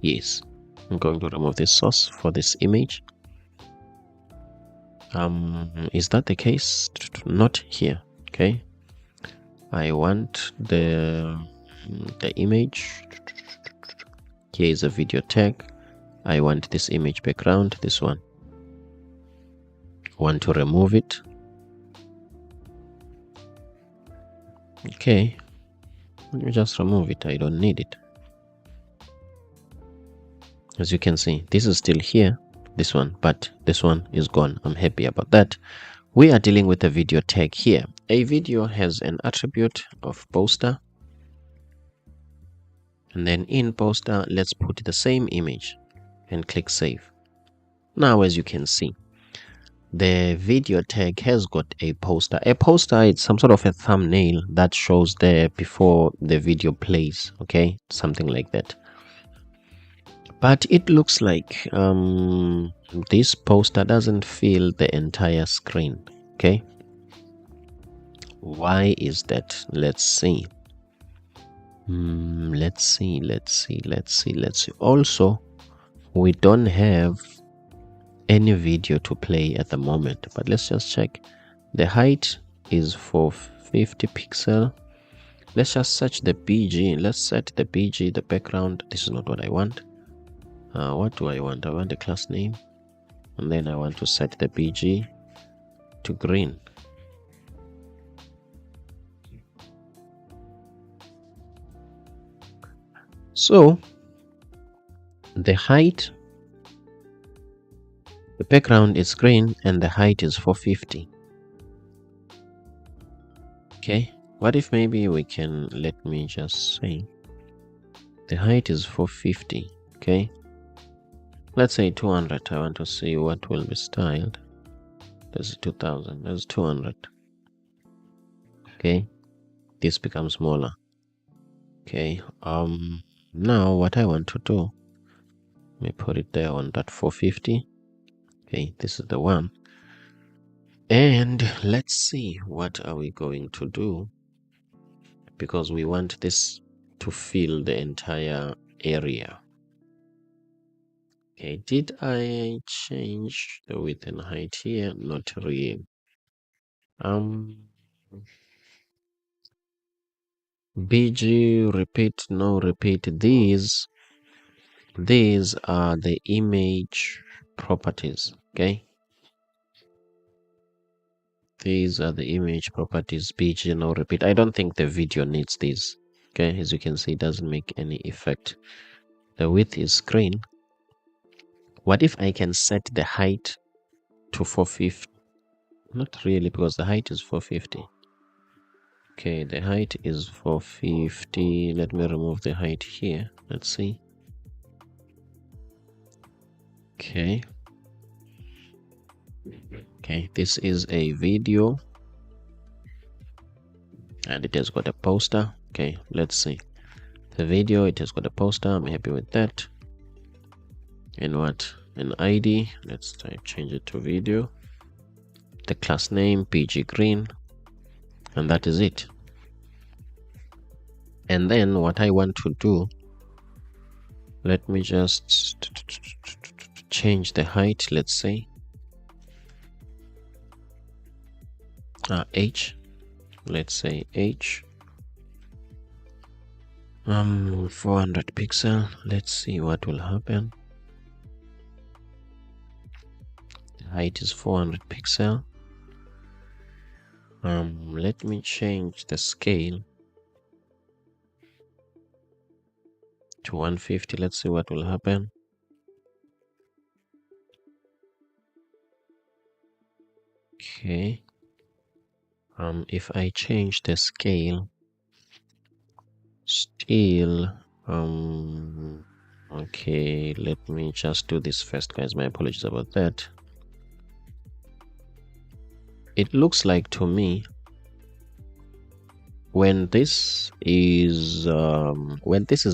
Speaker 1: Yes, I'm going to remove this source for this image. Is that the case? Not here. Okay, I want the image. Here is a video tag. I want this image background, this one. Want to remove it. Okay, let me just remove it. I don't need it. As you can see, this is still here, this one, but this one is gone. I'm happy about that. We are dealing with a video tag here. A video has an attribute of poster, and then in poster, let's put the same image and click save. Now, as you can see, the video tag has got a poster. A poster is some sort of a thumbnail that shows there before the video plays. Okay, something like that. But it looks like this poster doesn't fill the entire screen. Okay, why is that? Let's see. Let's see. Also, we don't have any video to play at the moment, but let's just check. The height is 450 pixel. Let's just search the BG. Let's set the BG, the background. This is not what I want. What do I want? I want the class name, and then I want to set the BG to green. So the height, the background is green and the height is 450. Okay, what if maybe we can, let me just say the height is 450. Okay, let's say 200. I want to see what will be styled. This is 2000. There's 200. Okay, this becomes smaller. Okay, now what I want to do, let me put it there on that 450. Okay, this is the one. And let's see what are we going to do, because we want this to fill the entire area. Okay, did I change the width and height here? Not really. BG, repeat, no repeat. These are the image properties. Okay, these are the image properties. BG, no repeat. I don't think the video needs these. Okay, as you can see, it doesn't make any effect. The width is screen. What if I can set the height to 450? Not really, because the height is 450. Okay, the height is 450. Let me remove the height here. Let's see. Okay. Okay, this is a video and it has got a poster. Okay, let's see. The video, it has got a poster. I'm happy with that. And what? An ID. Let's change it to video. The class name, PG Green. And that is it. And then what I want to do, let me just change the height. Let's say H. Let's say H. 400 pixel. Let's see what will happen. The height is 400 pixel. Let me change the scale to 150. Let's see what will happen. Okay. If I change the scale, still, okay, let me just do this first, guys. My apologies about that. It looks like to me, when this is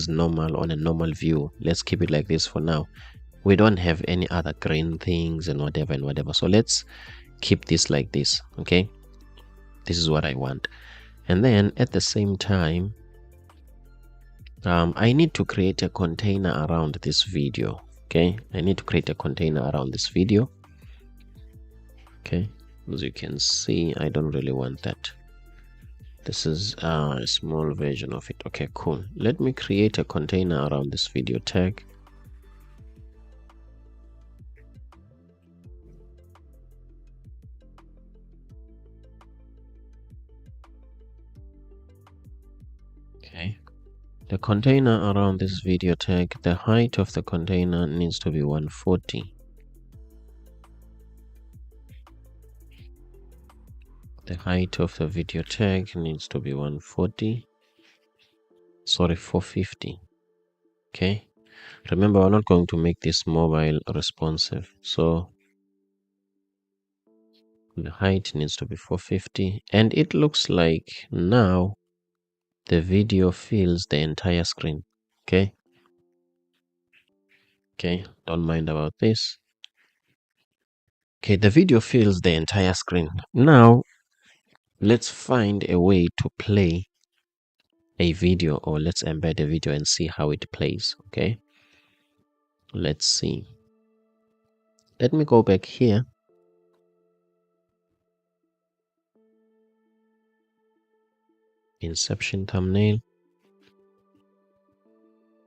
Speaker 1: normal on a normal view, let's keep it like this for now. We don't have any other green things and whatever. So let's keep this like this. Okay, this is what I want. And then at the same time, I need to create a container around this video. Okay, I need to create a container around this video. Okay, as you can see, I don't really want that. This is a small version of it. Okay, cool. Let me create a container around this video tag. Okay, the container around this video tag, the height of the container needs to be 140. The height of the video tag needs to be 140. Sorry, 450. Okay, remember, we're not going to make this mobile responsive, so the height needs to be 450. And it looks like now the video fills the entire screen. Okay, don't mind about this. Okay, the video fills the entire screen. Now let's find a way to play a video, or let's embed a video and see how it plays. Okay, let's see. Let me go back here. Inception thumbnail.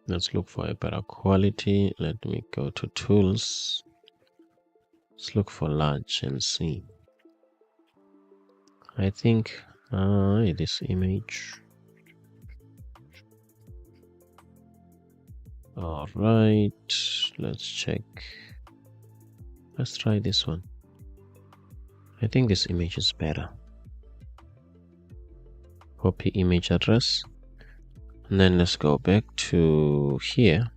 Speaker 1: Let's look for a better quality. Let me go to tools. Let's look for large and see. I think this image. All right, let's check. Let's try this one. I think this image is better. Copy image address. And then let's go back to here.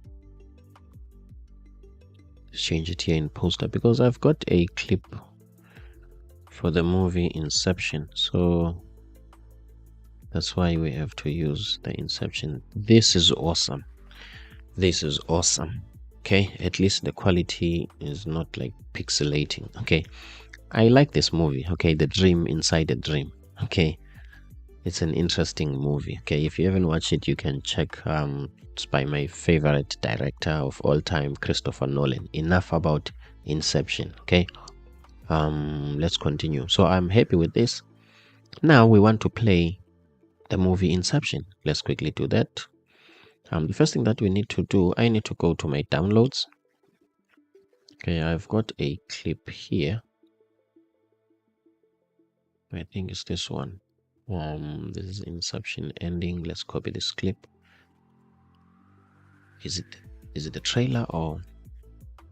Speaker 1: Let's change it here in poster because I've got a clip for the movie Inception. So that's why we have to use the Inception. This is awesome. This is awesome. Okay, at least the quality is not like pixelating. Okay, I like this movie. Okay, The Dream Inside a Dream. Okay, it's an interesting movie. Okay, if you haven't watched it, you can check. It's by my favorite director of all time, Christopher Nolan. Enough about Inception. Okay, let's continue. So I'm happy with this. Now we want to play the movie Inception. Let's quickly do that. The first thing that we need to do, I need to go to my downloads. Okay, I've got a clip here. I think it's this one. This is Inception ending. Let's copy this clip. Is it the trailer or?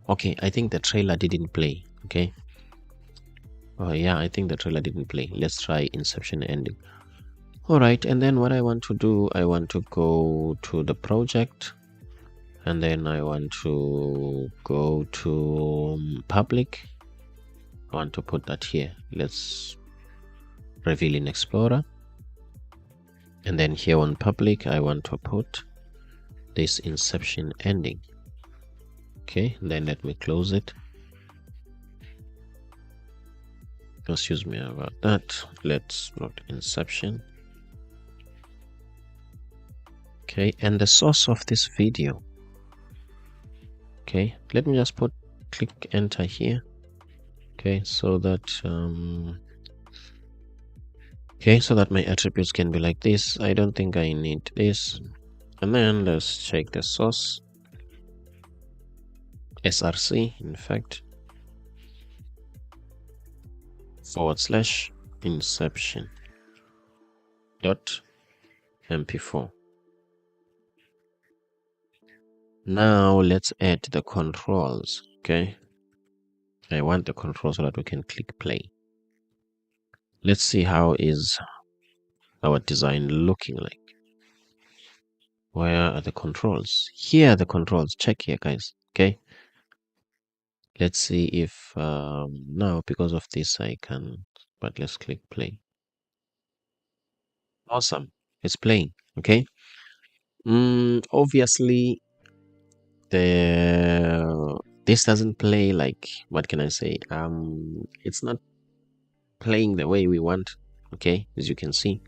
Speaker 1: Okay, I think the trailer didn't play. Okay. Oh yeah, I think the trailer didn't play. Let's try Inception ending. All right, and then what I want to do, I want to go to the project, and then I want to go to public. I want to put that here. Let's reveal in Explorer, and then here on public I want to put this Inception ending. Okay, then let me close it. Excuse me about that. Let's put Inception. Okay, and the source of this video. Okay, let me just click enter here. Okay, so that so that my attributes can be like this. I don't think I need this. And then let's check the source. src, in fact, / inception .mp4. Now let's add the controls. Okay, I want the control so that we can click play. Let's see how is our design looking like. Where are the controls? Here are the controls. Check here, guys. Okay, let's see if now because of this I can, but let's click play. Awesome, it's playing. Okay, obviously this doesn't play like, what can I say, it's not playing the way we want. Okay, as you can see,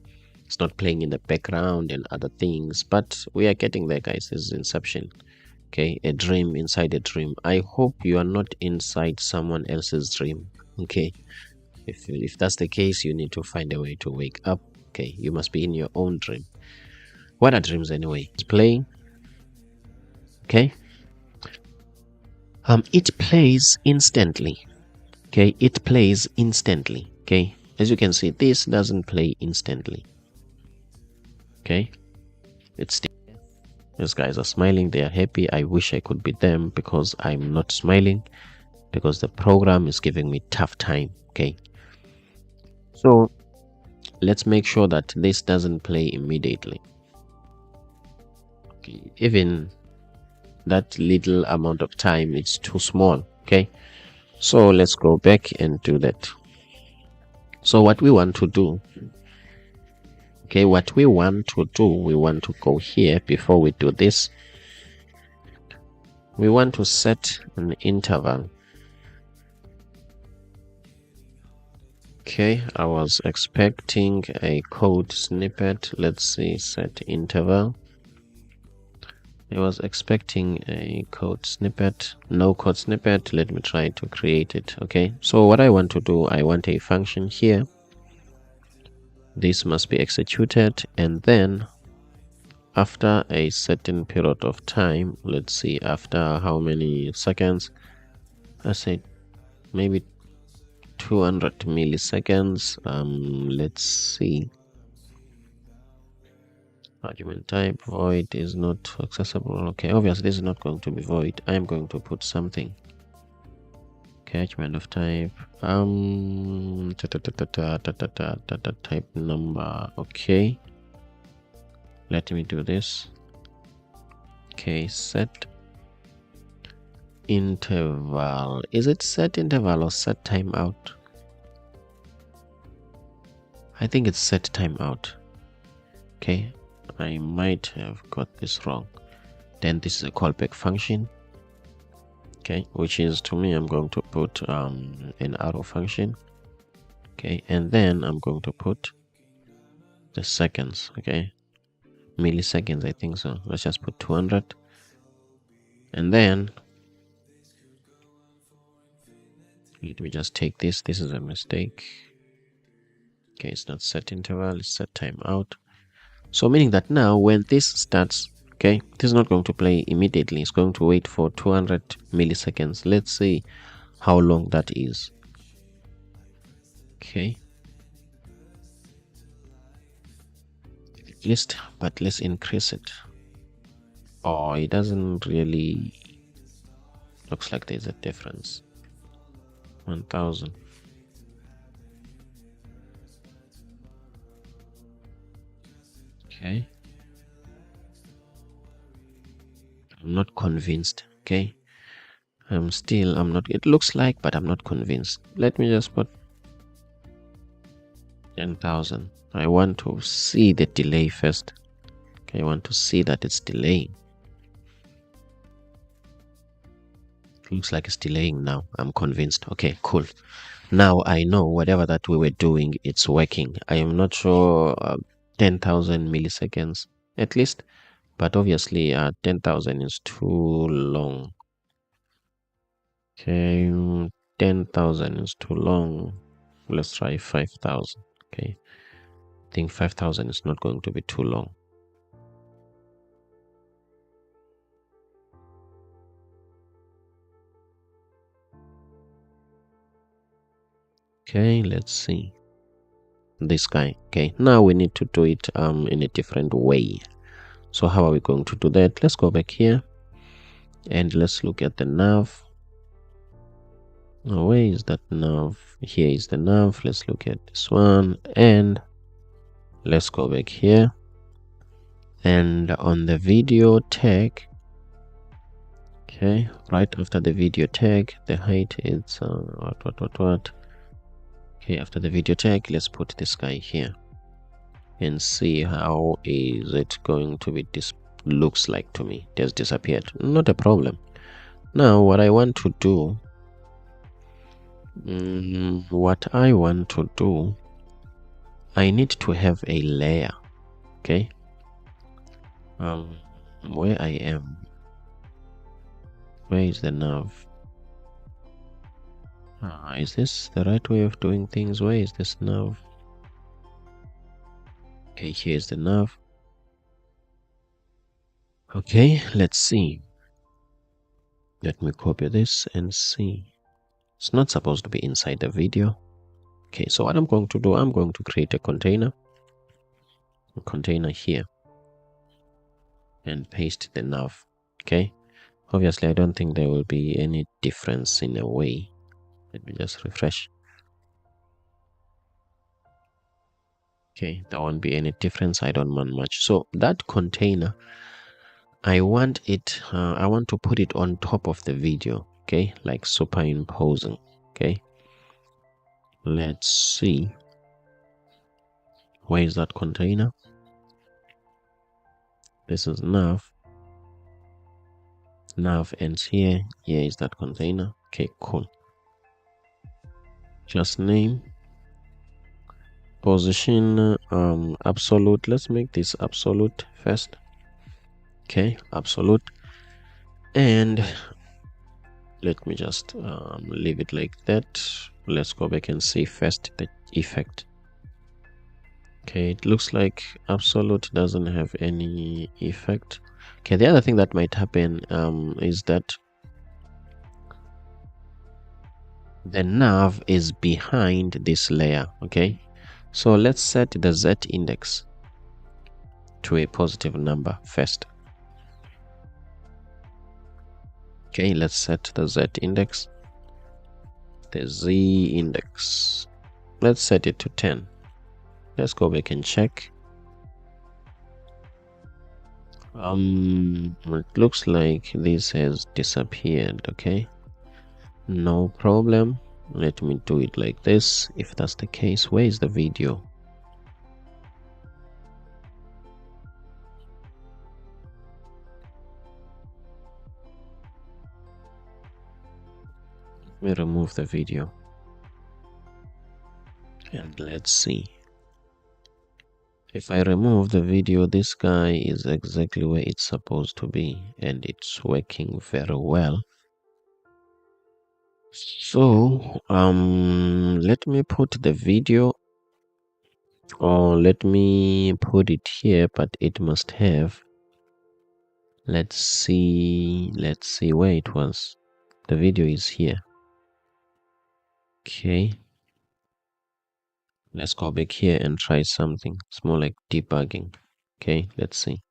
Speaker 1: it's not playing in the background and other things, but we are getting there, guys. This is Inception. Okay, a dream inside a dream. I hope you are not inside someone else's dream. Okay, if that's the case, you need to find a way to wake up. Okay, you must be in your own dream. What are dreams anyway? It's playing. Okay, it plays instantly. Okay, it plays instantly. Okay, as you can see, this doesn't play instantly. Okay, it's these guys are smiling, they are happy. I wish I could be them because I'm not smiling, because the program is giving me tough time. Okay, so let's make sure that this doesn't play immediately. Okay, even that little amount of time, it's too small. Okay, so let's go back and do that. So what we want to do, okay, we want to go here. Before we do this, we want to set an interval. Okay, I was expecting a code snippet. Let's see, set interval. I was expecting a code snippet. No code snippet. Let me try to create it. Okay, so what I want to do, I want a function here This must be executed, and then after a certain period of time, let's see, after how many seconds, I say maybe 200 milliseconds. Let's see, argument type void is not accessible. Okay, obviously this is not going to be void. I am going to put something. Okay, argument of type type number. Okay, let me do this. Okay, set interval. Is it set interval or set timeout? I think it's set timeout. Okay, I might have got this wrong. Then this is a callback function. Okay, which is, to me, I'm going to put an arrow function. Okay, and then I'm going to put the seconds. Okay, milliseconds, I think so. Let's just put 200, and then let me just take this. This is a mistake. Okay, it's not set interval, it's set timeout. So meaning that now when this starts, okay, this is not going to play immediately. It's going to wait for 200 milliseconds. Let's see how long that is. Okay, at least, but let's increase it. Oh, it doesn't really, looks like there's a difference. 1000. Okay, I'm not convinced. Okay, I'm not, it looks like, but I'm not convinced. Let me just put 10,000. I want to see the delay first. Okay, I want to see that it's delaying. Looks like it's delaying now. I'm convinced. Okay, cool. Now I know whatever that we were doing, it's working. I am not sure 10,000 milliseconds at least, but obviously 10,000 is too long. Okay, 10,000 is too long. Let's try 5,000. Okay, I think 5,000 is not going to be too long. Okay, let's see this guy. Okay, now we need to do it in a different way. So how are we going to do that? Let's go back here and let's look at the nav. Oh, where is that nav? Here is the nav. Let's look at this one, and let's go back here, and on the video tag, okay, right after the video tag, the height is what. Okay, after the video tag, let's put this guy here and see how is it going to be. This looks like to me it has disappeared. Not a problem. Now what I want to do, I need to have a layer. Okay, where I am, where is the nav? Is this the right way of doing things? Where is this nav? Okay, here's the nav. Okay, let's see. Let me copy this and see. It's not supposed to be inside the video. Okay, so what I'm going to do, I'm going to create a container here, and paste the nav. Okay, obviously I don't think there will be any difference in a way. Let me just refresh. Okay, there won't be any difference. I don't want much. So that container, I want to put it on top of the video. Okay, like superimposing. Okay, let's see, where is that container? This is nav ends here. Here is that container. Okay, cool. Just name, position, absolute. Let's make this absolute first. Okay, absolute, and let me just leave it like that. Let's go back and see first the effect. Okay, it looks like absolute doesn't have any effect. Okay, the other thing that might happen is that the nav is behind this layer. Okay, so let's set the Z index to a positive number first. Okay, let's set the Z index, the Z index. Let's set it to 10. Let's go back and check. It looks like this has disappeared. Okay, no problem. Let me do it like this. If that's the case, where is the video? Let me remove the video and let's see. If I remove the video, this guy is exactly where it's supposed to be, and it's working very well. So let me put the video, or let me put it here, but it must have, let's see where it was. The video is here. Okay, let's go back here and try something. It's more like debugging. Okay, let's see.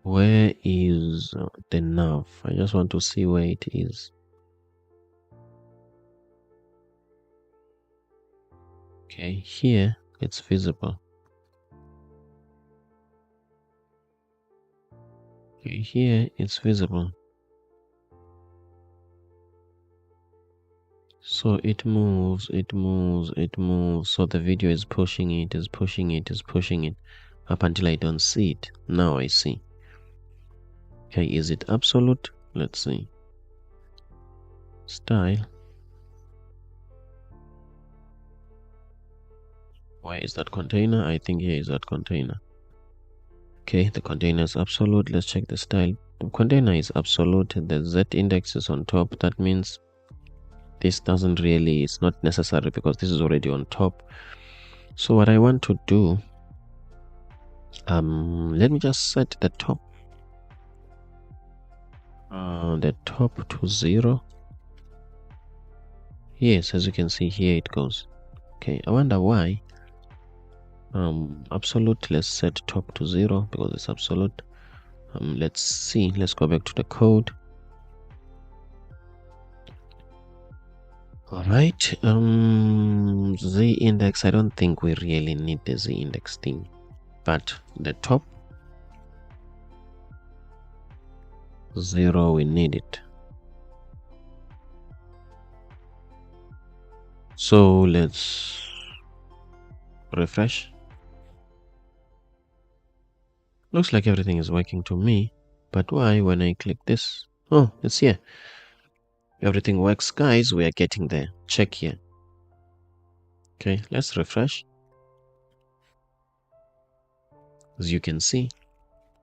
Speaker 1: Where is the nav? I just want to see where it is. Okay, here it's visible. Okay, here it's visible. So it moves, it moves, it moves. So the video is pushing it, is pushing it, is pushing it up until I don't see it. Now I see. Okay, is it absolute? Let's see. Style. Where is that container? I think here is that container. Okay, the container is absolute. Let's check the style. The container is absolute. The Z index is on top. That means this doesn't really, it's not necessary because this is already on top. So what I want to do, let me just set the top to 0. Yes, as you can see here it goes. Okay, I wonder why. Absolute, let's set top to 0 because it's absolute. Let's see, let's go back to the code. All right, Z index, I don't think we really need the Z index thing, but the top 0, we need it. So let's refresh. Looks like everything is working to me, but why when I click this? Oh, it's here. Everything works, guys. We are getting there. Check here. Okay, let's refresh. As you can see,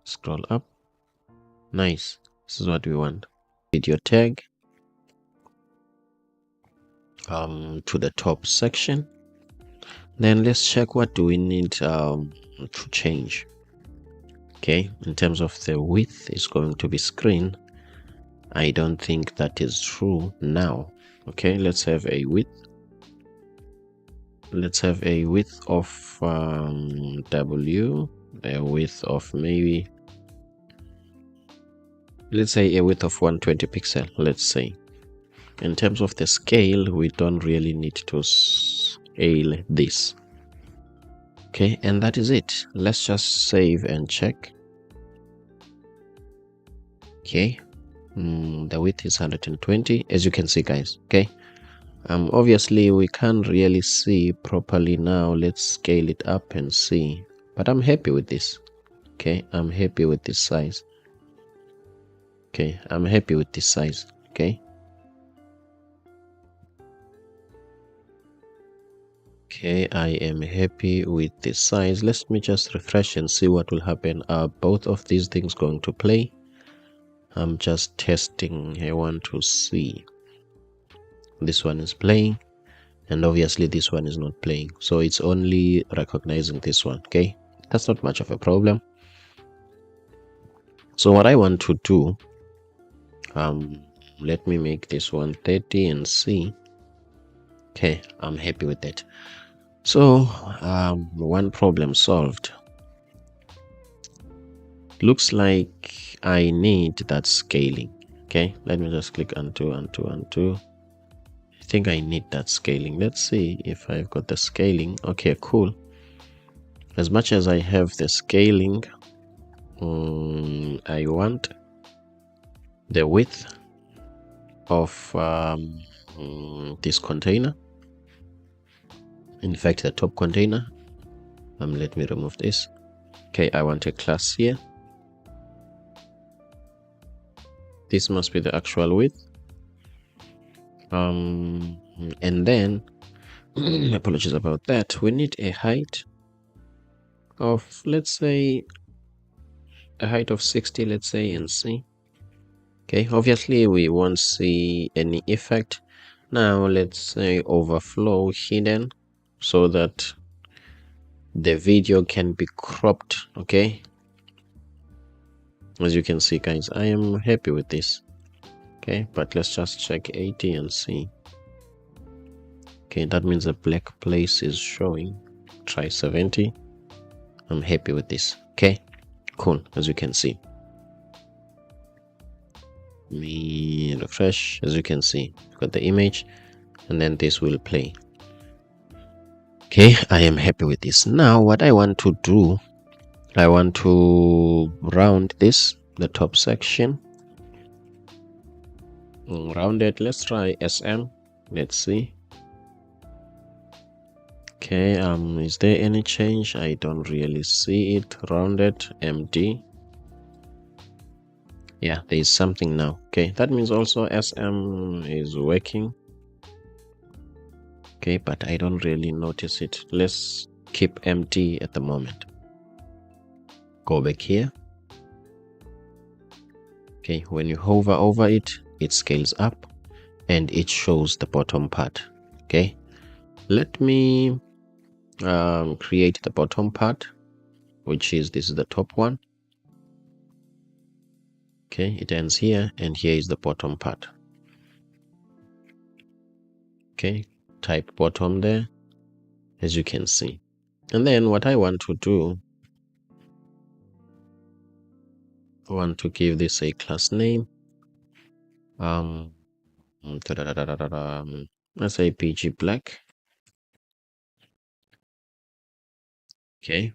Speaker 1: scroll up. Nice. This is what we want. Video tag to the top section. Then let's check what do we need to change. Okay, in terms of the width, is going to be screen. I don't think that is true now. Okay, let's have a width. Let's have a width of W, a width of maybe, let's say a width of 120 pixel, let's say. In terms of the scale, we don't really need to scale this. Okay, and that is it. Let's just save and check. Okay, the width is 120, as you can see, guys. Okay, obviously we can't really see properly now. Let's scale it up and see, but I'm happy with this. Okay, I'm happy with this size. Okay, I'm happy with this size. Okay, okay, I am happy with this size. Let me just refresh and see what will happen. Are both of these things going to play? I'm just testing. I want to see. This one is playing. and obviously this one is not playing, so it's only recognizing this one. Okay, that's not much of a problem. So what I want to do, let me make this 130 and see. Okay, I'm happy with that. So one problem solved. Looks like I need that scaling. Okay, let me just click undo. I think I need that scaling. Let's see if I've got the scaling. Okay, cool. As much as I have the scaling, I want the width of this container. In fact, the top container. Let me remove this. Okay, I want a class here. This must be the actual width. And then apologies about that. We need a height of, let's say, a height of 60, let's say, and see. Okay, obviously we won't see any effect. Now let's say overflow hidden so that the video can be cropped. Okay, as you can see, guys, I am happy with this. Okay, but let's just check 80 and see. Okay, that means the black place is showing. Try 70. I'm happy with this. Okay, cool. As you can see, me refresh. As you can see, got the image, and then this will play. Okay, I am happy with this. Now what I want to do, I want to round this, the top section. Round it. Let's try SM. Let's see. Okay, is there any change? I don't really see it. Rounded, MD. Yeah, there is something now. Okay, that means also SM is working. Okay, but I don't really notice it. Let's keep empty at the moment. Go back here. Okay, when you hover over it, it scales up and it shows the bottom part. Okay, let me create the bottom part, which is, this is the top one. Okay, it ends here, and here is the bottom part. Okay, type bottom there, as you can see. And then what I want to do, I want to give this a class name. Let's say PG Black. Okay.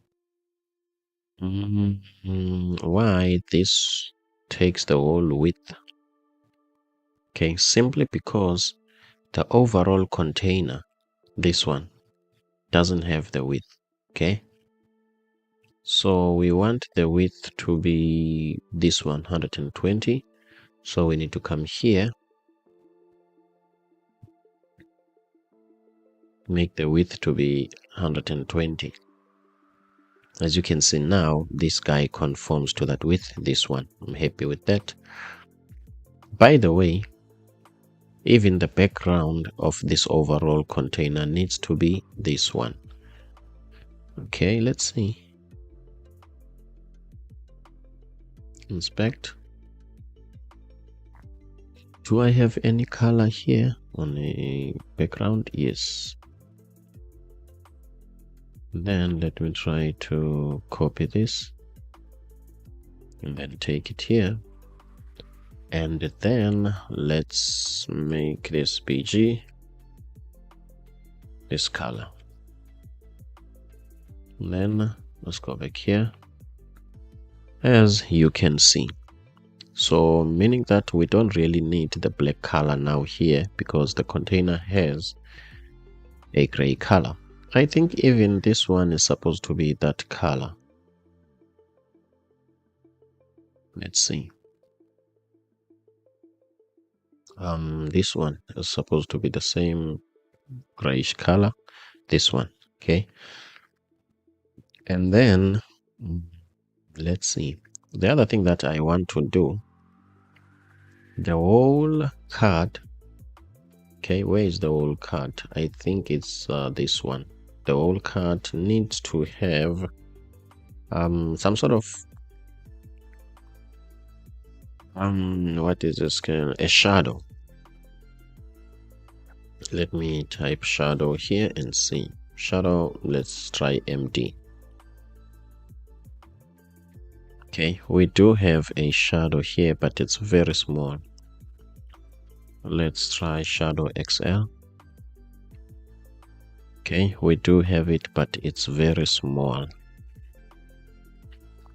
Speaker 1: Why this takes the whole width? Okay, simply because the overall container, this one, doesn't have the width. Okay, so we want the width to be this one, 120. So we need to come here, make the width to be 120. As you can see now, this guy conforms to that width, this one. I'm happy with that. By the way, even the background of this overall container needs to be this one. Okay, let's see. Inspect. Do I have any color here on a background? Yes. Then let me try to copy this and then take it here. And then let's make this PG, this color. And then let's go back here, as you can see. So meaning that we don't really need the black color now here, because the container has a gray color. I think even this one is supposed to be that color. Let's see. This one is supposed to be the same grayish color. This one, okay. And then let's see. The other thing that I want to do, the whole card Okay, where is the whole card? I think it's this one. The whole card needs to have some sort of what is this kind? A shadow. Let me type shadow here and see. Shadow, let's try MD. Okay, we do have a shadow here, but it's very small. Let's try shadow XL. Okay, we do have it, but it's very small.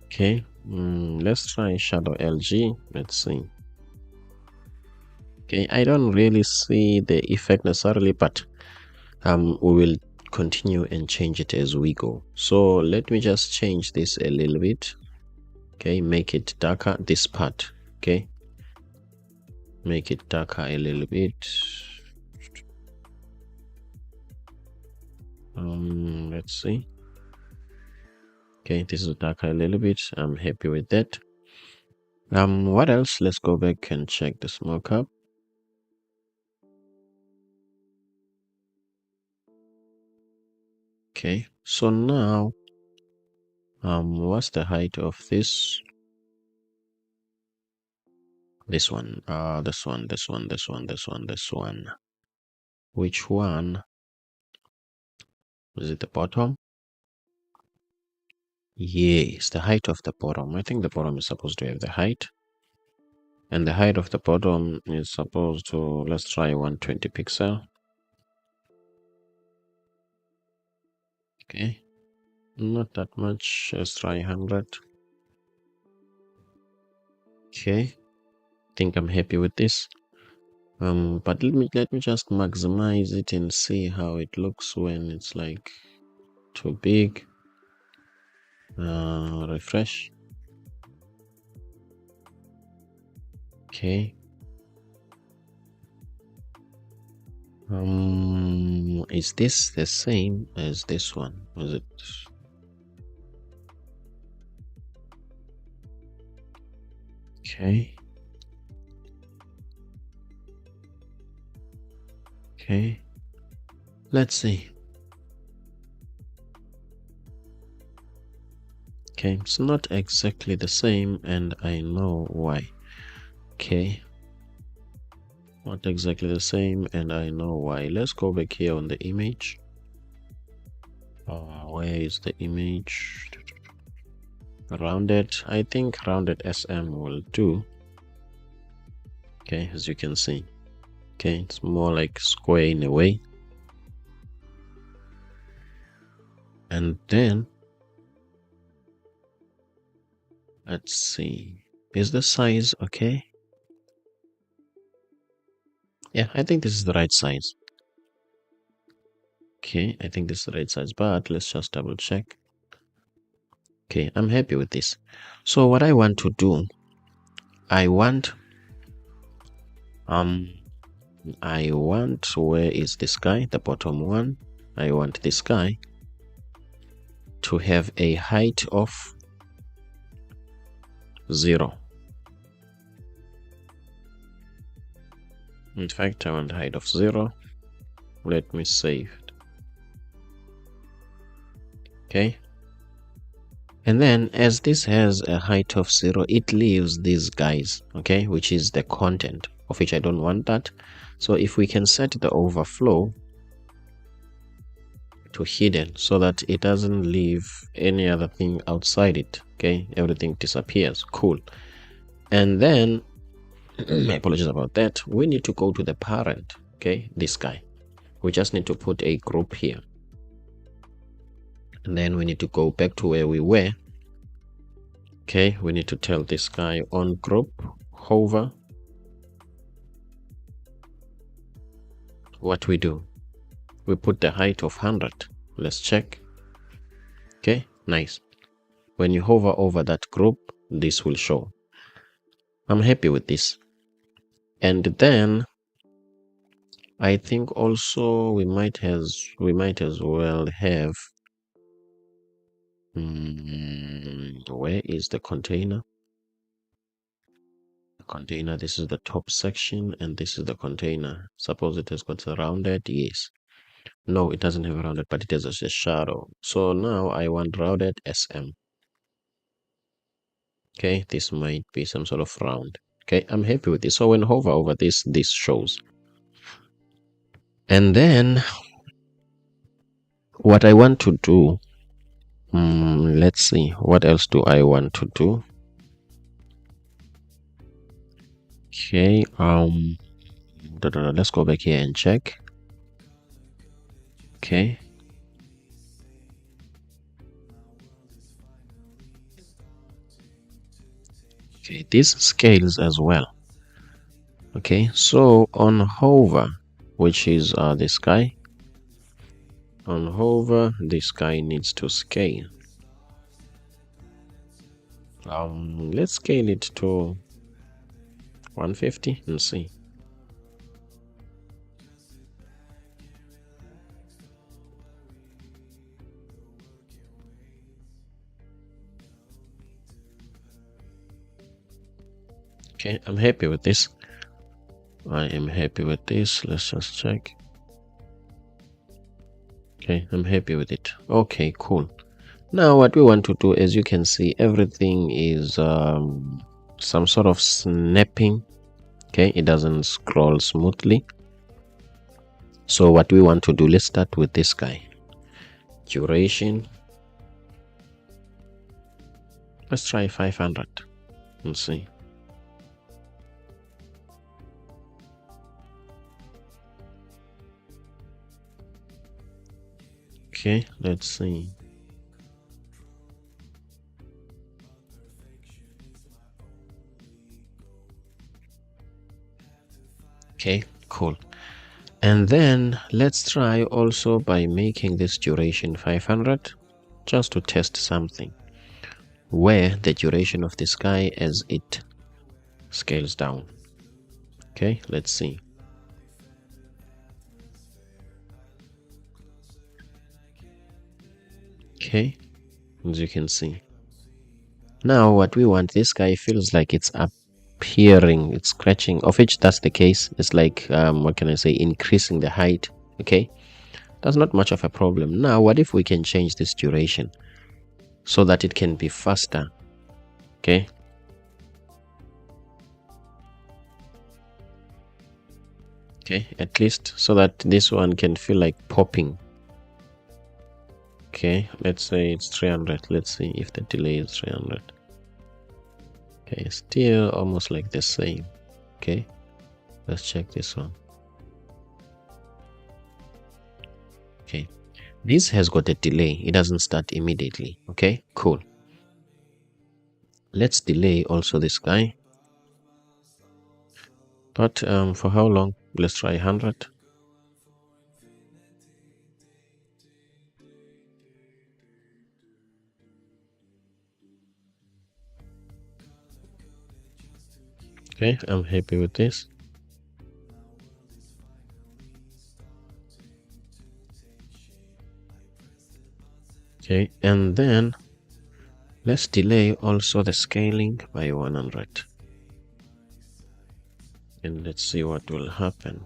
Speaker 1: Okay, let's try shadow LG. Let's see. Okay, I don't really see the effect necessarily, but we will continue and change it as we go. So let me just change this a little bit. Okay, make it darker, this part. Okay, make it darker a little bit. Let's see. Okay, this is darker a little bit. I'm happy with that. What else? Let's go back and check the smoke up. Okay, so now what's the height of this? This one, this one, this one, this one, this one, this one. Which one? Is it the bottom? Yes, the height of the bottom. I think the bottom is supposed to have the height. And the height of the bottom is supposed to, let's try 120 pixel. Okay, not that much. Let's try 100. Okay, think I'm happy with this. But let me just maximize it and see how it looks when it's like too big. Refresh. Okay. Is this the same as this one? Was it? Okay. Okay. Let's see. Okay, it's not exactly the same, and I know why. Okay. Not exactly the same, and I know why. Let's go back here on the image. Where is the image? Rounded. I think rounded SM will do. Okay, as you can see. Okay, it's more like square in a way. And then let's see. Is the size okay? Yeah, I think this is the right size. Okay, I think this is the right size, but let's just double check. Okay, I'm happy with this. So what I want to do, I want where is this guy, the bottom one? I want this guy to have a height of 0. In fact, I want height of 0. Let me save it. Okay. And then as this has a height of 0, it leaves these guys, okay, which is the content, of which I don't want that. So if we can set the overflow to hidden so that it doesn't leave any other thing outside it, okay, everything disappears. Cool. And then my apologies about that, we need to go to the parent, okay, this guy. We just need to put a group here, and then we need to go back to where we were. Okay, we need to tell this guy on group hover. What we do, we put the height of 100. Let's check. Okay, nice. When you hover over that group, this will show. I'm happy with this. And then I think also we might as well have where is the container? container. This is the top section, and this is the container. Suppose it has got a rounded. Yes. No, it doesn't have a rounded, but it has a shadow. So now I want rounded SM. Okay, this might be some sort of round. Okay, I'm happy with this. So when hover over this shows. And then what I want to do, let's see, what else do I want to do? Okay, let's go back here and check. Okay. Okay, this scales as well. Okay, so on hover, which is this guy, on hover, this guy needs to scale. Let's scale it to 150 and see. Okay, I'm happy with this. I am happy with this. Let's just check. Okay, I'm happy with it. Okay, cool. Now what we want to do, as you can see, everything is some sort of snapping. Okay, it doesn't scroll smoothly. So what we want to do, let's start with this guy. Duration. Let's try 500 and see. Okay, let's see. Okay, cool. And then let's try also by making this duration 500 just to test something, where the duration of this guy as it scales down. Okay, let's see. Okay, as you can see. Now what we want, this guy feels like it's appearing, it's scratching, of which that's the case. It's like, what can I say, increasing the height. Okay, that's not much of a problem. Now what if we can change this duration so that it can be faster? Okay, okay, at least so that this one can feel like popping. Okay, let's say it's 300. Let's see if the delay is 300. Okay, still almost like the same. Okay, let's check this one. Okay, this has got a delay. It doesn't start immediately. Okay, cool. Let's delay also this guy, but for how long? Let's try 100. Okay, I'm happy with this. Okay, and then let's delay also the scaling by 100. And let's see what will happen.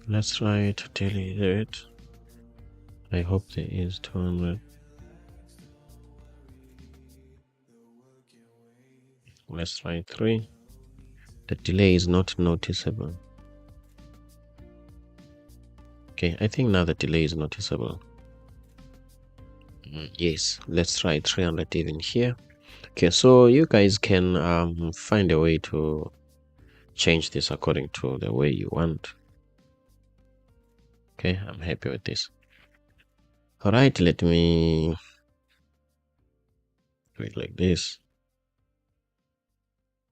Speaker 1: Let's try to delete it. I hope there is 200. Let's try 3. The delay is not noticeable. Okay, I think now the delay is noticeable. Yes, let's try 300 even here. Okay, so you guys can find a way to change this according to the way you want. Okay, I'm happy with this. All right, let me do it like this.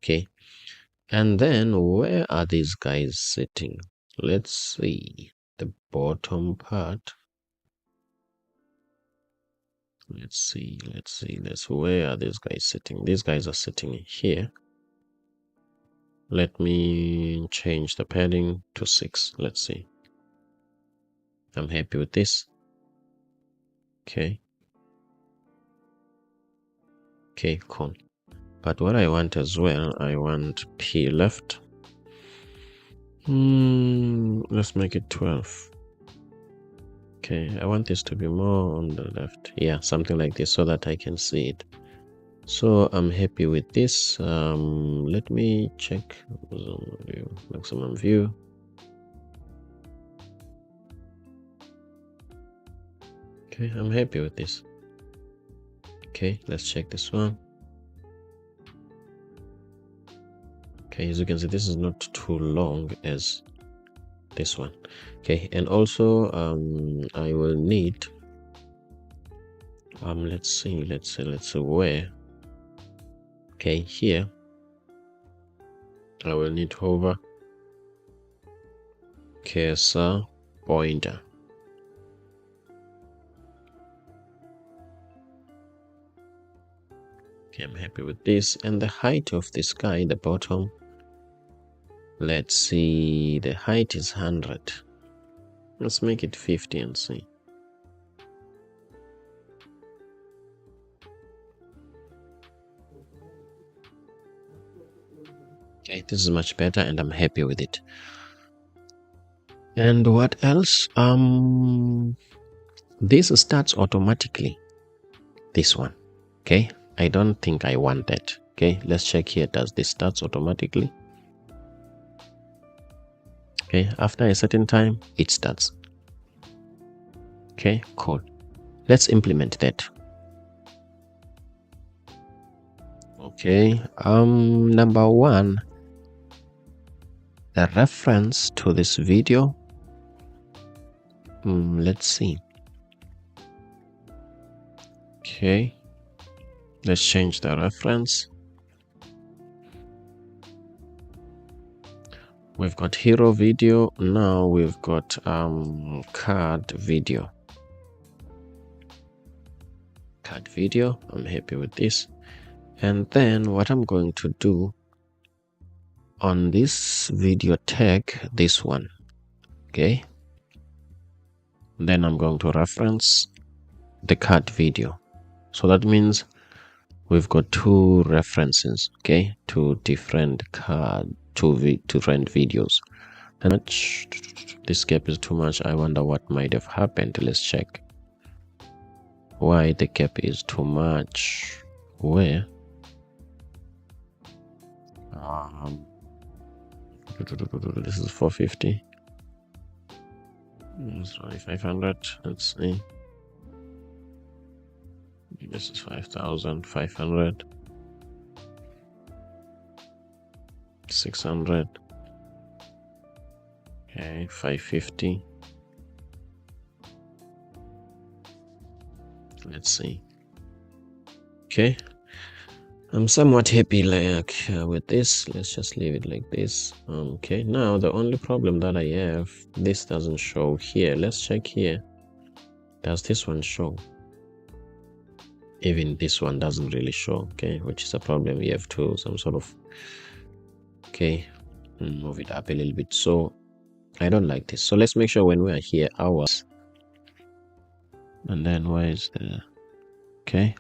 Speaker 1: Okay, and then where are these guys sitting? Let's see the bottom part. Let's see. Where are these guys sitting? These guys are sitting here. Let me change the padding to 6. Let's see. I'm happy with this. Okay. Okay, cool. But what I want as well, I want P left. Let's make it 12. Okay, I want this to be more on the left. Yeah, something like this so that I can see it. So I'm happy with this. Let me check maximum view. Okay, I'm happy with this. Okay, let's check this one. Okay, as you can see, this is not too long as this one. Okay, and also I will need let's see where. Okay, here I will need hover, cursor, pointer. Okay, I'm happy with this. And the height of this guy, the bottom, let's see, the height is 100. Let's make it 50 and see. Okay, this is much better and I'm happy with it. And what else? This starts automatically. This one. Okay, I don't think I want that. Okay, let's check here. Does this starts automatically? Okay, after a certain time, it starts. Okay, cool. Let's implement that. Okay, number one, the reference to this video. Let's see. Okay, let's change the reference. We've got hero video. Now we've got card video. Card video. I'm happy with this. And then what I'm going to do on this video tag, this one. Okay. Then I'm going to reference the card video. So that means we've got two references. Okay, two different different videos. And this gap is too much. I wonder what might have happened. Let's check why the gap is too much. Where this is 450. Sorry, 500. Let's see. This is 5,500. 600. Okay, 550. Let's see. Okay, I'm somewhat happy with this. Let's just leave it like this. Okay, now the only problem that I have, this doesn't show here. Let's check here. Does this one show? Even this one doesn't really show. Okay, which is a problem. You have to some sort of, okay, move it up a little bit. So I don't like this. So let's make sure when we are here, hours, and then where is the, okay,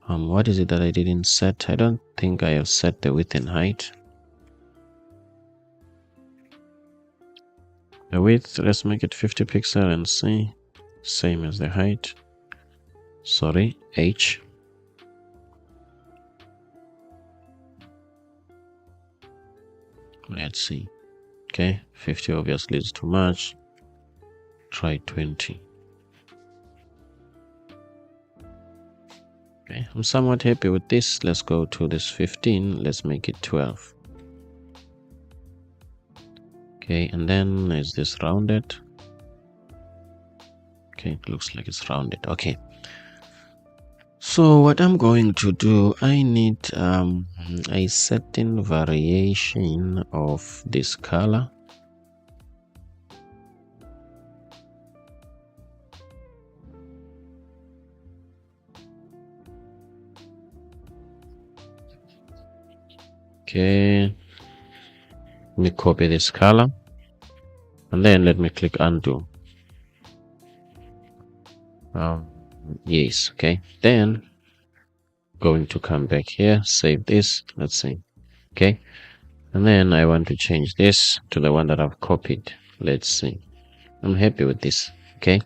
Speaker 1: what is it that I didn't set? I don't think I have set the width and height. The width, let's make it 50 pixel and see, same as the height. Sorry, H. Let's see. Okay, 50 obviously is too much. Try 20. Okay, I'm somewhat happy with this. Let's go to this 15. Let's make it 12. Okay, and then is this rounded? Okay, it looks like it's rounded. Okay. So what I'm going to do, I need a certain variation of this color. Okay, let me copy this color and then let me click undo. Yes, okay, then going to come back here, save this. Let's see. Okay. And then I want to change this to the one that I've copied. Let's see. I'm happy with this. Okay.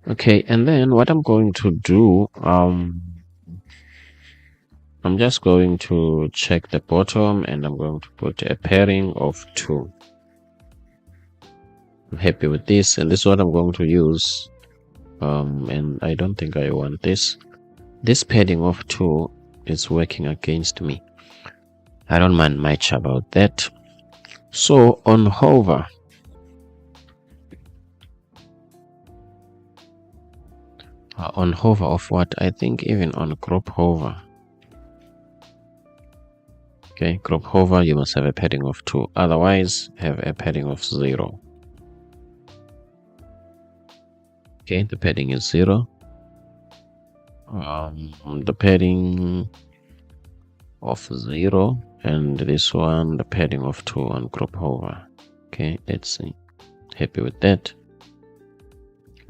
Speaker 1: Okay. And then what I'm going to do, I'm just going to check the bottom and I'm going to put a pairing of 2. I'm happy with this, and this is what I'm going to use. And I don't think I want this. This padding of 2 is working against me. I don't mind much about that. So on hover, of what? I think even on group hover. Okay, group hover, you must have a padding of 2. Otherwise, have a padding of 0. Okay, the padding is 0. The padding of 0, and this one, the padding of 2 on group hover. Okay, let's see. Happy with that.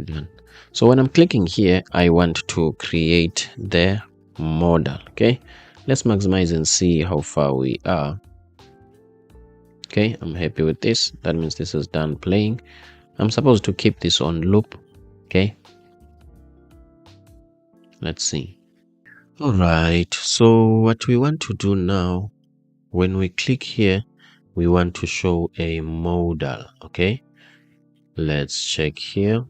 Speaker 1: Done. So when I'm clicking here, I want to create the model. Okay, let's maximize and see how far we are. Okay, I'm happy with this. That means this is done playing. I'm supposed to keep this on loop. Okay, let's see. All right, so what we want to do now, when we click here, we want to show a modal. Okay, let's check here.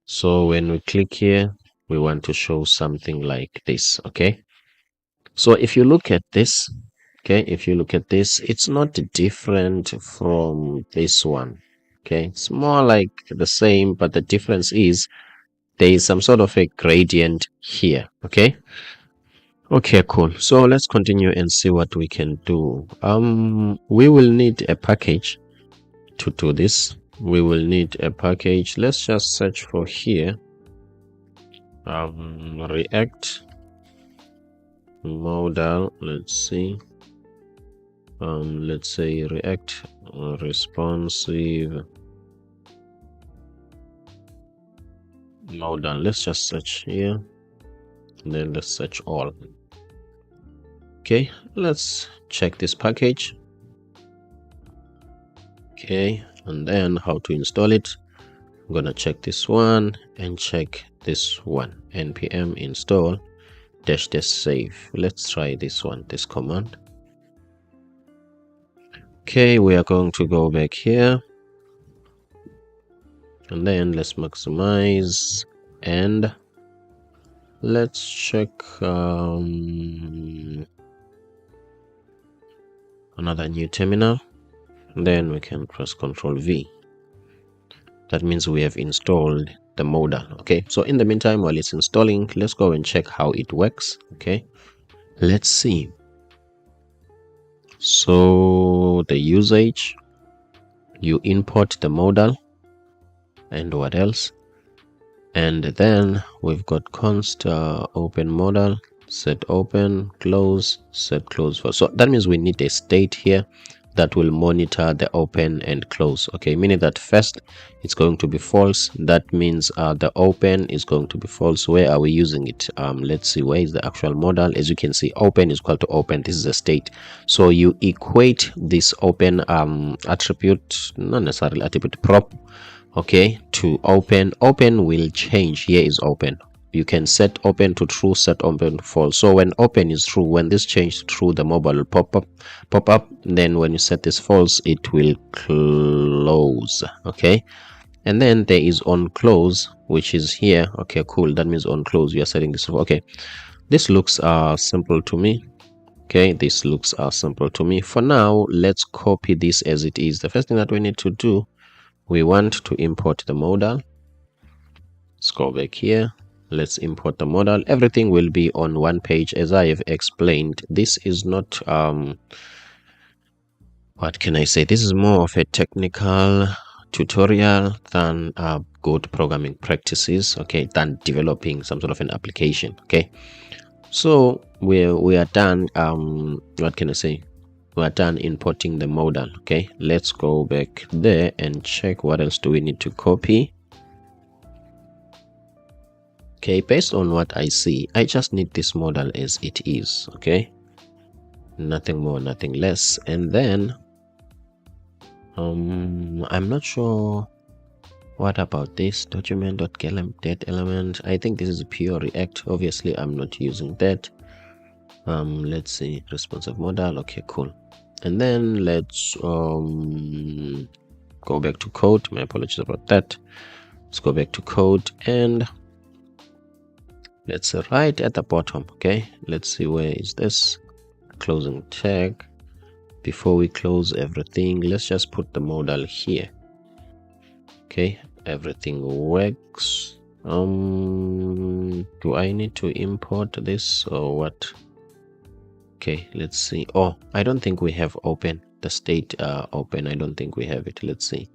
Speaker 1: So when we click here, we want to show something like this. Okay, so if you look at this, okay, if you look at this, it's not different from this one. Okay, it's more like the same, but the difference is there is some sort of a gradient here. Okay, cool. So let's continue and see what we can do. We will need a package to do this. We will need a package. Let's just search for here, react modal. Let's see, let's say react responsive modal. Let's just search here, and then let's search all. Okay, let's check this package. Okay, and then how to install it. I'm gonna check this one and check this one. npm install -- save. Let's try this one, this command. Okay, we are going to go back here, and then let's maximize and let's check another new terminal, and then we can press Ctrl V. That means we have installed the modal. Okay, so in the meantime, while it's installing, let's go and check how it works. Okay, let's see. So the usage, you import the modal, and what else? And then we've got const open modal, set open, close, set close for. So that means we need a state here that will monitor the open and close. Okay, meaning that first it's going to be false. That means the open is going to be false. Where are we using it? Let's see, where is the actual modal? As you can see, open is equal to open. This is a state. So you equate this open attribute, not necessarily attribute, prop, okay, to open. Open will change. Here is open. You can set open to true, set open to false. So when open is true, when this changed to true, the mobile will pop up. Then when you set this false, it will close. Okay, and then there is on close, which is here. Okay, cool. That means on close, you are setting this. Okay, this looks simple to me. Okay, this looks simple to me. For now, let's copy this as it is. The first thing that we need to do, we want to import the modal. Let's go back here. Let's import the modal. Everything will be on one page, as I have explained. This is not what can I say, this is more of a technical tutorial than good programming practices, okay, than developing some sort of an application. Okay, so we are done. What can I say, we are done importing the modal. Okay, let's go back there and check what else do we need to copy. Okay, based on what I see, I just need this model as it is. Okay, nothing more, nothing less. And then I'm not sure what about this document.get element. I think this is a pure React. Obviously I'm not using that. Let's see, responsive model. Okay, cool. And then let's go back to code. My apologies about that. Let's go back to code and let's right at the bottom. Okay, let's see, where is this closing tag? Before we close everything, let's just put the modal here. Okay, everything works. Do I need to import this or what? Okay, let's see. Oh, I don't think we have open the state open. I don't think we have it. Let's see.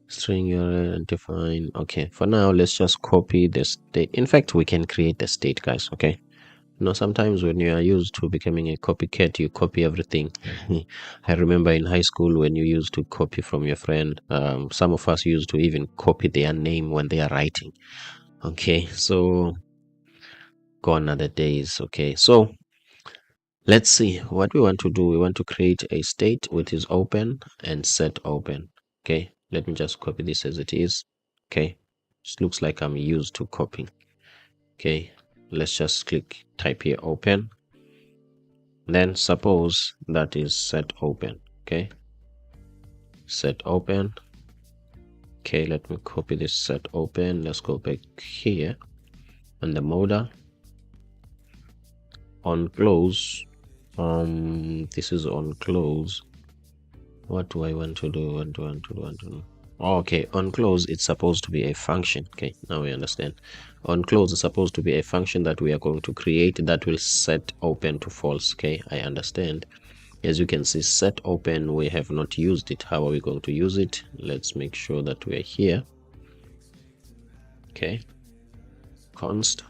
Speaker 1: String URL define. Okay, for now let's just copy the state. In fact, we can create the state, guys. Okay, sometimes when you are used to becoming a copycat, you copy everything. I remember in high school when you used to copy from your friend. Some of us used to even copy their name when they are writing. Okay, so gone are the days. Okay, so let's see what we want to do. We want to create a state which is open and set open. Okay, let me just copy this as it is. Okay, it looks like I'm used to copying. Okay, let's just click type here open. Then suppose that is set open. Okay, set open. Okay, let me copy this set open. Let's go back here and the modal on close. This is on close. What do I want to do? What do I want to do? Okay, on close it's supposed to be a function. Okay, now we understand. On close is supposed to be a function that we are going to create that will set open to false. Okay, I understand. As you can see, set open, we have not used it. How are we going to use it? Let's make sure that we're here. Okay, const.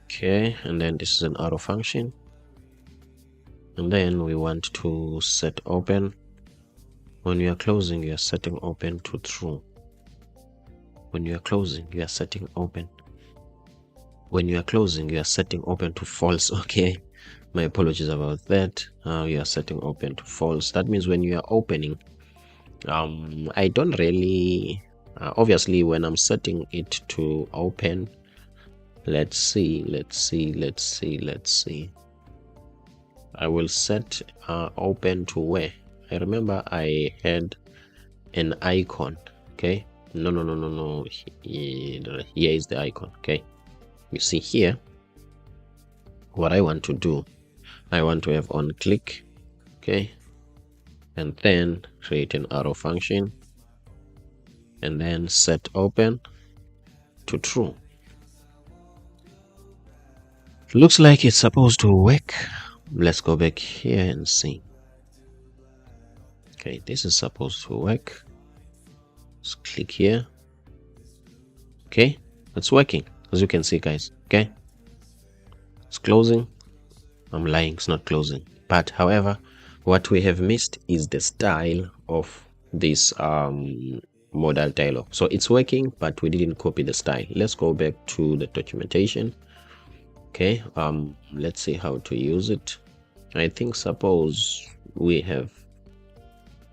Speaker 1: Okay, and then this is an arrow function, and then we want to set open. When you are closing, you are setting open to true. When you are closing, you are setting open. When you are closing, you are setting open to false. Okay, my apologies about that. You are setting open to false. That means when you are opening, I don't really obviously when I'm setting it to open, let's see, I will set open to where? I remember I had an icon. Okay, no, here is the icon. Okay, you see here what I want to do. I want to have on click. Okay, and then create an arrow function and then set open to true. Looks like it's supposed to work. Let's go back here and see. Okay, this is supposed to work. Let's click here. Okay, it's working, as you can see, guys. Okay, it's closing. I'm lying, it's not closing. But however, what we have missed is the style of this modal dialog. So it's working, but we didn't copy the style. Let's go back to the documentation. Okay, let's see how to use it. I think suppose we have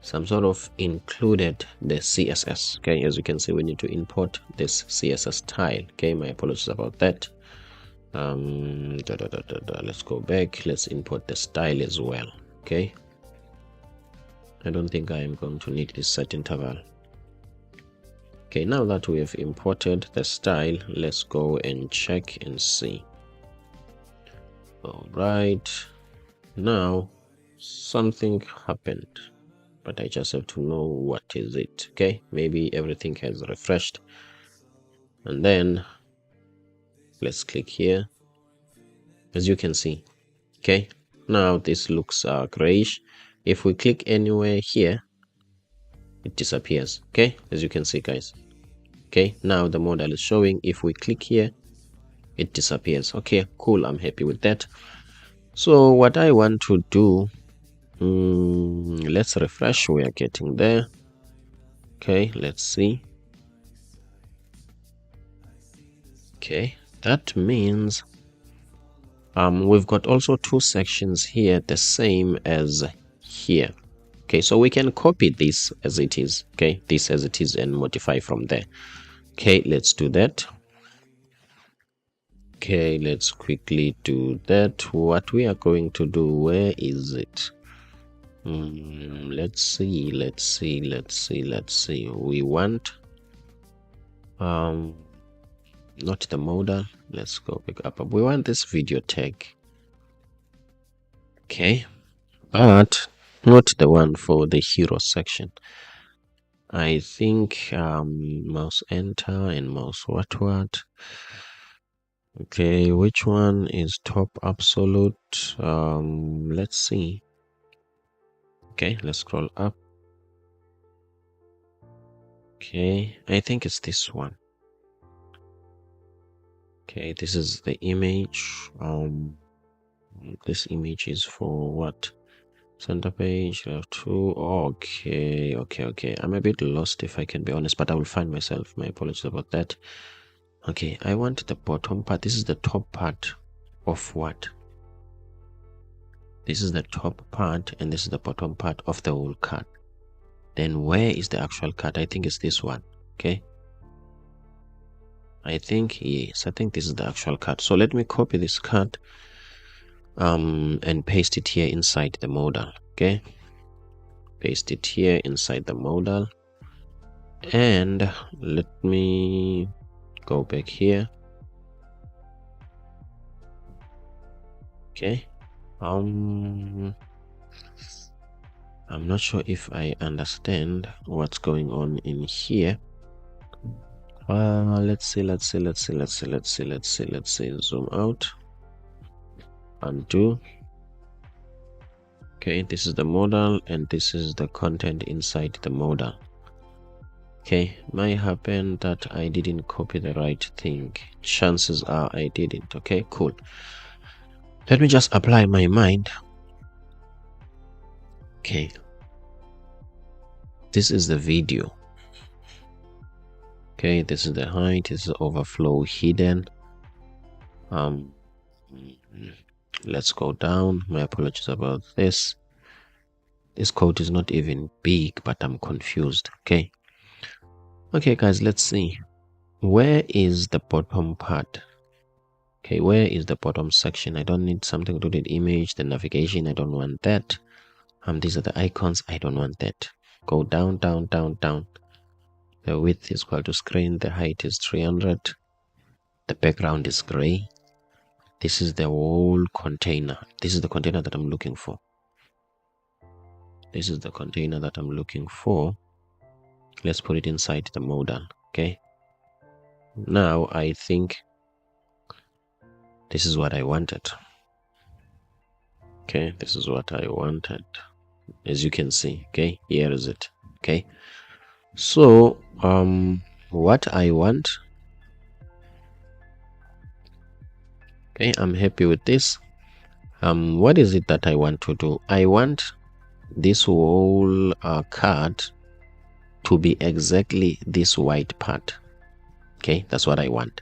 Speaker 1: some sort of included the CSS. Okay, as you can see, we need to import this CSS style. Okay, my apologies about that. Let's go back. Let's import the style as well. Okay, I don't think I am going to need this set interval. Okay, now that we have imported the style, let's go and check and see. All right, now something happened, but I just have to know what is it. Okay, maybe everything has refreshed, and then let's click here. As you can see, okay, now this looks grayish. If we click anywhere here, it disappears. Okay, as you can see, guys. Okay, now the model is showing. If we click here, it disappears. Okay, cool, I'm happy with that. So what I want to do, let's refresh. We are getting there. Okay, let's see. Okay, that means we've got also two sections here, the same as here. Okay, so we can copy this as it is. Okay, this as it is and modify from there. Okay, let's do that. Okay, let's quickly do that. What we are going to do, where is it? Let's see. We want not the modal. Let's go back up. We want this video tag. Okay, but not the one for the hero section. I think mouse enter and mouse what. Okay, which one is top absolute? Let's see. Okay, let's scroll up. Okay, I think it's this one. Okay, this is the image. This image is for what? Center page, two. Okay. I'm a bit lost if I can be honest, but I will find myself. My apologies about that. Okay, I want the bottom part. This is the top part of what? This is the top part and this is the bottom part of the whole card. Then where is the actual card? I think it's this one. Okay. I think, yes, I think this is the actual card. So let me copy this card and paste it here inside the modal. Okay. Paste it here inside the modal. And let me go back here. Okay. I'm not sure if I understand what's going on in here. Let's see. Zoom out. Undo. Okay, this is the modal and this is the content inside the modal. Okay, might happen that I didn't copy the right thing. Chances are I didn't. Okay, cool. Let me just apply my mind. Okay, this is the video. Okay, this is the height. This is overflow hidden. Let's go down. My apologies about this. This code is not even big, but I'm confused. Okay, guys, let's see. Where is the bottom part? Okay, where is the bottom section? I don't need something to do with image. The navigation, I don't want that. These are the icons. I don't want that. Go down. The width is equal to screen. The height is 300. The background is gray. This is the whole container. This is the container that I'm looking for. This is the container that I'm looking for. Let's put it inside the modal. Okay. Now I think this is what I wanted. Okay, this is what I wanted. As you can see, okay, here is it. Okay, so what I want, okay, I'm happy with this. What is it that I want to do? I want this whole card to be exactly this white part. Okay, that's what I want.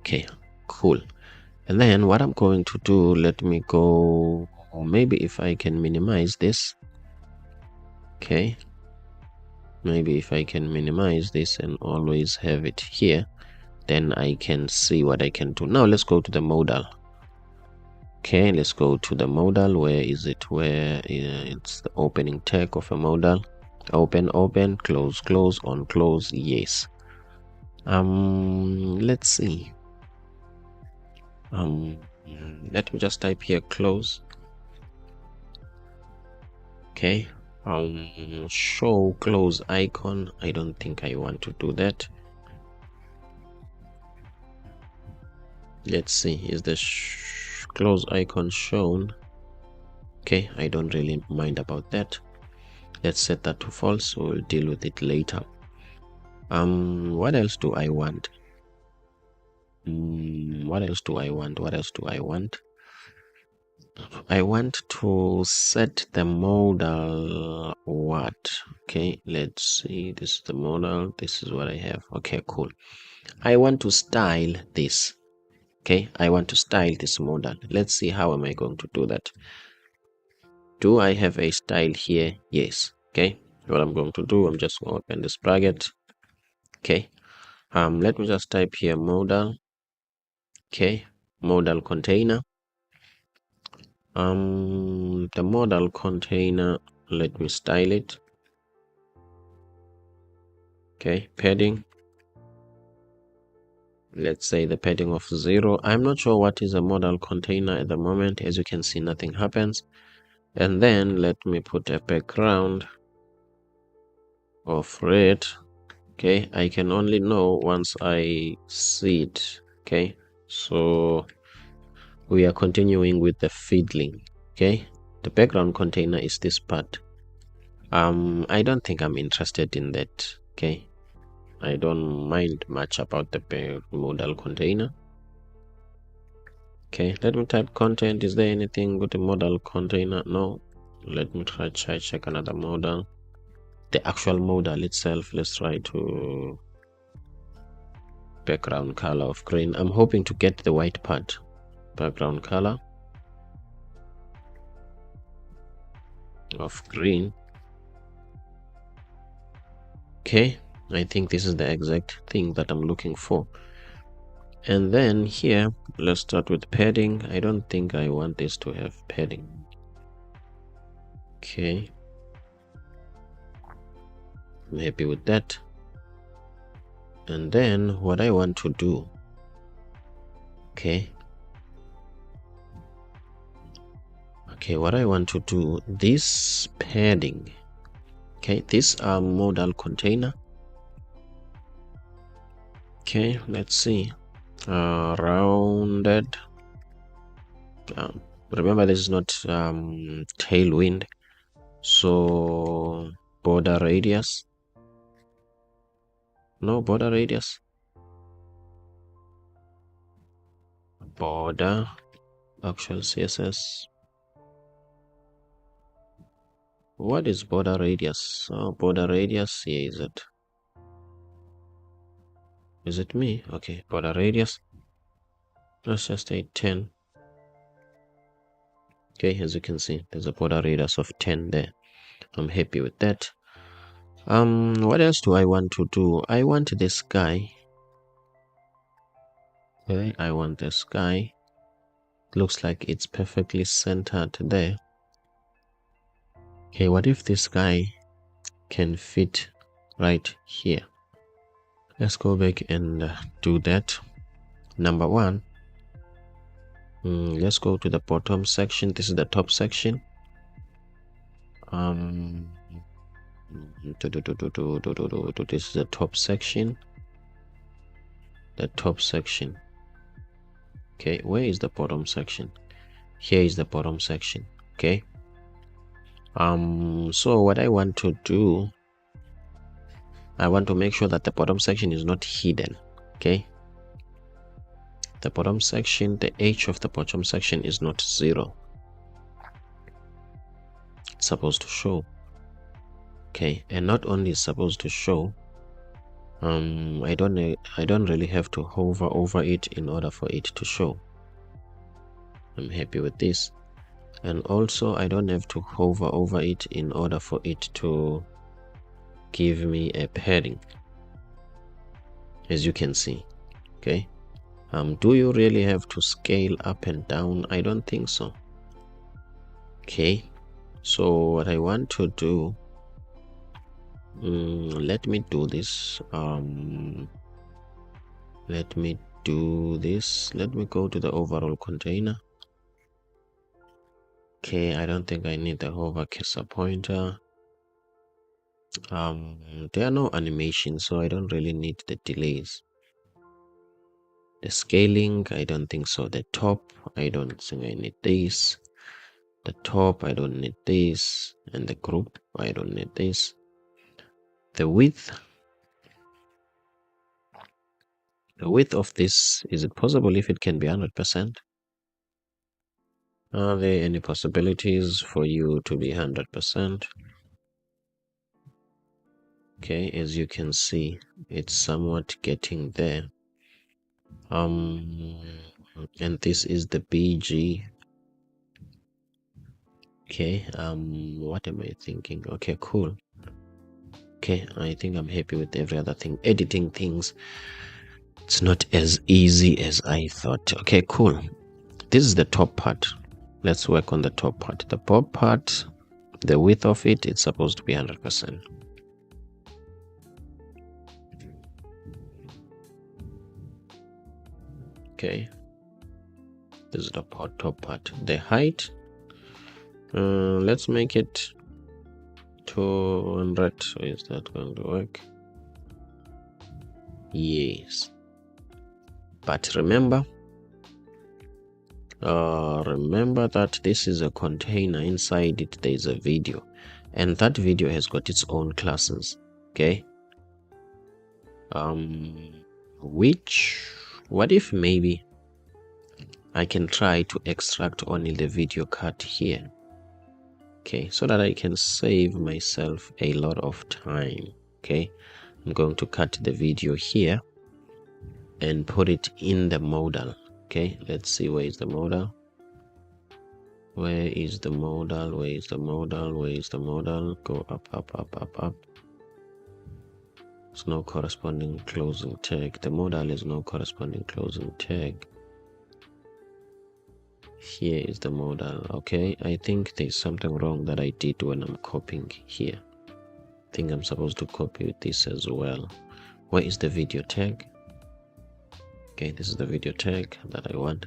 Speaker 1: Okay, cool. And then what I'm going to do, let me go, or maybe if I can minimize this. Okay, maybe if I can minimize this and always have it here, then I can see what I can do. Now let's go to the modal. Okay, let's go to the modal. Where is it? Where it's the opening tag of a modal. Open, close, on, close. Yes. Let's see. Let me just type here close. Okay. Show close icon. I don't think I want to do that. Let's see, is the close icon shown? Okay, I don't really mind about that. Let's set that to false. We'll deal with it later. What else do I want? What else do I want? I want to set the model what? Okay, let's see. This is the model. This is what I have. Okay, cool. I want to style this. Okay, I want to style this model. Let's see how am I going to do that. Do I have a style here? Yes. Okay, what I'm going to do, I'm just going to open this bracket. Okay, let me just type here model. Okay, model container. The model container, let me style it. Okay, padding, let's say the padding of 0. I'm not sure what is a model container at the moment. As you can see, nothing happens. And then let me put a background of red. Okay, I can only know once I see it. Okay, so we are continuing with the fiddling. Okay, the background container is this part. I don't think I'm interested in that. Okay, I don't mind much about the model container. Okay, let me type content. Is there anything with the model container? No. Let me try check another model. The actual model itself. Let's try to background color of green. I'm hoping to get the white part. Background color of green. Okay, I think this is the exact thing that I'm looking for. And then here, let's start with padding. I don't think I want this to have padding. Okay, I'm happy with that. And then what I want to do, okay, what I want to do, this padding, okay, this modal container. Okay, let's see, rounded. Remember, this is not tailwind, so border radius. No border radius. Border actual CSS. What is border radius? Oh, border radius. Here is it. Is it me? Okay, border radius. Let's just say 10. Okay, as you can see, there's a border radius of 10 there. I'm happy with that. What else do I want to do? I want this guy. Okay, I want this guy. Looks like it's perfectly centered there. Okay, what if this guy can fit right here? Let's go back and do that. Number one, let's go to the bottom section. This is the top section. This is the top section. The top section. Okay, where is the bottom section? Here is the bottom section. Okay. So what I want to do, I want to make sure that the bottom section is not hidden. Okay. The bottom section, the edge of the bottom section is not 0. It's supposed to show. Okay, and not only is supposed to show, I don't really have to hover over it in order for it to show. I'm happy with this. And also I don't have to hover over it in order for it to give me a padding, as you can see. Okay, do you really have to scale up and down? I don't think so. Okay, so what I want to do, let me do this. Let me do this. Let me go to the overall container. Okay, I don't think I need the hover cursor pointer. There are no animations, so I don't really need the delays. The scaling, I don't think so. The top, I don't think I need this. The top, I don't need this. And the group, I don't need this. The width of this, is it possible if it can be 100%? Are there any possibilities for you to be 100%? Okay, as you can see, it's somewhat getting there. And this is the BG. Okay, what am I thinking? Okay, cool. Okay, I think I'm happy with every other thing. Editing things, it's not as easy as I thought. Okay, cool. This is the top part. Let's work on the top part. The top part, the width of it, it's supposed to be 100%. Okay, this is the top part. The height, let's make it 200. So is that going to work? Yes. But remember that this is a container. Inside it there is a video, and that video has got its own classes. Okay, what if maybe I can try to extract only the video cut here, okay, so that I can save myself a lot of time. Okay, I'm going to cut the video here and put it in the modal. Okay, let's see, where is the modal? Where is the modal? Where is the modal? Where is the modal? Go up, up, up, up, up. There's no corresponding closing tag. The modal is no corresponding closing tag. Here is the modal. Okay, I think there's something wrong that I did when I'm copying here. I think I'm supposed to copy this as well. Where is the video tag? Okay, this is the video tag that I want.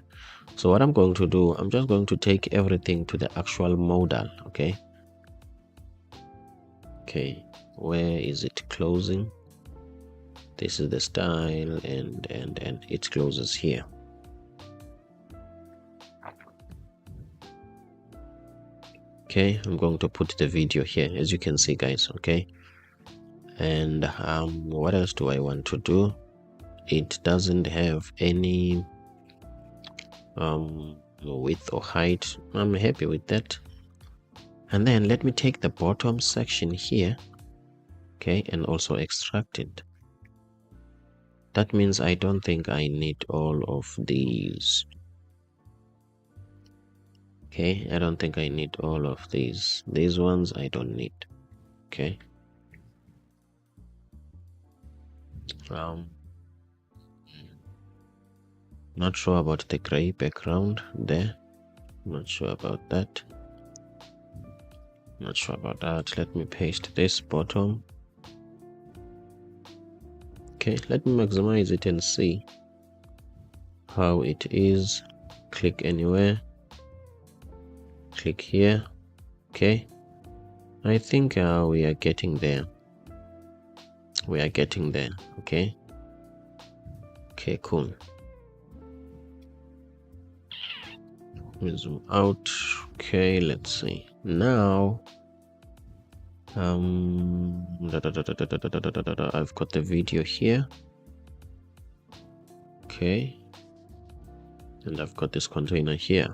Speaker 1: So what I'm going to do, I'm just going to take everything to the actual modal. Okay, where is it closing? This is the style, and it closes here. Okay, I'm going to put the video here, as you can see, guys. Okay, and what else do I want to do? It doesn't have any width or height. I'm happy with that. And then let me take the bottom section here, okay, and also extract it. That means I don't think I need all of these. Okay, I don't think I need all of these. These ones I don't need. Okay. Not sure about the gray background there. Not sure about that. Not sure about that. Let me paste this bottom. Okay, let me maximize it and see how it is. Click anywhere. Click here. Okay, I think we are getting there. We are getting there. Okay. Okay, cool. Let me zoom out. Okay, let's see. Now I've got the video here. Okay, and I've got this container here.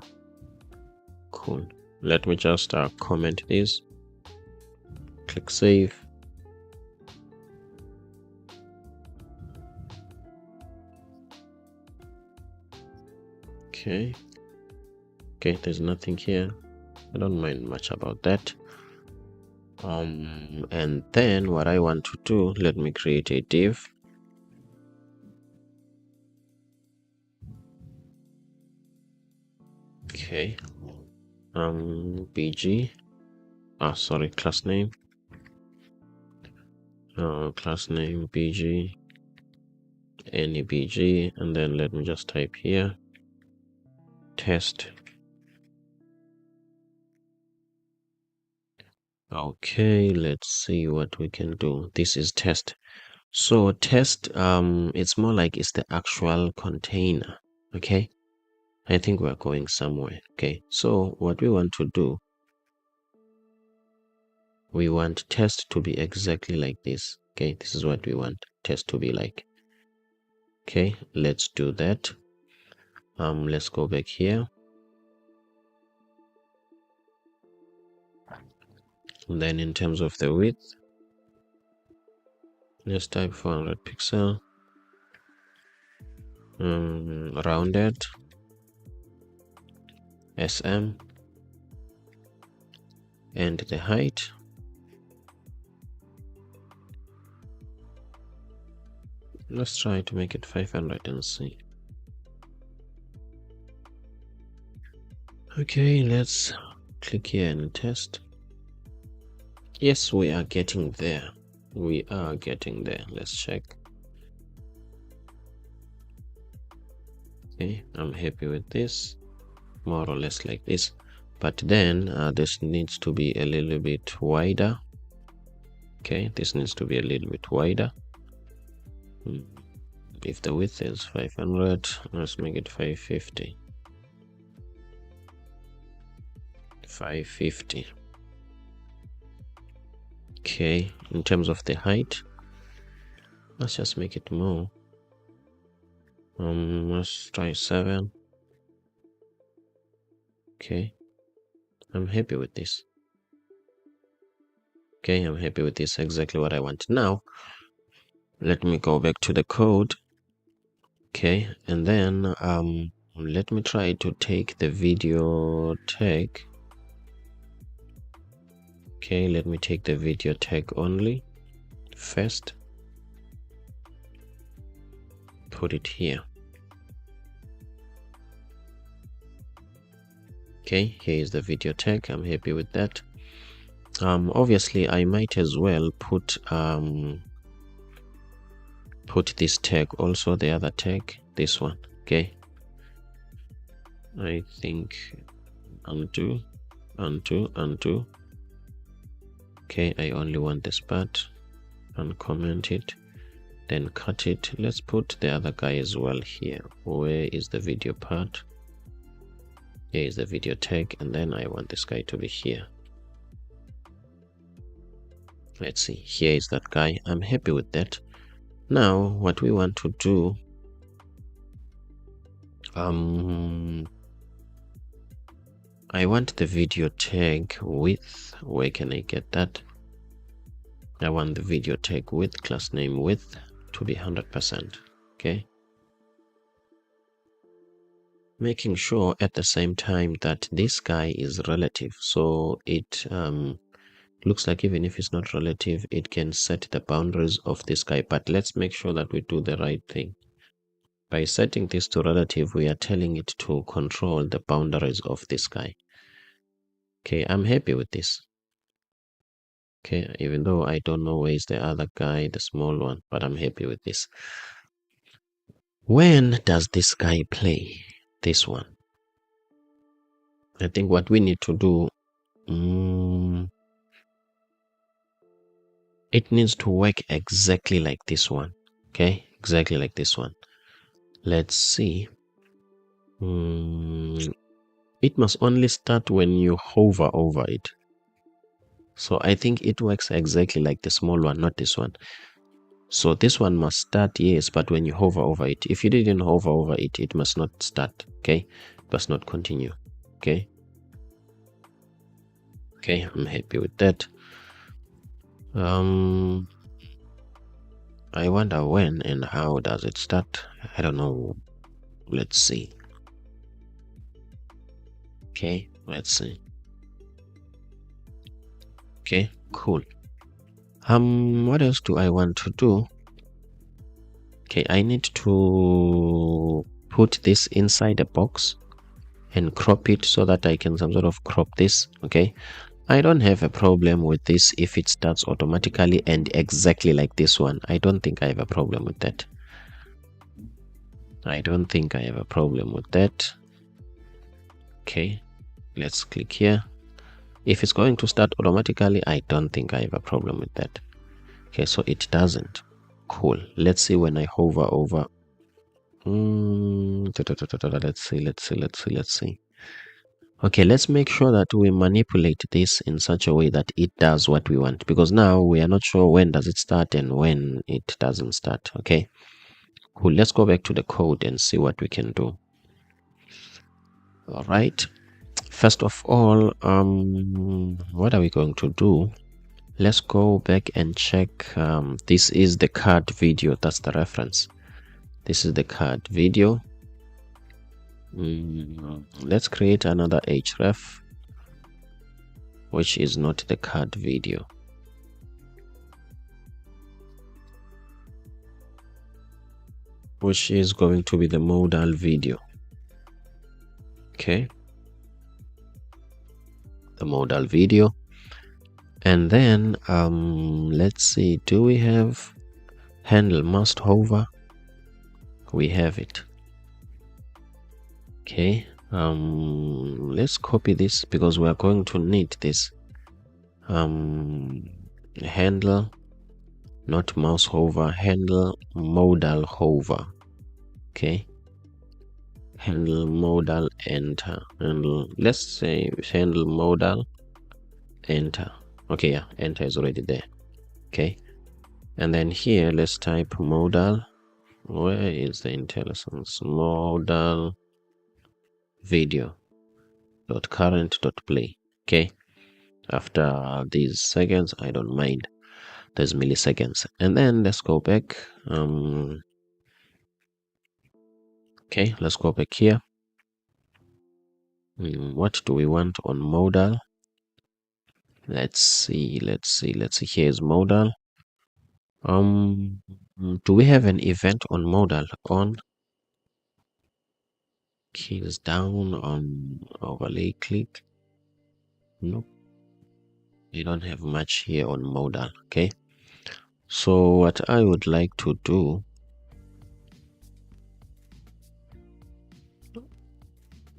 Speaker 1: Cool. Let me just comment this. Click save. Okay, there's nothing here. I don't mind much about that. And then what I want to do, let me create a div. Okay, bg, sorry, class name, class name bg, any bg, and then let me just type here test. Okay, let's see what we can do. This is test. So test, it's more like it's the actual container. Okay, I think we're going somewhere. Okay, so what we want to do, we want test to be exactly like this. Okay, this is what we want test to be like. Okay, let's do that. Let's go back here. And then in terms of the width, let's type 400 pixel, rounded, SM, and the height, let's try to make it 500 and see. Okay, let's click here and test. Yes, we are getting there. We are getting there. Let's check. Okay, I'm happy with this, more or less like this. But then this needs to be a little bit wider. Okay, this needs to be a little bit wider. If the width is 500, let's make it 550. 550. Okay, in terms of the height, let's just make it more. Let's try 7. Okay, I'm happy with this. Okay, I'm happy with this, exactly what I want. Now let me go back to the code. Okay, and then let me try to take the video tag. Okay, let me take the video tag only first, put it here. Okay, here is the video tag. I'm happy with that. Obviously I might as well put this tag also, the other tag, this one. Okay, I think undo. Okay, I only want this part, uncomment it, then cut it. Let's put the other guy as well here. Where is the video part? Here is the video tag, and then I want this guy to be here. Let's see, here is that guy. I'm happy with that. Now what we want to do, I want the video tag width. Where can I get that? I want the video tag width, class name width, to be 100%. Okay, making sure at the same time that this guy is relative, so it looks like even if it's not relative, it can set the boundaries of this guy. But let's make sure that we do the right thing. By setting this to relative, we are telling it to control the boundaries of this guy. Okay, I'm happy with this. Okay, even though I don't know where is the other guy, the small one, but I'm happy with this. When does this guy play? This one. I think what we need to do, it needs to work exactly like this one. Okay, exactly like this one. Let's see. It must only start when you hover over it. So I think it works exactly like the small one, not this one. So this one must start, yes, but when you hover over it. If you didn't hover over it, it must not start. Okay, it must not continue. Okay, okay, I'm happy with that. I wonder when and how does it start. I don't know. Let's see. Okay, let's see. Okay, cool. What else do I want to do? Okay, I need to put this inside a box and crop it so that I can some sort of crop this. Okay, I don't have a problem with this if it starts automatically and exactly like this one. I don't think I have a problem with that. I don't think I have a problem with that. Okay, let's click here. If it's going to start automatically, I don't think I have a problem with that. Okay, so it doesn't. Cool. Let's see when I hover over. Let's see. Okay, let's make sure that we manipulate this in such a way that it does what we want, because now we are not sure when does it start and when it doesn't start. Okay, cool. Let's go back to the code and see what we can do. All right. First of all, what are we going to do? Let's go back and check. This is the card video. That's the reference. This is the card video. Let's create another href, which is not the card video. Which is going to be the modal video. Okay. The modal video. And then let's see, do we have handle must hover? We have it. Okay, let's copy this because we are going to need this. Handle, not mouse hover, handle modal hover. Okay, handle modal enter. Handle, let's say handle modal enter. Okay, yeah, enter is already there. Okay, and then here let's type modal. Where is the IntelliSense? Modal video dot current dot play. Okay, after these seconds, I don't mind, there's milliseconds. And then let's go back. Okay, let's go back here. What do we want on modal? Let's see. Here's modal. Do we have an event on modal? On keys down, on overlay click. Nope, you don't have much here on modal. Okay, so what I would like to do,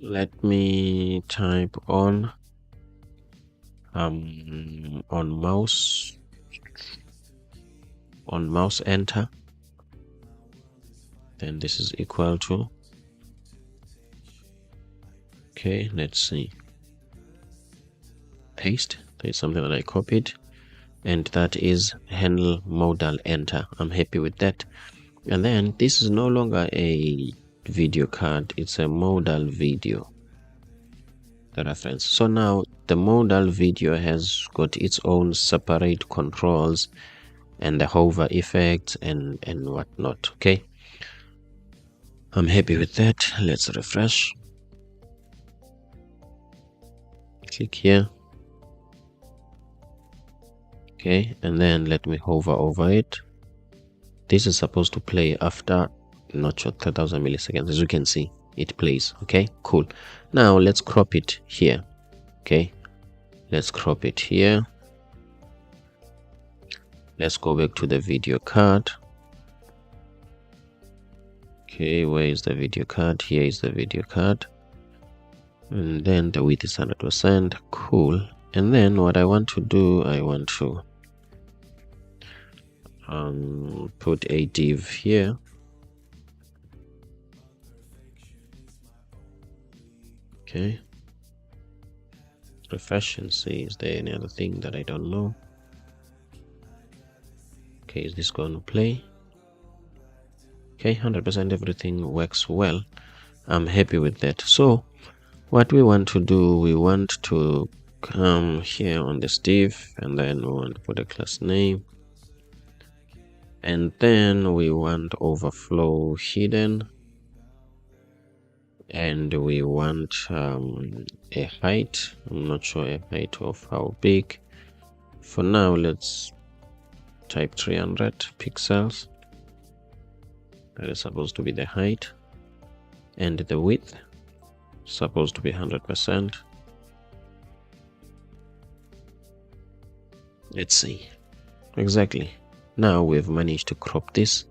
Speaker 1: let me type on mouse enter, then this is equal to, okay, let's see, paste. There's something that I copied, and that is handle modal enter. I'm happy with that. And then this is no longer a video card, it's a modal video, the reference. So now the modal video has got its own separate controls and the hover effects and whatnot. Okay, I'm happy with that. Let's refresh, click here. Okay, and then let me hover over it. This is supposed to play after not sure 3000 milliseconds. As you can see, it plays. Okay, cool. Now let's crop it here. Okay, let's crop it here. Let's go back to the video card. Okay, where is the video card? Here is the video card. And then the width is 100%. Cool. And then what I want to do, I want to put a div here. Okay, refresh and see, is there any other thing that I don't know? Okay, is this going to play? Okay, 100%, everything works well. I'm happy with that. So what we want to do, we want to come here on this div, and then we want to put a class name, and then we want overflow hidden, and we want a height. I'm not sure a height of how big. For now, let's type 300 pixels. That is supposed to be the height, and the width supposed to be 100%. Let's see. Exactly. Now we've managed to crop this.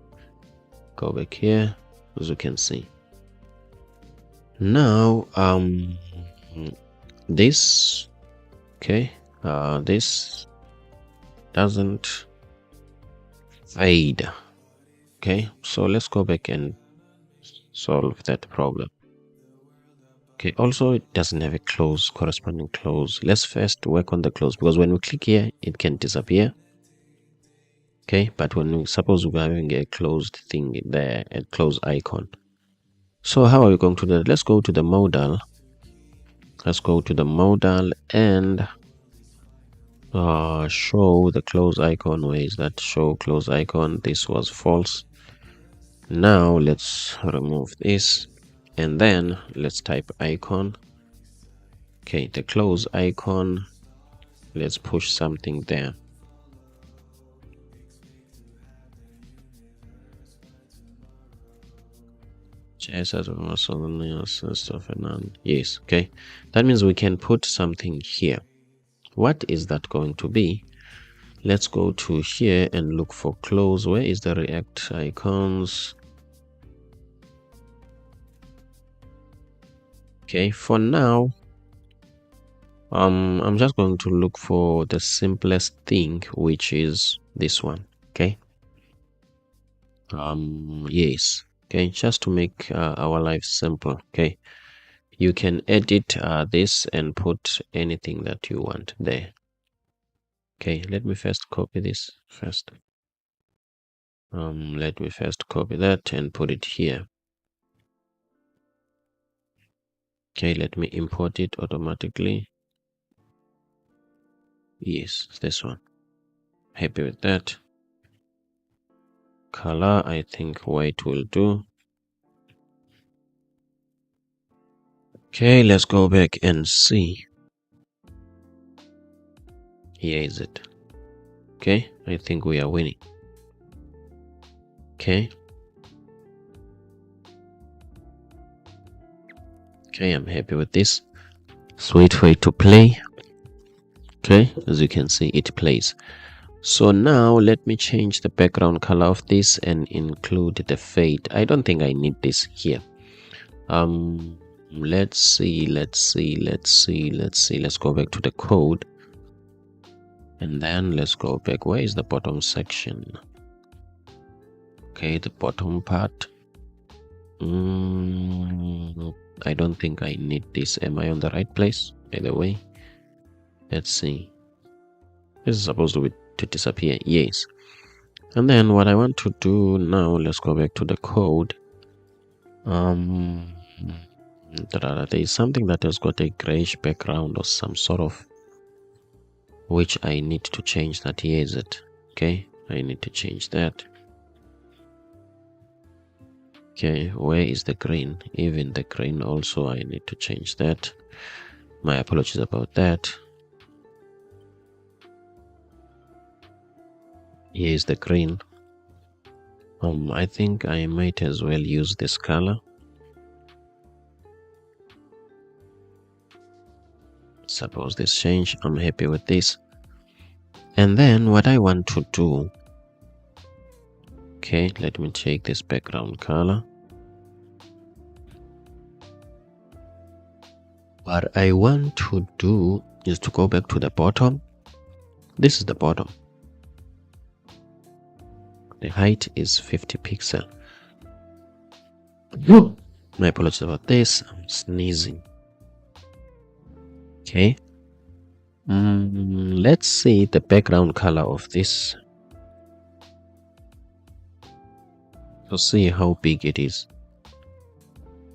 Speaker 1: Go back here, as you can see. Now this, okay, this doesn't fade. Okay, so let's go back and solve that problem. Okay, also it doesn't have a close, corresponding close. Let's first work on the close, because when we click here it can disappear. Okay, but when we suppose we're having a closed thing there, a close icon. So how are we going to do that? Let's go to the modal Let's go to the modal and show the close icon. Where is that show close icon? This was false. Now let's remove this and then let's type icon. Okay, the close icon, let's push something there. Yes, okay, that means we can put something here. What is that going to be? Let's go to here and look for close. Where is the react icons? Okay, for now I'm just going to look for the simplest thing, which is this one. Okay, yes, okay, just to make our life simple. Okay, you can edit this and put anything that you want there. Okay, let me first copy this first. Let me first copy that and put it here. Okay, let me import it automatically. Yes, this one. Happy with that. Color, I think white will do. Okay, let's go back and see. Here is it. Okay, I think we are winning. Okay. Okay, I'm happy with this. Let's wait for it to play. Okay, as you can see, it plays. So now let me change the background color of this and include the fade. I don't think I need this here. Let's see. Let's go back to the code. And then let's go back. Where is the bottom section? Okay, the bottom part. I don't think I need this. Am I on the right place? By the way, let's see. This is supposed to disappear. Yes. And then what I want to do now, let's go back to the code. There is something that has got a grayish background or some sort of, which I need to change that. Here is it. Okay, I need to change that. Okay, where is the green? Even the green also, I need to change that. My apologies about that. Here is the green. I think I might as well use this color. Suppose this change. I'm happy with this. And then what I want to do, okay, let me take this background color. What I want to do is to go back to the bottom. This is the bottom. The height is 50 pixels. My apologies about this. I'm sneezing. Okay. Let's see the background color of this. So see how big it is.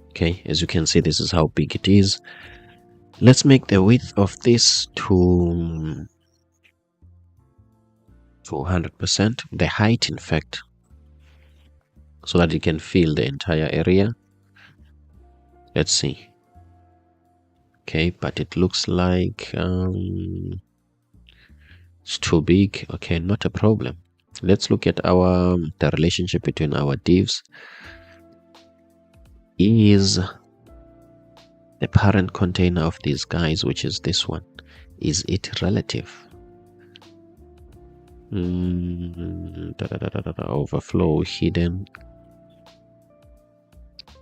Speaker 1: Okay, as you can see, this is how big it is. Let's make the width of this to 100%. The height, in fact, so that you can fill the entire area. Let's see. Okay, but it looks like it's too big. Okay, not a problem. Let's look at the relationship between our divs. Is the parent container of these guys, which is this one, is it relative? Overflow hidden.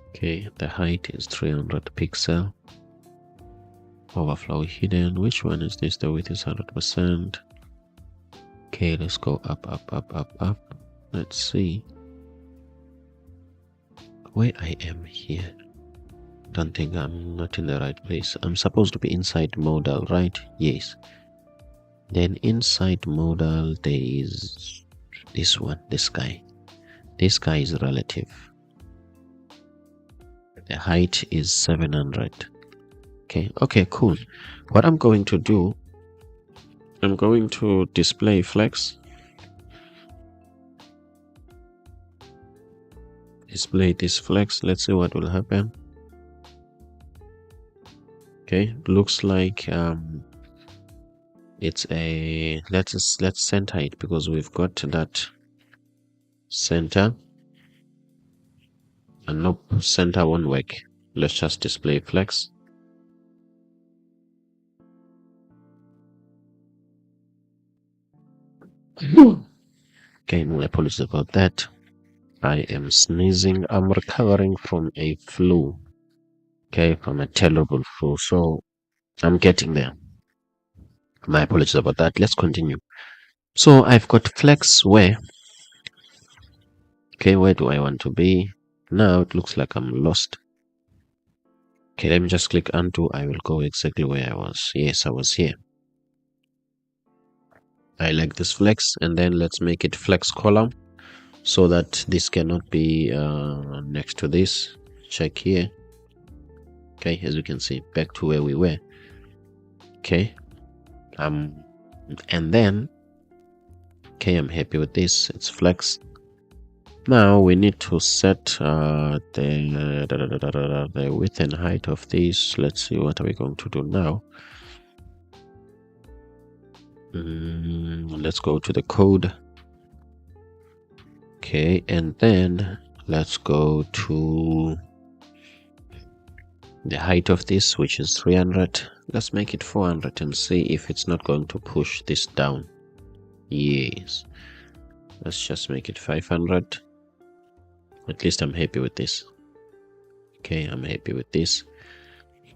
Speaker 1: Okay, the height is 300 pixel. Overflow hidden. Which one is this? The width is 100%. Okay, let's go up. Let's see where I am here. Don't think I'm not in the right place. I'm supposed to be inside modal, right? Yes. Then inside modal there is this one, this guy. This guy is relative. The height is 700. Okay, cool. What I'm going to do, I'm going to display flex. Display this flex. Let's see what will happen. Okay, looks like it's a let's center it because we've got that center, and nope, center won't work. Let's just display flex. Okay, no apologies about that. I am sneezing. I'm recovering from a flu. Okay, from a terrible flu. So I'm getting there. My apologies about that. Let's continue. So I've got flex where. Okay, where do I want to be? Now it looks like I'm lost. Okay, let me just click undo. I will go exactly where I was. Yes, I was here. I like this flex, and then let's make it flex column so that this cannot be next to this. Check here. Okay, as you can see, back to where we were. Okay, and then okay, I'm happy with this. It's flex. Now we need to set the width and height of this. Let's see, what are we going to do now? Let's go to the code. Okay, and then let's go to the height of this, which is 300. Let's make it 400 and see if it's not going to push this down. Yes, let's just make it 500. At least I'm happy with this. Okay, I'm happy with this.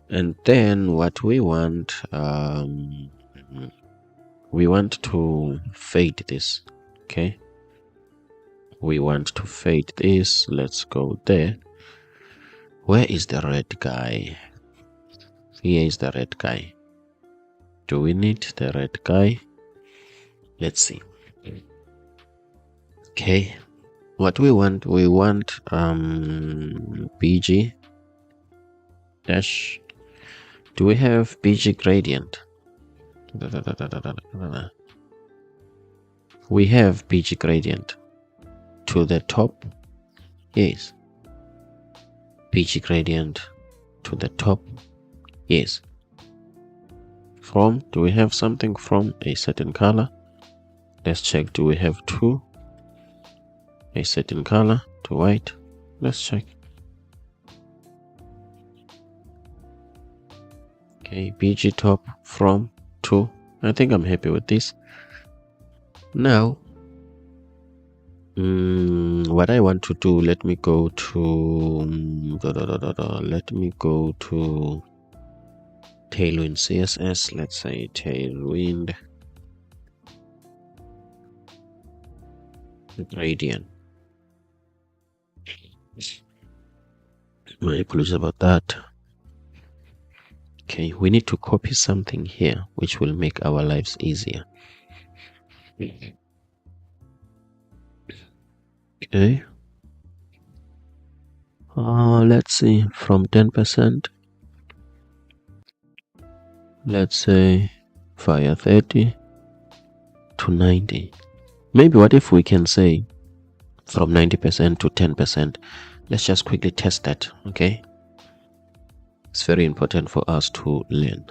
Speaker 1: And then what we want to fade this. Okay, we want to fade this. Let's go there. Where is the red guy? Here is the red guy. Do we need the red guy? Let's see. Okay, what we want bg dash. Do we have bg gradient? We have bg gradient to the top. Yes, bg gradient to the top. Yes, from, do we have something from a certain color? Let's check. Do we have two a certain color to white? Let's check. Okay, bg top from 2. I think I'm happy with this. Now what I want to do, let me go to tailwind css. Let's say tailwind gradient. My apologies about that. Okay, we need to copy something here which will make our lives easier. Okay, let's see, from 10%, let's say fire 30 to 90. Maybe what if we can say from 90% to 10%? Let's just quickly test that. Okay, it's very important for us to learn.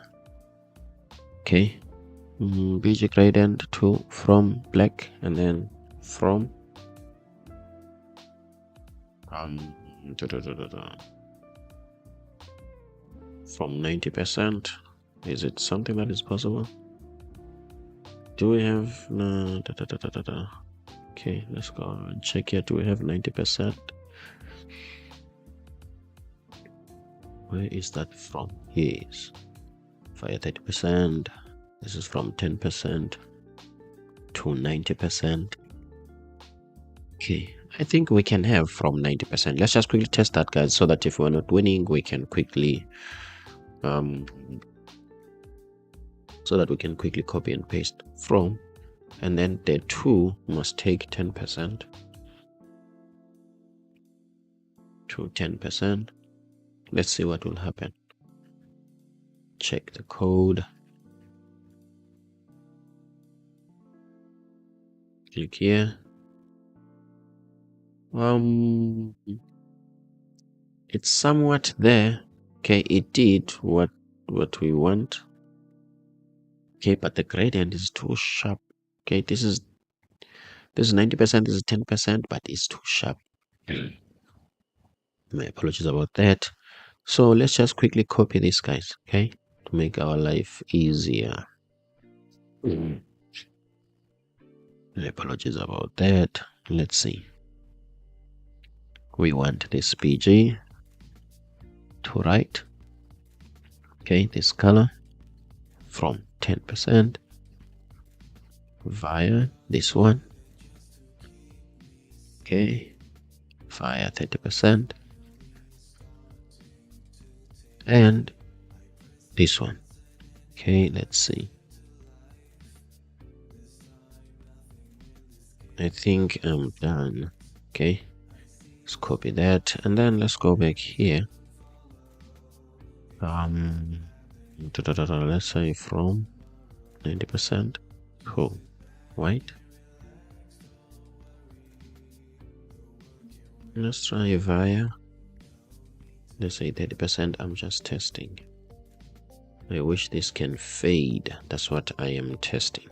Speaker 1: Okay, bg gradient to from black, and then from from 90%. Is it something that is possible? Do we have okay, let's go and check here. Do we have 90%? Where is that from? Yes, fire 30%. This is from 10% to 90%. Okay, I think we can have from 90%. Let's just quickly test that, guys, so that if we're not winning, we can quickly copy and paste from, and then the 2 must take 10% to 10%. Let's see what will happen. check the code. Click here. It's somewhat there. Okay, it did what we want. Okay, but the gradient is too sharp. Okay, this is 90%, this is 10%, but it's too sharp. My apologies about that. So let's just quickly copy this, guys, okay, to make our life easier. My apologies about that. Let's see. We want this PG to right. Okay, this color from 10% via this one. Okay, via 30%. And this one. Okay, let's see. I think I'm done. Okay, let's copy that, and then let's go back here. Let's say from 90%. Cool. Right. Let's try via. Let's say 30%. I'm just testing. I wish this can fade. That's what I am testing.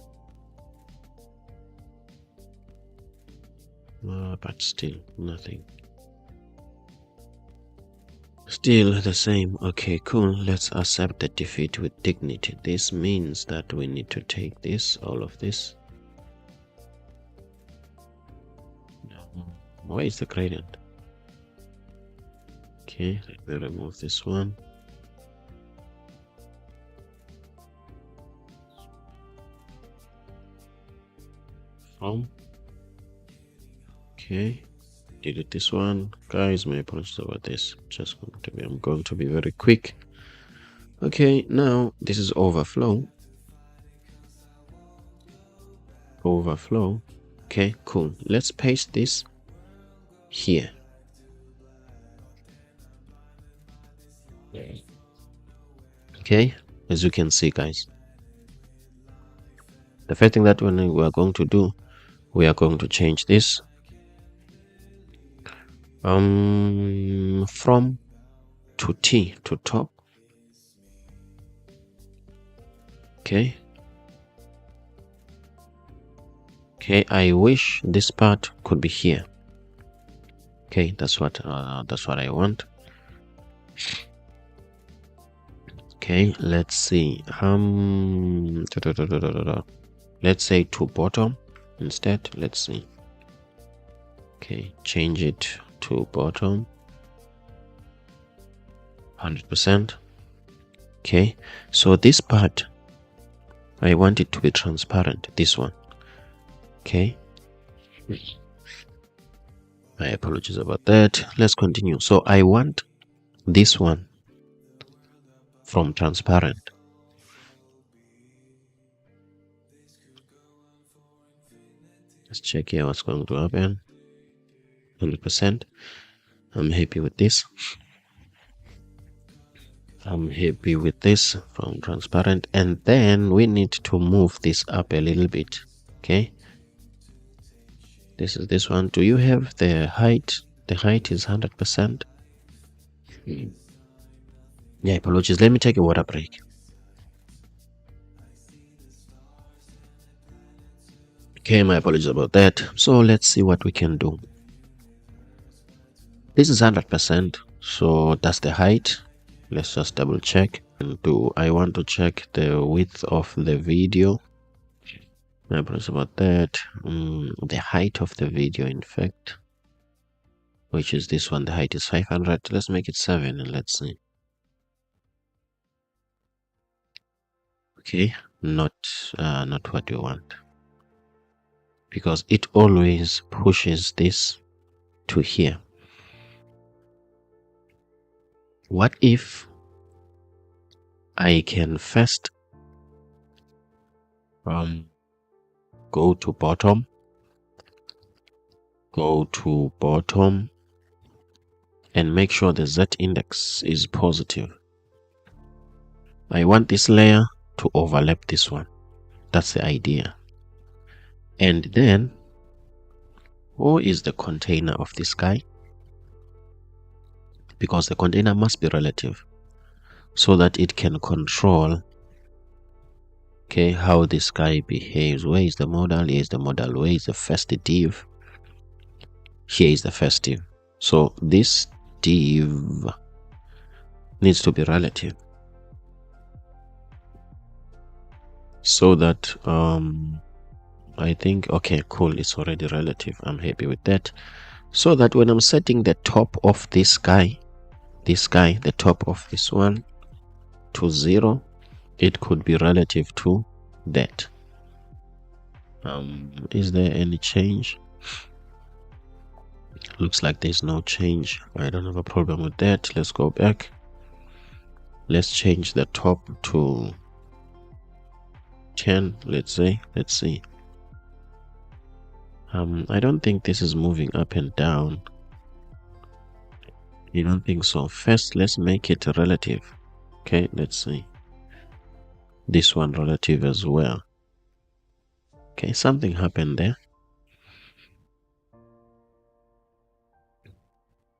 Speaker 1: But still nothing. Still the same. Okay, cool. Let's accept the defeat with dignity. This means that we need to take this, all of this. Where is the gradient? Okay, let me remove this one. From. Okay, delete this one, guys. My apologies about this. I'm going to be very quick. Okay, now this is overflow. Okay, cool. Let's paste this here. Okay, as you can see, guys, the first thing that we are going to do, we are going to change this from to T to top. Okay, I wish this part could be here. Okay, that's what I want. Okay, let's see. Let's say to bottom instead. Let's see. Okay, change it to bottom. 100%. Okay, so this part, I want it to be transparent. This one. Okay. My apologies about that. Let's continue. So I want this one from transparent. Let's check here what's going to happen. 100%. I'm happy with this. I'm happy with this from transparent, and then we need to move this up a little bit. Okay, this is this one. Do you have the height? The height is 100%. Yeah, apologies. Let me take a water break. Okay, my apologies about that. So let's see what we can do. This is 100%. So that's the height. Let's just double check. And I want to check the width of the video. My apologies about that. The height of the video, in fact, which is this one. The height is 500. Let's make it 7 and let's see. Okay, not what you want, because it always pushes this to here. What if I can first go to bottom and make sure the Z index is positive. I want this layer to overlap this one. That's the idea. And then, who is the container of this guy? Because the container must be relative so that it can control, okay, how this guy behaves. Where is the model? Here is the model. Where is the first div? Here is the first div. So this div needs to be relative so that I think, okay, cool, it's already relative. I'm happy with that. So that when I'm setting the top of this guy, the top of this one to 0, it could be relative to that. Is there any change? Looks like there's no change. I don't have a problem with that. Let's go back. Let's change the top to 10, let's say. Let's see. I don't think this is moving up and down. You don't think so? First, let's make it relative. Okay, let's see. This one relative as well. Okay, something happened there.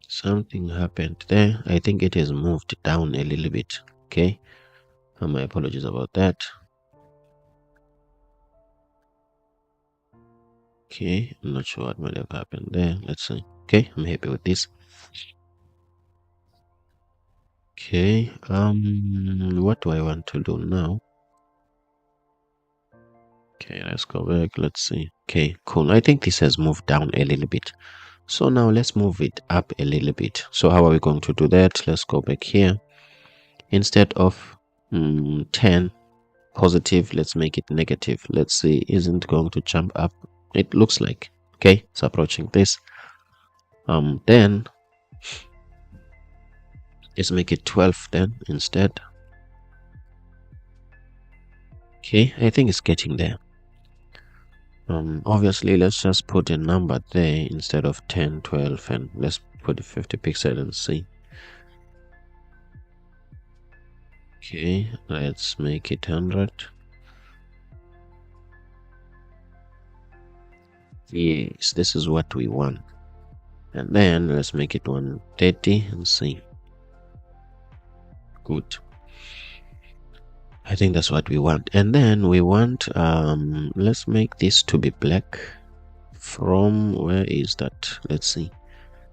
Speaker 1: Something happened there. I think it has moved down a little bit. Okay, my apologies about that. Okay, I'm not sure what might have happened there. Let's see. Okay, I'm happy with this. Okay, what do I want to do now? Okay, let's go back. Let's see. Okay, cool. I think this has moved down a little bit. So now let's move it up a little bit. So how are we going to do that? Let's go back here. Instead of 10 positive, let's make it negative. Let's see, isn't going to jump up. It looks like, okay, it's approaching this. Then let's make it 12 then instead. Okay, I think it's getting there. Obviously, let's just put a number there instead of 10, 12, and let's put 50 pixels and see. Okay, let's make it 100. Yes, this is what we want. And then let's make it 130 and see. Good. I think that's what we want. And then we want, let's make this to be black. From where is that? Let's see.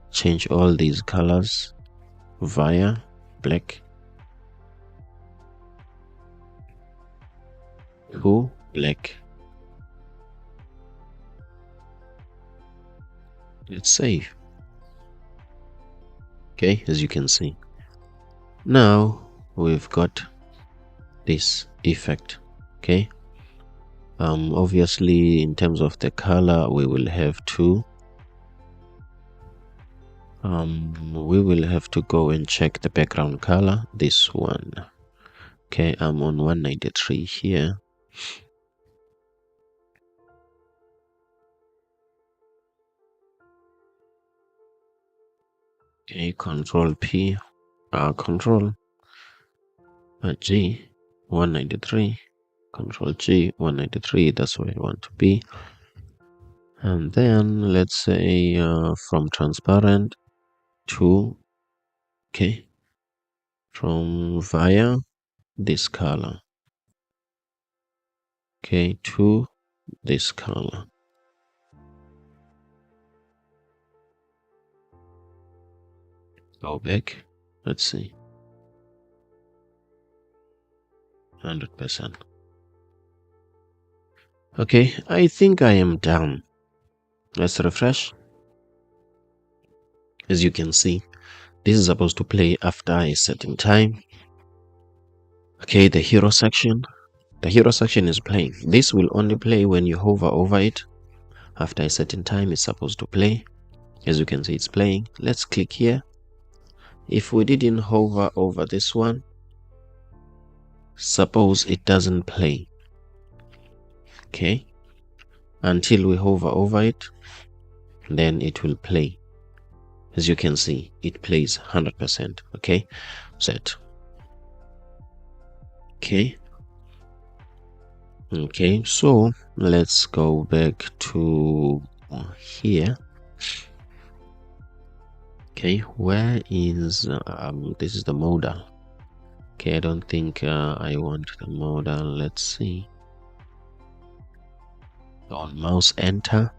Speaker 1: Change all these colors via black to black. Let's save. Okay, as you can see. Now we've got this effect. Okay. Obviously in terms of the color we will have to go and check the background color, this one. Okay, I'm on 193 here. Okay, control P, control G, 193, control G, 193, that's where I want to be. And then let's say from transparent to, okay, from via this color, okay, to this color. Go back, let's see, 100%. Okay, I think I am done. Let's refresh. As you can see, this is supposed to play after a certain time. Okay, the hero section is playing. This will only play when you hover over it. After a certain time, it's supposed to play. As you can see, it's playing. Let's click here. If we didn't hover over this one, suppose it doesn't play. Okay, until we hover over it, then it will play. As you can see, it plays 100%. Okay, set. Okay, so let's go back to here. Okay, where is this is the modal. Okay, I don't think I want the modal. Let's see. On mouse enter,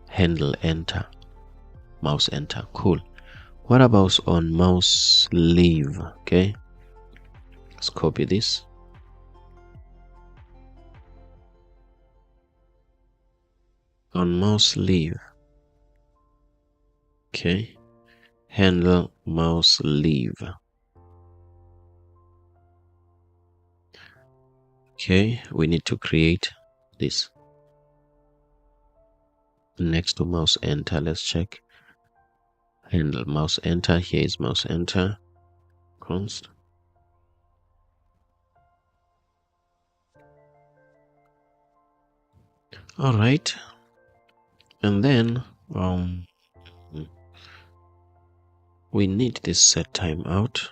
Speaker 1: handle enter, mouse enter. Cool. What about on mouse leave? Okay, let's copy this. On mouse leave. Okay, handle mouse leave. Okay, we need to create this next to mouse enter. Let's check. Handle mouse enter. Here is mouse enter. Const. All right, and then we need this set timeout.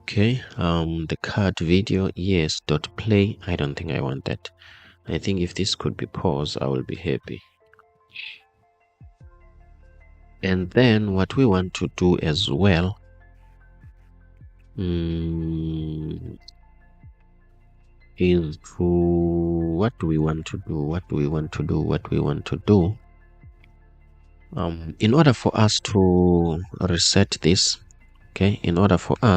Speaker 1: Okay, the card video, yes, dot play. I don't think I want that. I think if this could be paused, I will be happy. And then what we want to do as well, is to, what do we want to do? In order for us to reset this, okay, in order for us